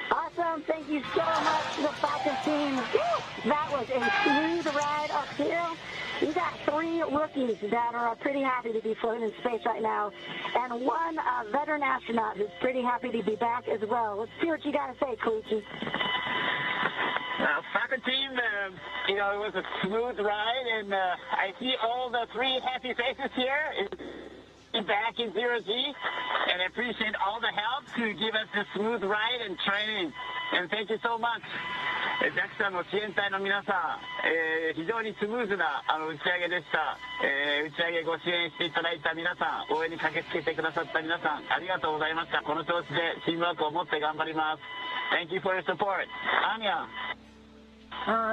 Awesome. Thank you so much to the Falcon team. Woo! That was a smooth ride uphill. You got 3 rookies that are pretty happy to be floating in space right now, and 1 veteran astronaut who's pretty happy to be back as well. Let's see what you got to say, Kluchi. Falcon team, it was a smooth ride, and I see all the 3 happy faces here back in 0G, and I appreciate all the help to give us a smooth ride and training, and thank you so much. ジャックさんの支援隊の皆さん、非常にスムーズな打ち上げでした。打ち上げご支援していただいた皆さん、応援に駆けつけてくださった皆さん、ありがとうございました。この調子でチームワークを持って頑張ります。Thank you for your support. Anya.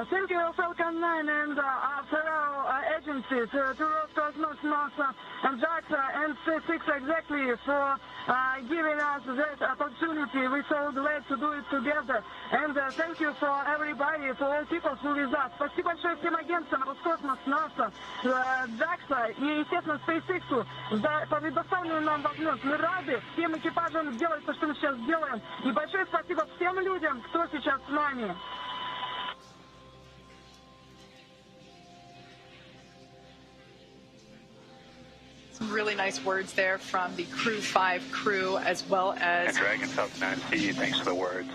Thank you, Falcon 9 and fellow agencies, to Cosmos, NASA, and JAXA, and SpaceX exactly for giving us that opportunity. We're so glad to do it together. And thank you for everybody, for all people who with us. Спасибо большое всем агентствам, Роскосмос, НАСА, JAXA и, естественно, SpaceX за предоставленную нам возможность. Мы рады всем экипажам делать то, что мы сейчас делаем. И большое спасибо всем людям, кто сейчас с нами. Really nice words there from the Crew 5 crew, as well as... And Dragon South 9C, thanks for the words.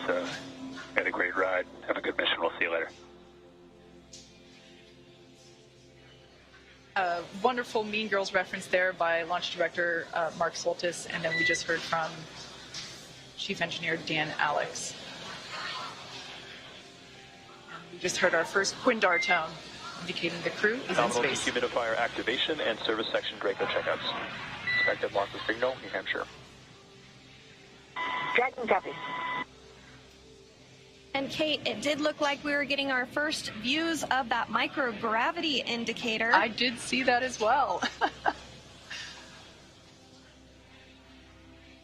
Had a great ride. Have a good mission. We'll see you later. A wonderful Mean Girls reference there by Launch Director Mark Soltis, and then we just heard from Chief Engineer Dan Alex. And we just heard our first Quindar tone, indicating the crew is in space. Dehumidifier activation and service section Draco checkouts. Expected loss of signal, New Hampshire. Dragon copy. And Kate, it did look like we were getting our first views of that microgravity indicator. I did see that as well.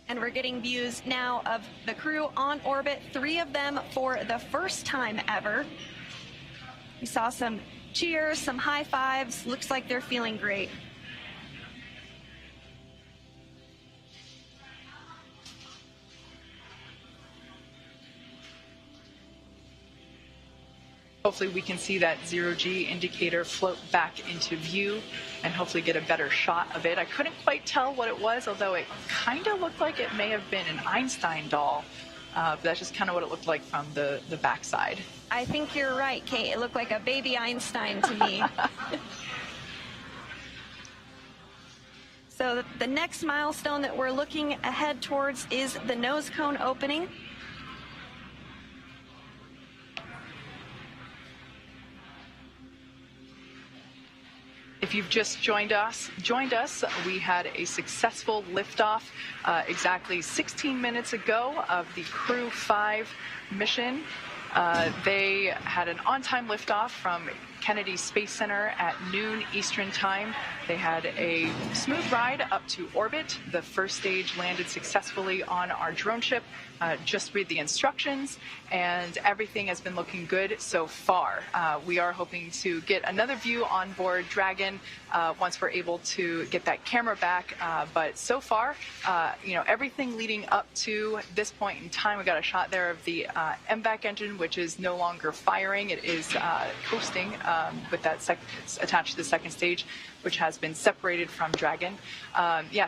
And we're getting views now of the crew on orbit, 3 of them for the first time ever. We saw some cheers, some high fives. Looks like they're feeling great. Hopefully we can see that 0G indicator float back into view and hopefully get a better shot of it. I couldn't quite tell what it was, although it kind of looked like it may have been an Einstein doll. But that's just kind of what it looked like from the backside. I think you're right, Kate. It looked like a baby Einstein to me. So the next milestone that we're looking ahead towards is the nose cone opening. If you've just joined us, we had a successful liftoff exactly 16 minutes ago of the Crew 5 mission. They had an on-time liftoff from Kennedy Space Center at noon Eastern Time. They had a smooth ride up to orbit. The first stage landed successfully on our drone ship. Just read the instructions, and everything has been looking good so far. We are hoping to get another view on board Dragon once we're able to get that camera back. But so far, everything leading up to this point in time, we got a shot there of the MVAC engine, which is no longer firing. It is coasting with that attached to the second stage, which has been separated from Dragon.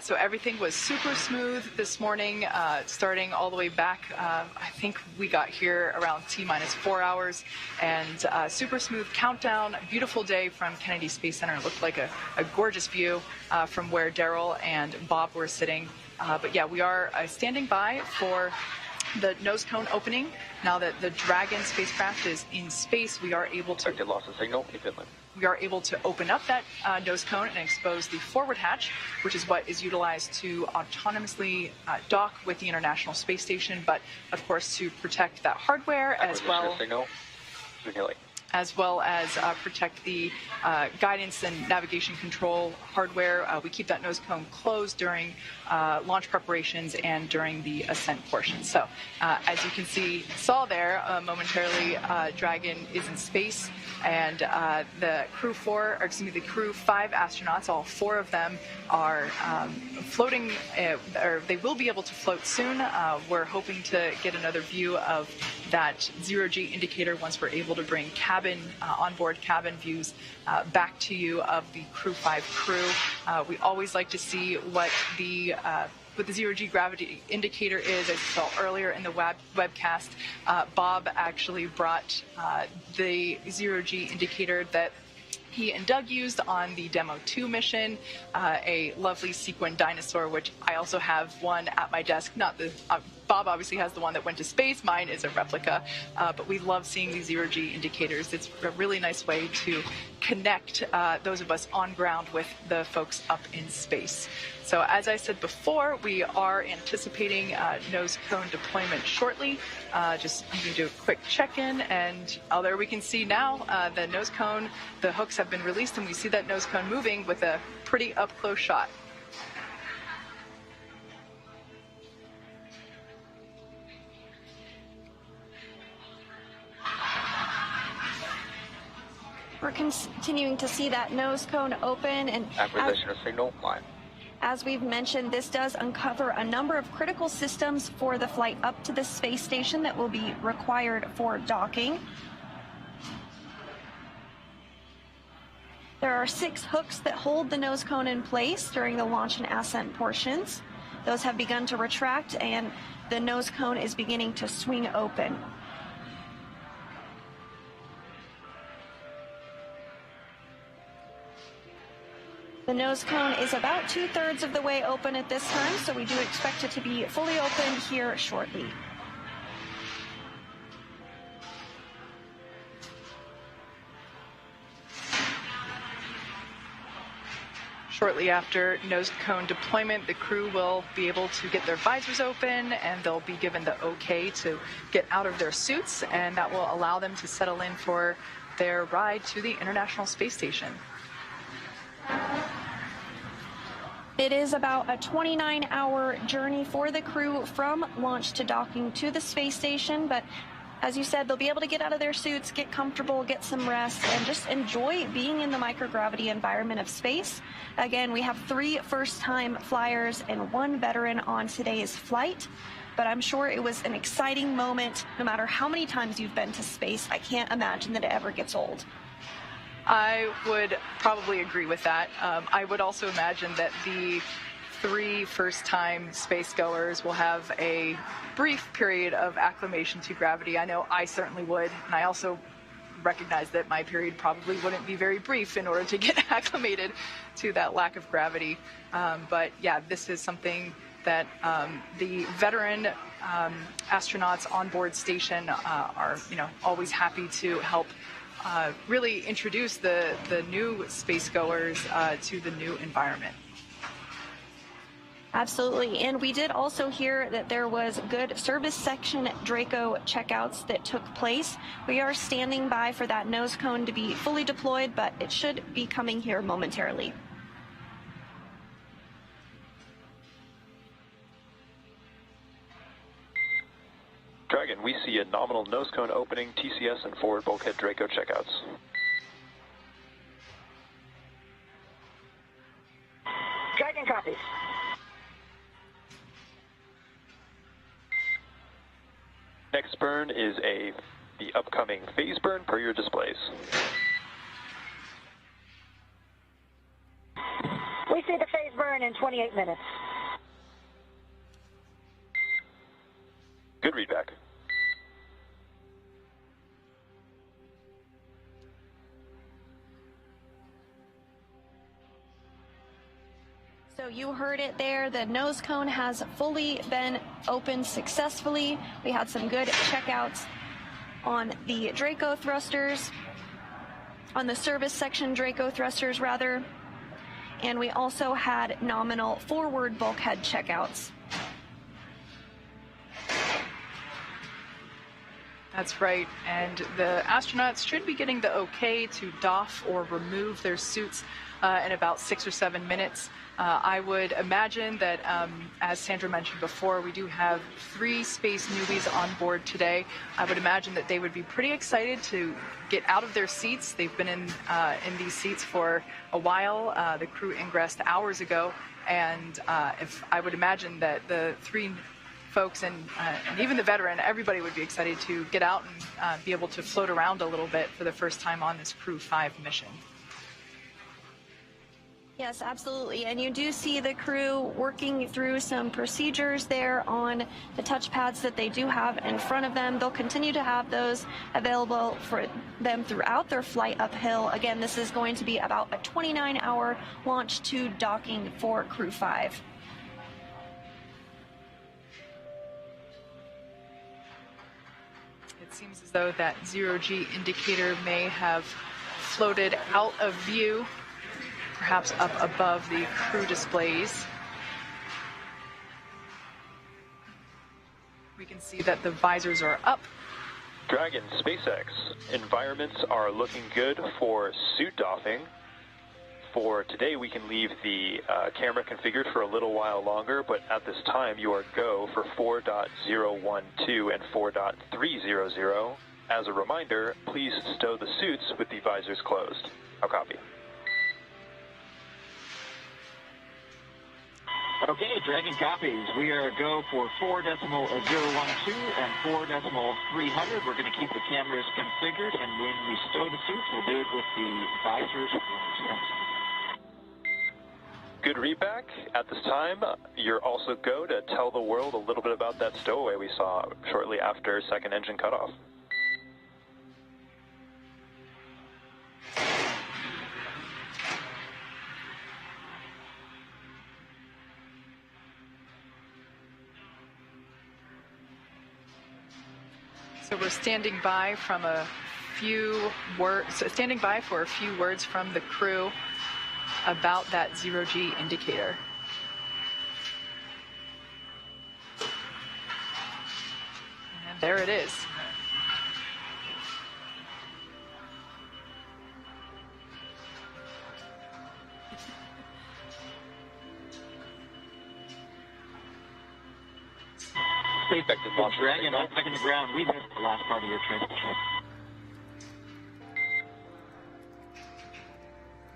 So everything was super smooth this morning, starting all the way back. I think we got here around T-4 hours, and super smooth countdown. Beautiful day from Kennedy Space Center. It looked like a gorgeous view from where Daryl and Bob were sitting. But yeah, we are standing by for the nose cone opening. Now that the Dragon spacecraft is in space, we are able to loss of signal, keep inland. We are able to open up that nose cone and expose the forward hatch, which is what is utilized to autonomously dock with the International Space Station, but of course to protect that hardware as well as protect the guidance and navigation control hardware. We keep that nose cone closed during launch preparations and during the ascent portion. So as you can saw there momentarily, Dragon is in space, and the Crew 5 astronauts, all 4 of them are floating, or they will be able to float soon. We're hoping to get another view of that zero-G indicator once we're able to bring onboard cabin views back to you of the Crew 5 crew. We always like to see what the zero-G gravity indicator is. As you saw earlier in the webcast, Bob actually brought the zero-G indicator that he and Doug used on the Demo 2 mission, a lovely sequin dinosaur, which I also have one at my desk. Bob obviously has the one that went to space. Mine is a replica, but we love seeing these zero-G indicators. It's a really nice way to connect those of us on ground with the folks up in space. So as I said before, we are anticipating nose cone deployment shortly. I'm going to do a quick check-in, and there we can see now the nose cone, the hooks have been released, and we see that nose cone moving with a pretty up-close shot. We're continuing to see that nose cone open, and acquisition of signal line. As we've mentioned, this does uncover a number of critical systems for the flight up to the space station that will be required for docking. There are 6 hooks that hold the nose cone in place during the launch and ascent portions. Those have begun to retract, and the nose cone is beginning to swing open. The nose cone is about 2/3 of the way open at this time, so we do expect it to be fully open here shortly. Shortly after nose cone deployment, the crew will be able to get their visors open, and they'll be given the okay to get out of their suits, and that will allow them to settle in for their ride to the International Space Station. It is about a 29-hour journey for the crew from launch to docking to the space station, but as you said, they'll be able to get out of their suits, get comfortable, get some rest, and just enjoy being in the microgravity environment of space. Again, we have 3 first-time flyers and 1 veteran on today's flight, but I'm sure it was an exciting moment. No matter how many times you've been to space, I can't imagine that it ever gets old. I would probably agree with that. I would also imagine that the 3 first-time spacegoers will have a brief period of acclimation to gravity. I know I certainly would, and I also recognize that my period probably wouldn't be very brief in order to get acclimated to that lack of gravity. But yeah, this is something that the veteran astronauts on board station are, always happy to help really introduce the new spacegoers to the new environment. Absolutely. And we did also hear that there was good service section Draco checkouts that took place. We are standing by for that nose cone to be fully deployed, but it should be coming here momentarily. Dragon, we see a nominal nose cone opening, TCS, and forward bulkhead Draco checkouts. Dragon copies. Next burn is the upcoming phase burn per your displays. We see the phase burn in 28 minutes. Good readback. So you heard it there. The nose cone has fully been opened successfully. We had some good checkouts on the Draco thrusters, on the service section Draco thrusters rather, and we also had nominal forward bulkhead checkouts. That's right, and the astronauts should be getting the okay to doff or remove their suits in about 6 or 7 minutes. I would imagine that, as Sandra mentioned before, we do have 3 space newbies on board today. I would imagine that they would be pretty excited to get out of their seats. They've been in these seats for a while. The crew ingressed hours ago, and I would imagine that the 3 folks and even the veteran, everybody would be excited to get out and be able to float around a little bit for the first time on this Crew 5 mission. Yes, absolutely. And you do see the crew working through some procedures there on the touchpads that they do have in front of them. They'll continue to have those available for them throughout their flight uphill. Again, this is going to be about a 29-hour launch to docking for Crew 5. It seems as though that 0G indicator may have floated out of view, perhaps up above the crew displays. We can see that the visors are up. Dragon, SpaceX, environments are looking good for suit doffing. For today, we can leave the camera configured for a little while longer, but at this time, you are go for 4.012 and 4.300. As a reminder, please stow the suits with the visors closed. I'll copy. Okay, Dragon copies. We are go for 4.012 and 4.300. We're going to keep the cameras configured, and when we stow the suits, we'll do it with the visors closed. Good readback. At this time, you're also go to tell the world a little bit about that stowaway we saw shortly after second engine cutoff. So we're standing by for a few words from the crew about that 0G indicator. And there it is. Dragon, I'm back in the ground. We missed the last part of your trip.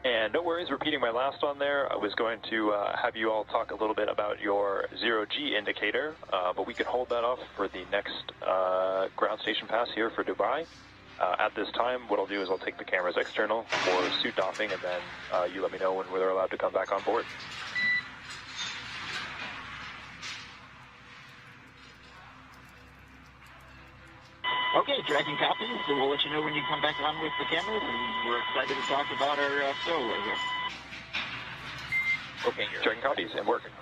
And no worries, repeating my last on there, I was going to have you all talk a little bit about your 0G indicator, but we can hold that off for the next ground station pass here for Dubai. At this time, what I'll do is I'll take the cameras external for suit doffing, and then you let me know when they're allowed to come back on board. Okay, Dragon copies, so we'll let you know when you come back on with the cameras, and we're excited to talk about our stowaway here. Okay, Dragon copies and working.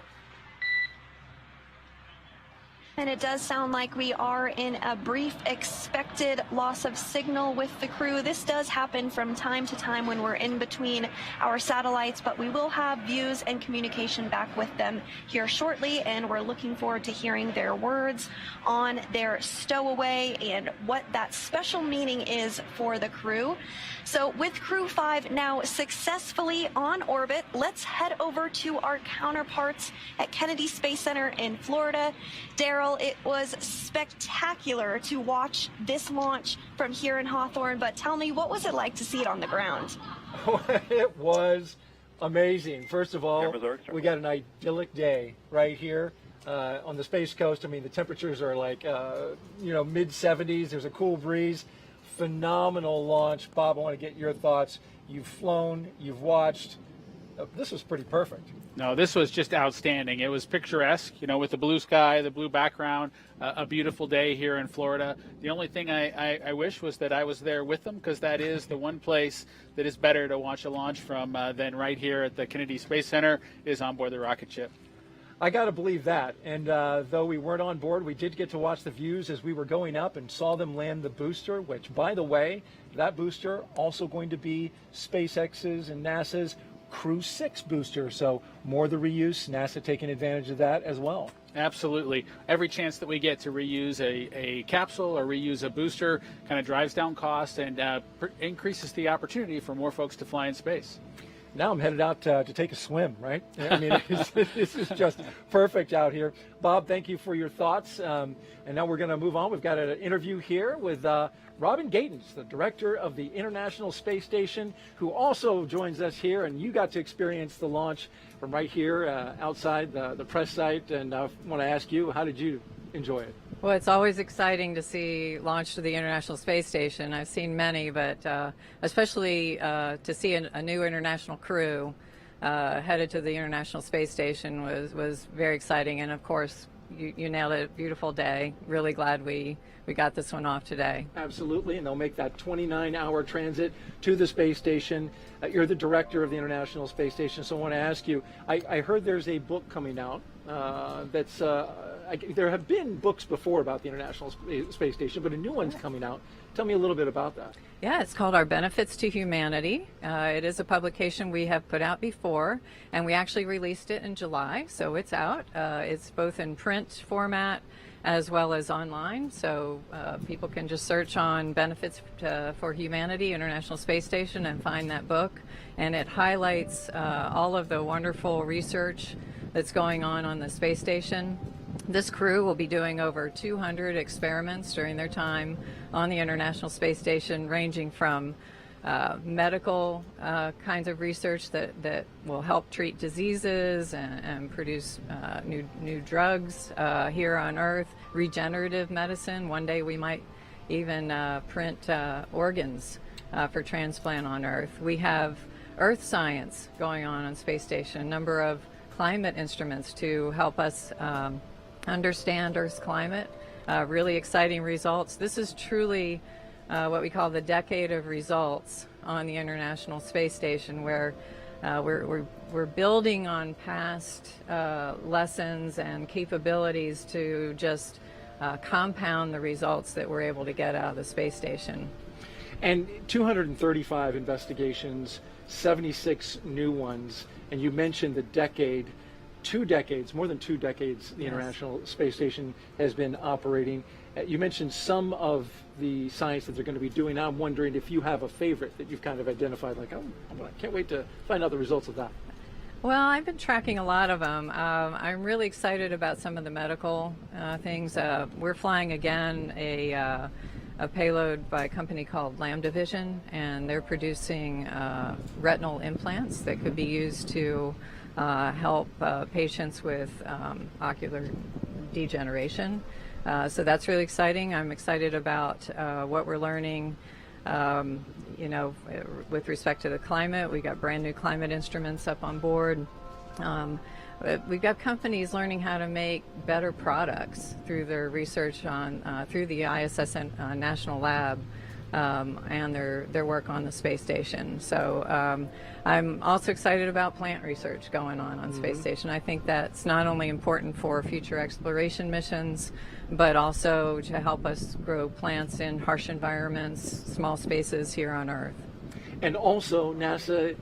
And it does sound like we are in a brief expected loss of signal with the crew. This does happen from time to time when we're in between our satellites, but we will have views and communication back with them here shortly, and we're looking forward to hearing their words on their stowaway and what that special meaning is for the crew. So with Crew 5 now successfully on orbit, let's head over to our counterparts at Kennedy Space Center in Florida. Daryl, it was spectacular to watch this launch from here in Hawthorne, but tell me, what was it like to see it on the ground? It was amazing. First of all, we got an idyllic day right here on the Space Coast. I mean, the temperatures are like, mid 70s. There's a cool breeze. Phenomenal launch. Bob, I want to get your thoughts. You've flown, you've watched. This was pretty perfect. No, this was just outstanding. It was picturesque, with the blue sky, the blue background, a beautiful day here in Florida. The only thing I wish was that I was there with them, because that is the one place that is better to watch a launch from than right here at the Kennedy Space Center is on board the rocket ship. I got to believe that. And though we weren't on board, we did get to watch the views as we were going up and saw them land the booster, which, by the way, that booster also going to be SpaceX's and NASA's Crew 6 booster. So more the reuse, NASA taking advantage of that as well. Absolutely. Every chance that we get to reuse a capsule or reuse a booster kind of drives down costs and increases the opportunity for more folks to fly in space. Now I'm headed out to take a swim, right? I mean, this is just perfect out here. Bob, thank you for your thoughts. And now we're going to move on. We've got an interview here with Robin Gatens, the director of the International Space Station, who also joins us here. And you got to experience the launch from right here outside the press site. And I want to ask you, how did you enjoy it? Well, it's always exciting to see launch to the International Space Station. I've seen many, but especially to see a new international crew headed to the International Space Station was very exciting. And of course, you nailed it. Beautiful day. Really glad we got this one off today. Absolutely, and they'll make that 29-hour transit to the space station. You're the director of the International Space Station, so I want to ask you, I heard there's a book coming out that's there have been books before about the International Space Station, but a new one's coming out. Tell me a little bit about that. Yeah, it's called Our Benefits to Humanity. It is a publication we have put out before, and we actually released it in July, so it's out. It's both in print format as well as online, so people can just search on Benefits for Humanity, International Space Station, and find that book. And it highlights all of the wonderful research that's going on the space station. This crew will be doing over 200 experiments during their time on the International Space Station, ranging from medical kinds of research that will help treat diseases and produce new drugs here on Earth, regenerative medicine. One day we might even print organs for transplant on Earth. We have Earth science going on Space Station, a number of climate instruments to help us understand Earth's climate. Really exciting results. This is truly what we call the decade of results on the International Space Station, where we're building on past lessons and capabilities to just compound the results that we're able to get out of the space station. And 235 investigations, 76 new ones, and you mentioned the decade. 2 decades, more than 2 decades, the International Space Station has been operating. You mentioned some of the science that they're going to be doing. Now I'm wondering if you have a favorite that you've kind of identified, like, oh, I can't wait to find out the results of that. Well, I've been tracking a lot of them. I'm really excited about some of the medical things. We're flying again a payload by a company called Lam Division, and they're producing retinal implants that could be used to help patients with ocular degeneration. So that's really exciting. I'm excited about what we're learning, with respect to the climate. We got brand new climate instruments up on board. We've got companies learning how to make better products through their research through the ISS National Lab and their work on the space station. So I'm also excited about plant research going on Space Station. I think that's not only important for future exploration missions, but also to help us grow plants in harsh environments, small spaces here on Earth. And also NASA,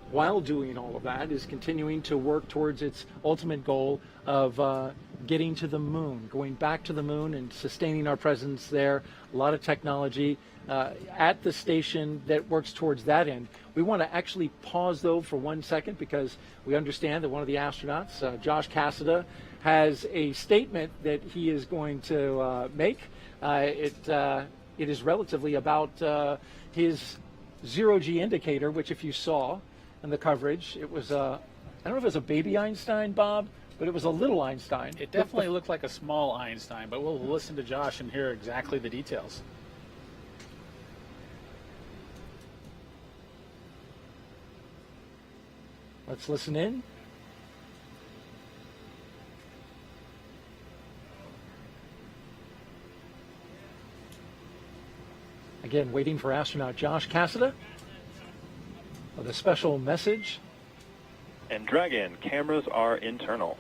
while doing all of that, is continuing to work towards its ultimate goal of getting to the moon, going back to the moon and sustaining our presence there. A lot of technology at the station that works towards that end. We want to actually pause, though, for 1 second, because we understand that one of the astronauts, Josh Cassada, has a statement that he is going to make. It is relatively about his zero-G indicator, which, if you saw in the coverage, it was I don't know if it was a baby Einstein, Bob, but it was a little Einstein. It definitely looked like a small Einstein, but we'll listen to Josh and hear exactly the details. Let's listen in. Again, waiting for astronaut Josh Cassada with a special message. And Dragon, cameras are internal.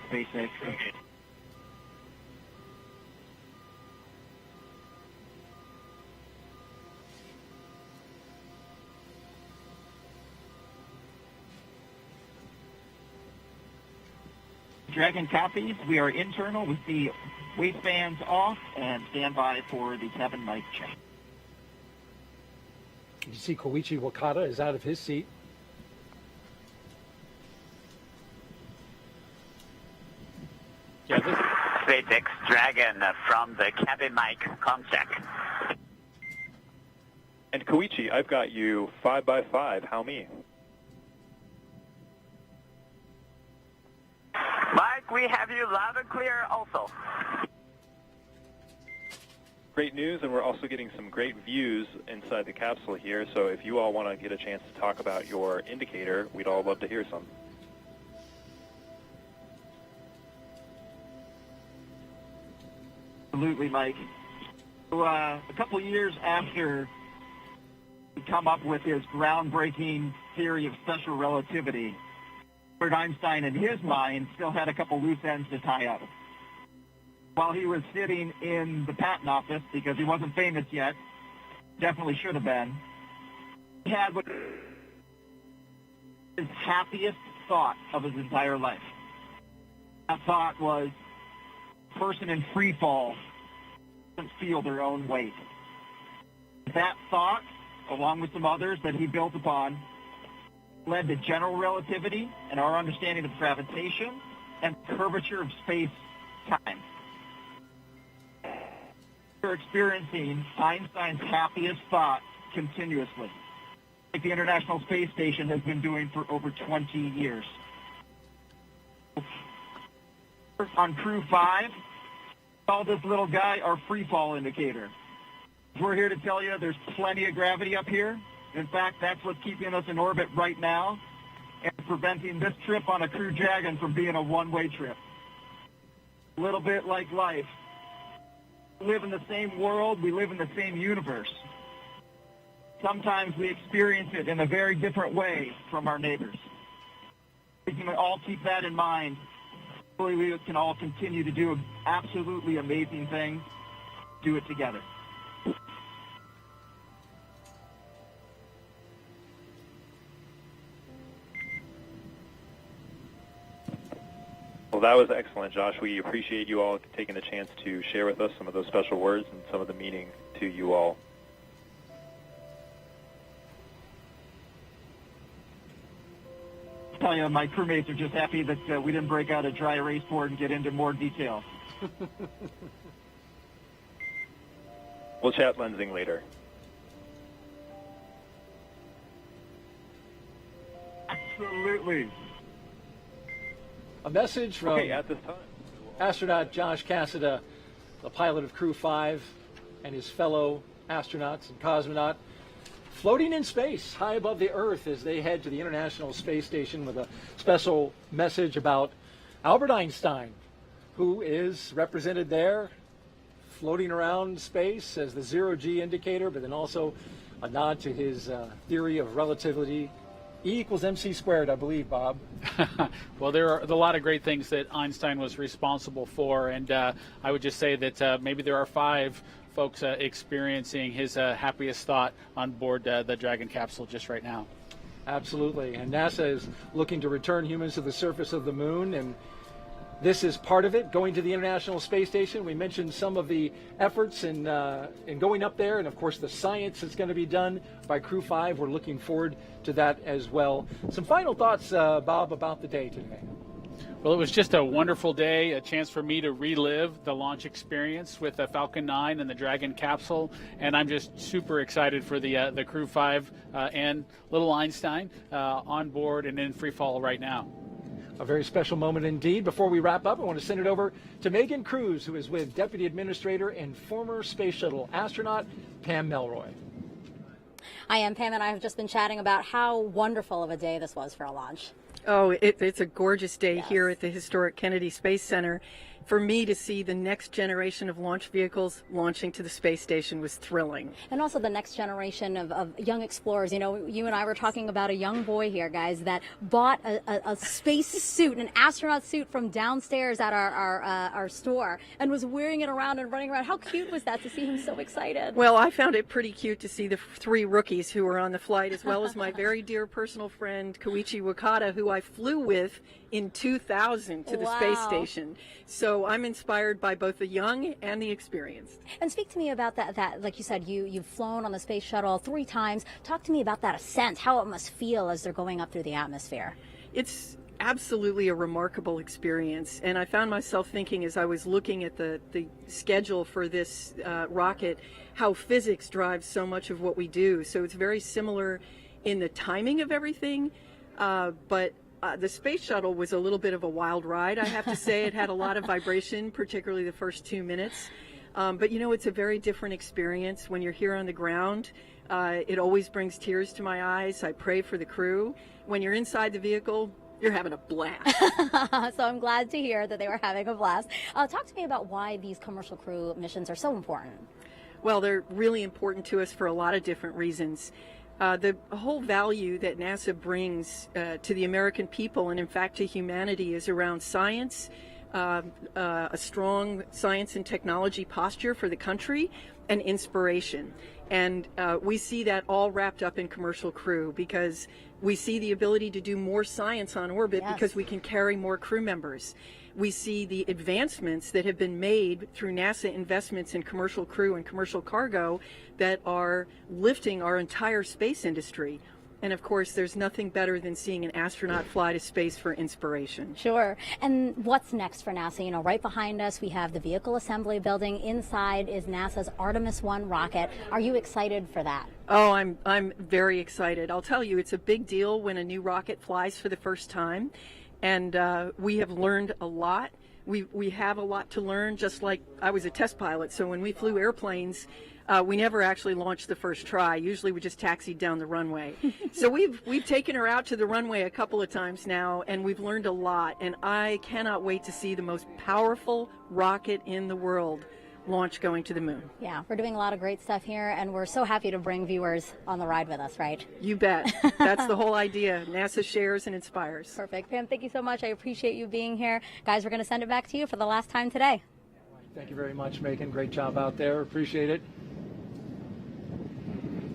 SpaceX. Dragon copies. We are internal with the waistbands off and stand by for the cabin mic check. You see Koichi Wakata is out of his seat. Yeah, this SpaceX Dragon from the cabin mic comm check. And Koichi, I've got you 5x5. How me? Mike, we have you loud and clear also. Great news, and we're also getting some great views inside the capsule here, so if you all want to get a chance to talk about your indicator, we'd all love to hear some. Absolutely, Mike. So, a couple years after he come up with his groundbreaking theory of special relativity, Albert Einstein, in his mind, still had a couple loose ends to tie up. While he was sitting in the patent office, because he wasn't famous yet, definitely should have been, he had what his happiest thought of his entire life. That thought was, a person in free fall doesn't feel their own weight. That thought, along with some others that he built upon, led to general relativity and our understanding of gravitation and curvature of space-time. We're experiencing Einstein's happiest thought continuously, like the International Space Station has been doing for over 20 years. On Crew 5, call this little guy our free fall indicator. We're here to tell you there's plenty of gravity up here. In fact, that's what's keeping us in orbit right now and preventing this trip on a Crew Dragon from being a one-way trip. A little bit like life. We live in the same world, we live in the same universe. Sometimes we experience it in a very different way from our neighbors. We can all keep that in mind. Hopefully we can all continue to do absolutely amazing things, do it together. Well, that was excellent, Josh. We appreciate you all taking the chance to share with us some of those special words and some of the meaning to you all. I'll tell you, my crewmates are just happy that we didn't break out a dry erase board and get into more details. We'll chat lensing later. Absolutely. A message from at this time, astronaut Josh Cassada, the pilot of Crew 5, and his fellow astronauts and cosmonaut, floating in space high above the Earth as they head to the International Space Station with a special message about Albert Einstein, who is represented there floating around space as the zero-G indicator, but then also a nod to his theory of relativity. E equals mc squared, I believe, Bob. Well, there are a lot of great things that Einstein was responsible for, and I would just say that maybe there are 5 folks experiencing his happiest thought on board the Dragon capsule just right now. Absolutely, and NASA is looking to return humans to the surface of the moon, and this is part of it, going to the International Space Station. We mentioned some of the efforts in going up there, and of course the science that's going to be done by Crew 5. We're looking forward to that as well. Some final thoughts, Bob, about the day today. Well, it was just a wonderful day, a chance for me to relive the launch experience with the Falcon 9 and the Dragon capsule, and I'm just super excited for the Crew 5 and little Einstein on board and in free fall right now. A very special moment indeed. Before we wrap up, I want to send it over to Megan Cruz, who is with Deputy Administrator and former Space Shuttle astronaut Pam Melroy. I am Pam, and I have just been chatting about how wonderful of a day this was for a launch. Oh, it's a gorgeous day here at the historic Kennedy Space Center. For me to see the next generation of launch vehicles launching to the space station was thrilling. And also the next generation of young explorers. You know, you and I were talking about a young boy here, guys, that bought a space suit, an astronaut suit from downstairs at our store and was wearing it around and running around. How cute was that to see him so excited? Well, I found it pretty cute to see the 3 rookies who were on the flight, as well as my very dear personal friend Koichi Wakata, who I flew with in 2000 to the space station. So I'm inspired by both the young and the experienced. And speak to me about that like you said, you've flown on the space shuttle 3 times. Talk to me about that ascent, how it must feel as they're going up through the atmosphere. It's absolutely a remarkable experience, and I found myself thinking as I was looking at the schedule for this rocket, how physics drives so much of what we do. So it's very similar in the timing of everything, but the space shuttle was a little bit of a wild ride, I have to say. It had a lot of vibration, particularly the first 2 minutes. But you know, it's a very different experience when you're here on the ground. It always brings tears to my eyes. I pray for the crew. When you're inside the vehicle, you're having a blast. So I'm glad to hear that they were having a blast. Talk to me about why these commercial crew missions are so important. Well, they're really important to us for a lot of different reasons. The whole value that NASA brings to the American people, and in fact to humanity, is around science, a strong science and technology posture for the country, and inspiration. And we see that all wrapped up in Commercial Crew, because we see the ability to do more science on orbit because we can carry more crew members. We see the advancements that have been made through NASA investments in commercial crew and commercial cargo that are lifting our entire space industry. And of course, there's nothing better than seeing an astronaut fly to space for inspiration. Sure. And what's next for NASA? You know, right behind us, we have the vehicle assembly building. Inside is NASA's Artemis-1 rocket. Are you excited for that? Oh, I'm very excited. I'll tell you, it's a big deal when a new rocket flies for the first time. And we have learned a lot. We have a lot to learn, just like I was a test pilot. So when we flew airplanes, we never actually launched the first try. Usually we just taxied down the runway. So we've taken her out to the runway a couple of times now, and we've learned a lot. And I cannot wait to see the most powerful rocket in the world launch going to the moon. Yeah, we're doing a lot of great stuff here, and we're so happy to bring viewers on the ride with us, right? You bet. That's the whole idea. NASA shares and inspires. Perfect. Pam, thank you so much. I appreciate you being here. Guys, we're going to send it back to you for the last time today. Thank you very much, Megan. Great job out there. Appreciate it.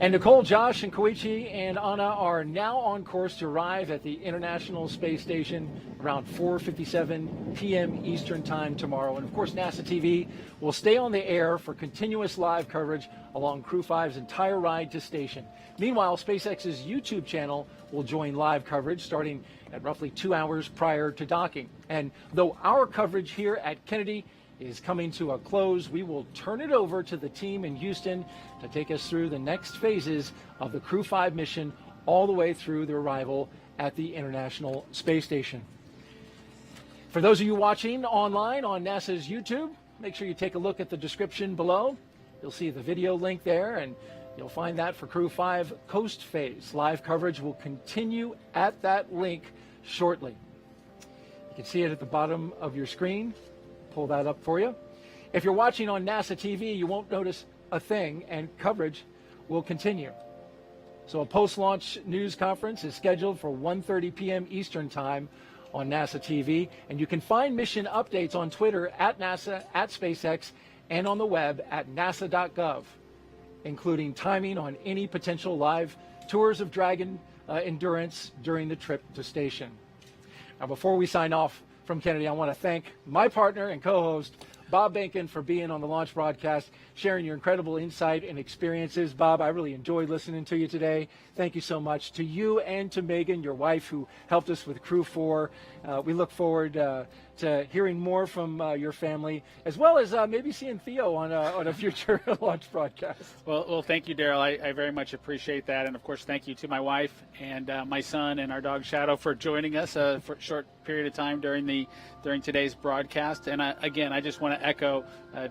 And Nicole, Josh, and Koichi and Anna are now on course to arrive at the International Space Station around 4:57 p.m. Eastern Time tomorrow. And of course, NASA TV will stay on the air for continuous live coverage along Crew 5's entire ride to station. Meanwhile, SpaceX's YouTube channel will join live coverage starting at roughly 2 hours prior to docking. And though our coverage here at Kennedy is coming to a close, we will turn it over to the team in Houston to take us through the next phases of the Crew 5 mission all the way through the arrival at the International Space Station. For those of you watching online on NASA's YouTube, make sure you take a look at the description below. You'll see the video link there, and you'll find that for Crew 5 Coast Phase. Live coverage will continue at that link shortly. You can see it at the bottom of your screen. Pull that up for you. If you're watching on NASA TV, you won't notice a thing, and coverage will continue. So a post-launch news conference is scheduled for 1:30 p.m. Eastern Time on NASA TV, and you can find mission updates on Twitter at NASA, at SpaceX, and on the web at nasa.gov, including timing on any potential live tours of Dragon Endurance during the trip to station. Now, before we sign off from Kennedy, I want to thank my partner and co-host, Bob Bankin, for being on the launch broadcast, sharing your incredible insight and experiences. Bob, I really enjoyed listening to you today. Thank you so much to you and to Megan, your wife, who helped us with Crew 4. We look forward to hearing more from your family, as well as maybe seeing Theo on a future launch broadcast. Well, thank you, Daryl. I very much appreciate that. And, of course, thank you to my wife and my son and our dog Shadow for joining us for a short period of time during today's broadcast. And, again, I just want to echo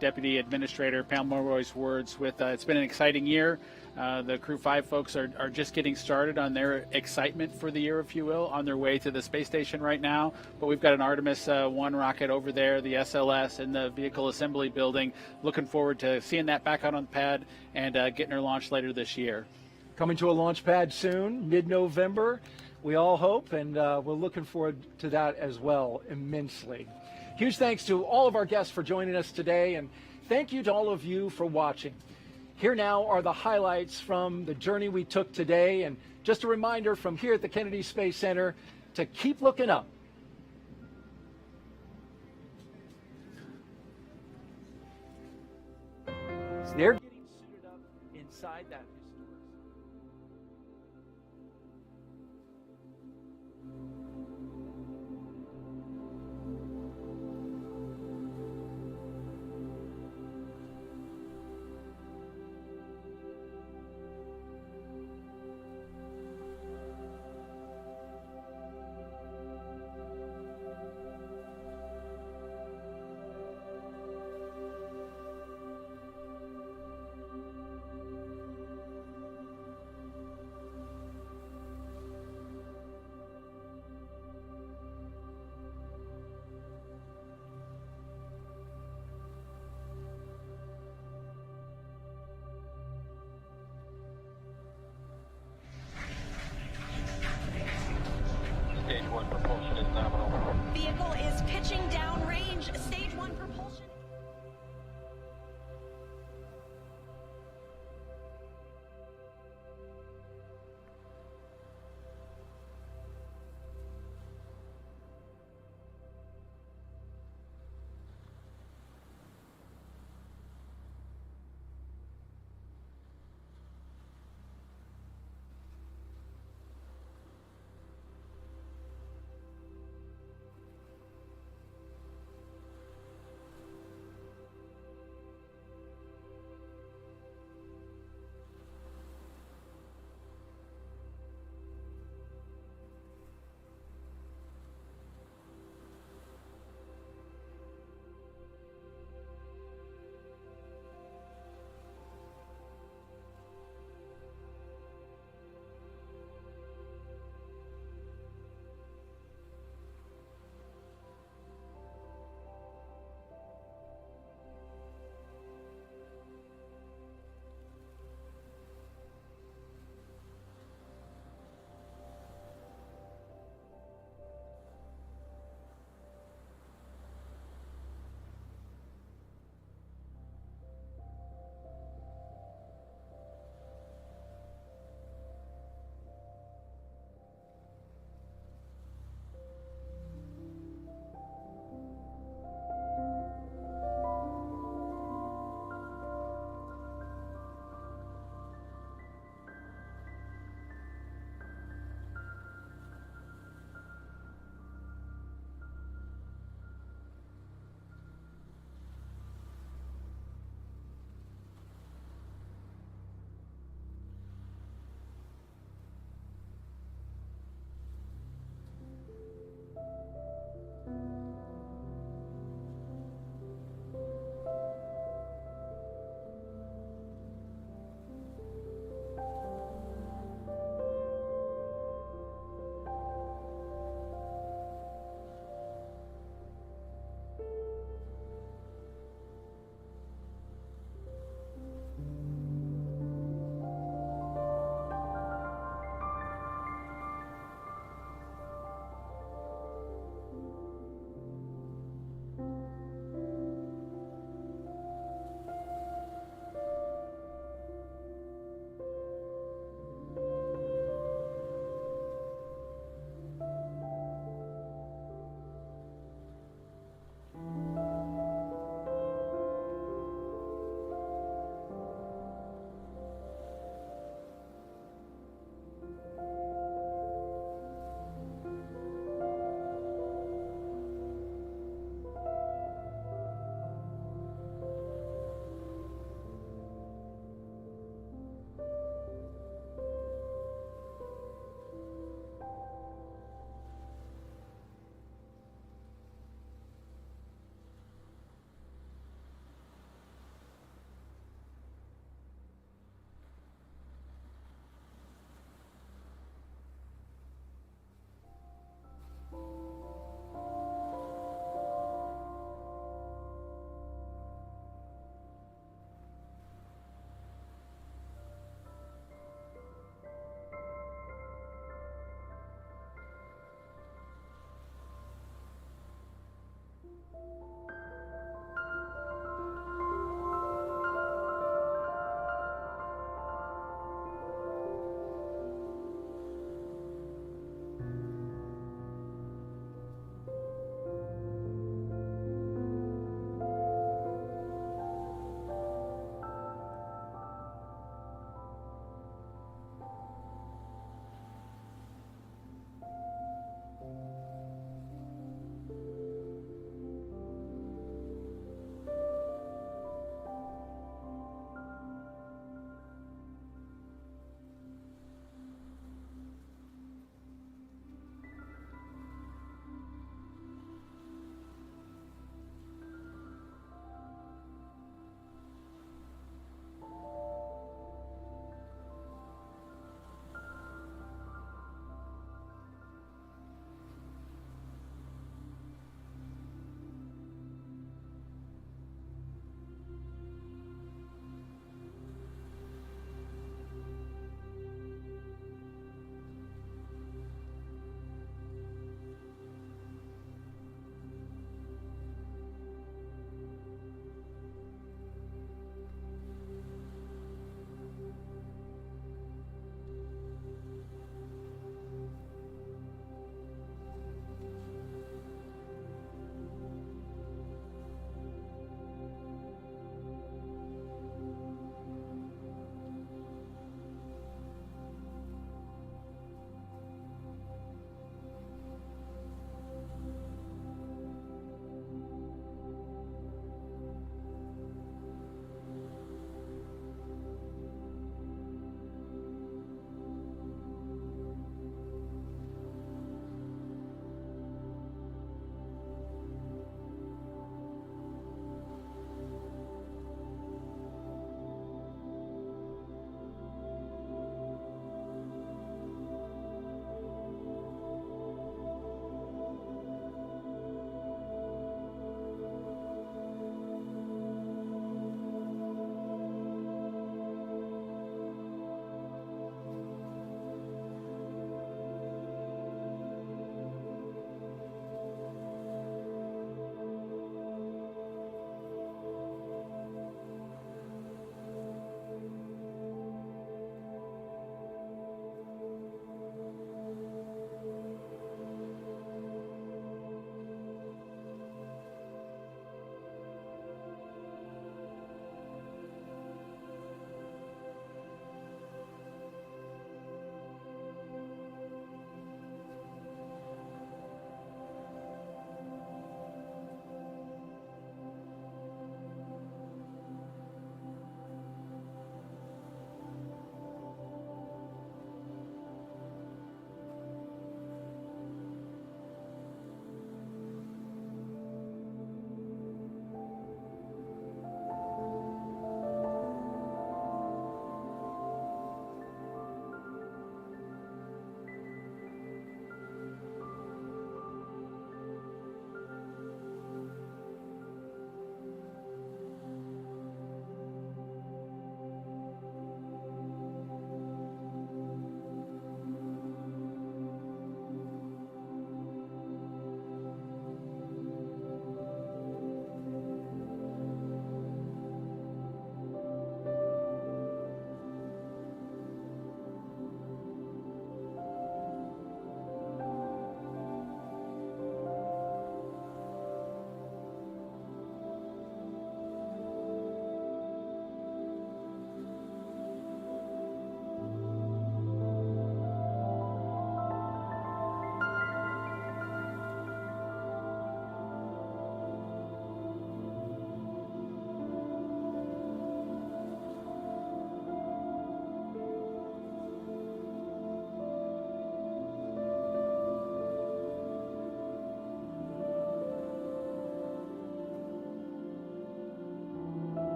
Deputy Administrator Pam Mulroy's words with it's been an exciting year. The Crew 5 folks are just getting started on their excitement for the year, if you will, on their way to the space station right now. But we've got an Artemis 1 rocket over there, the SLS, in the vehicle assembly building. Looking forward to seeing that back out on the pad and getting her launched later this year. Coming to a launch pad soon, mid-November, we all hope, and we're looking forward to that as well immensely. Huge thanks to all of our guests for joining us today, and thank you to all of you for watching. Here now are the highlights from the journey we took today, and just a reminder from here at the Kennedy Space Center to keep looking up. They're getting suited up inside that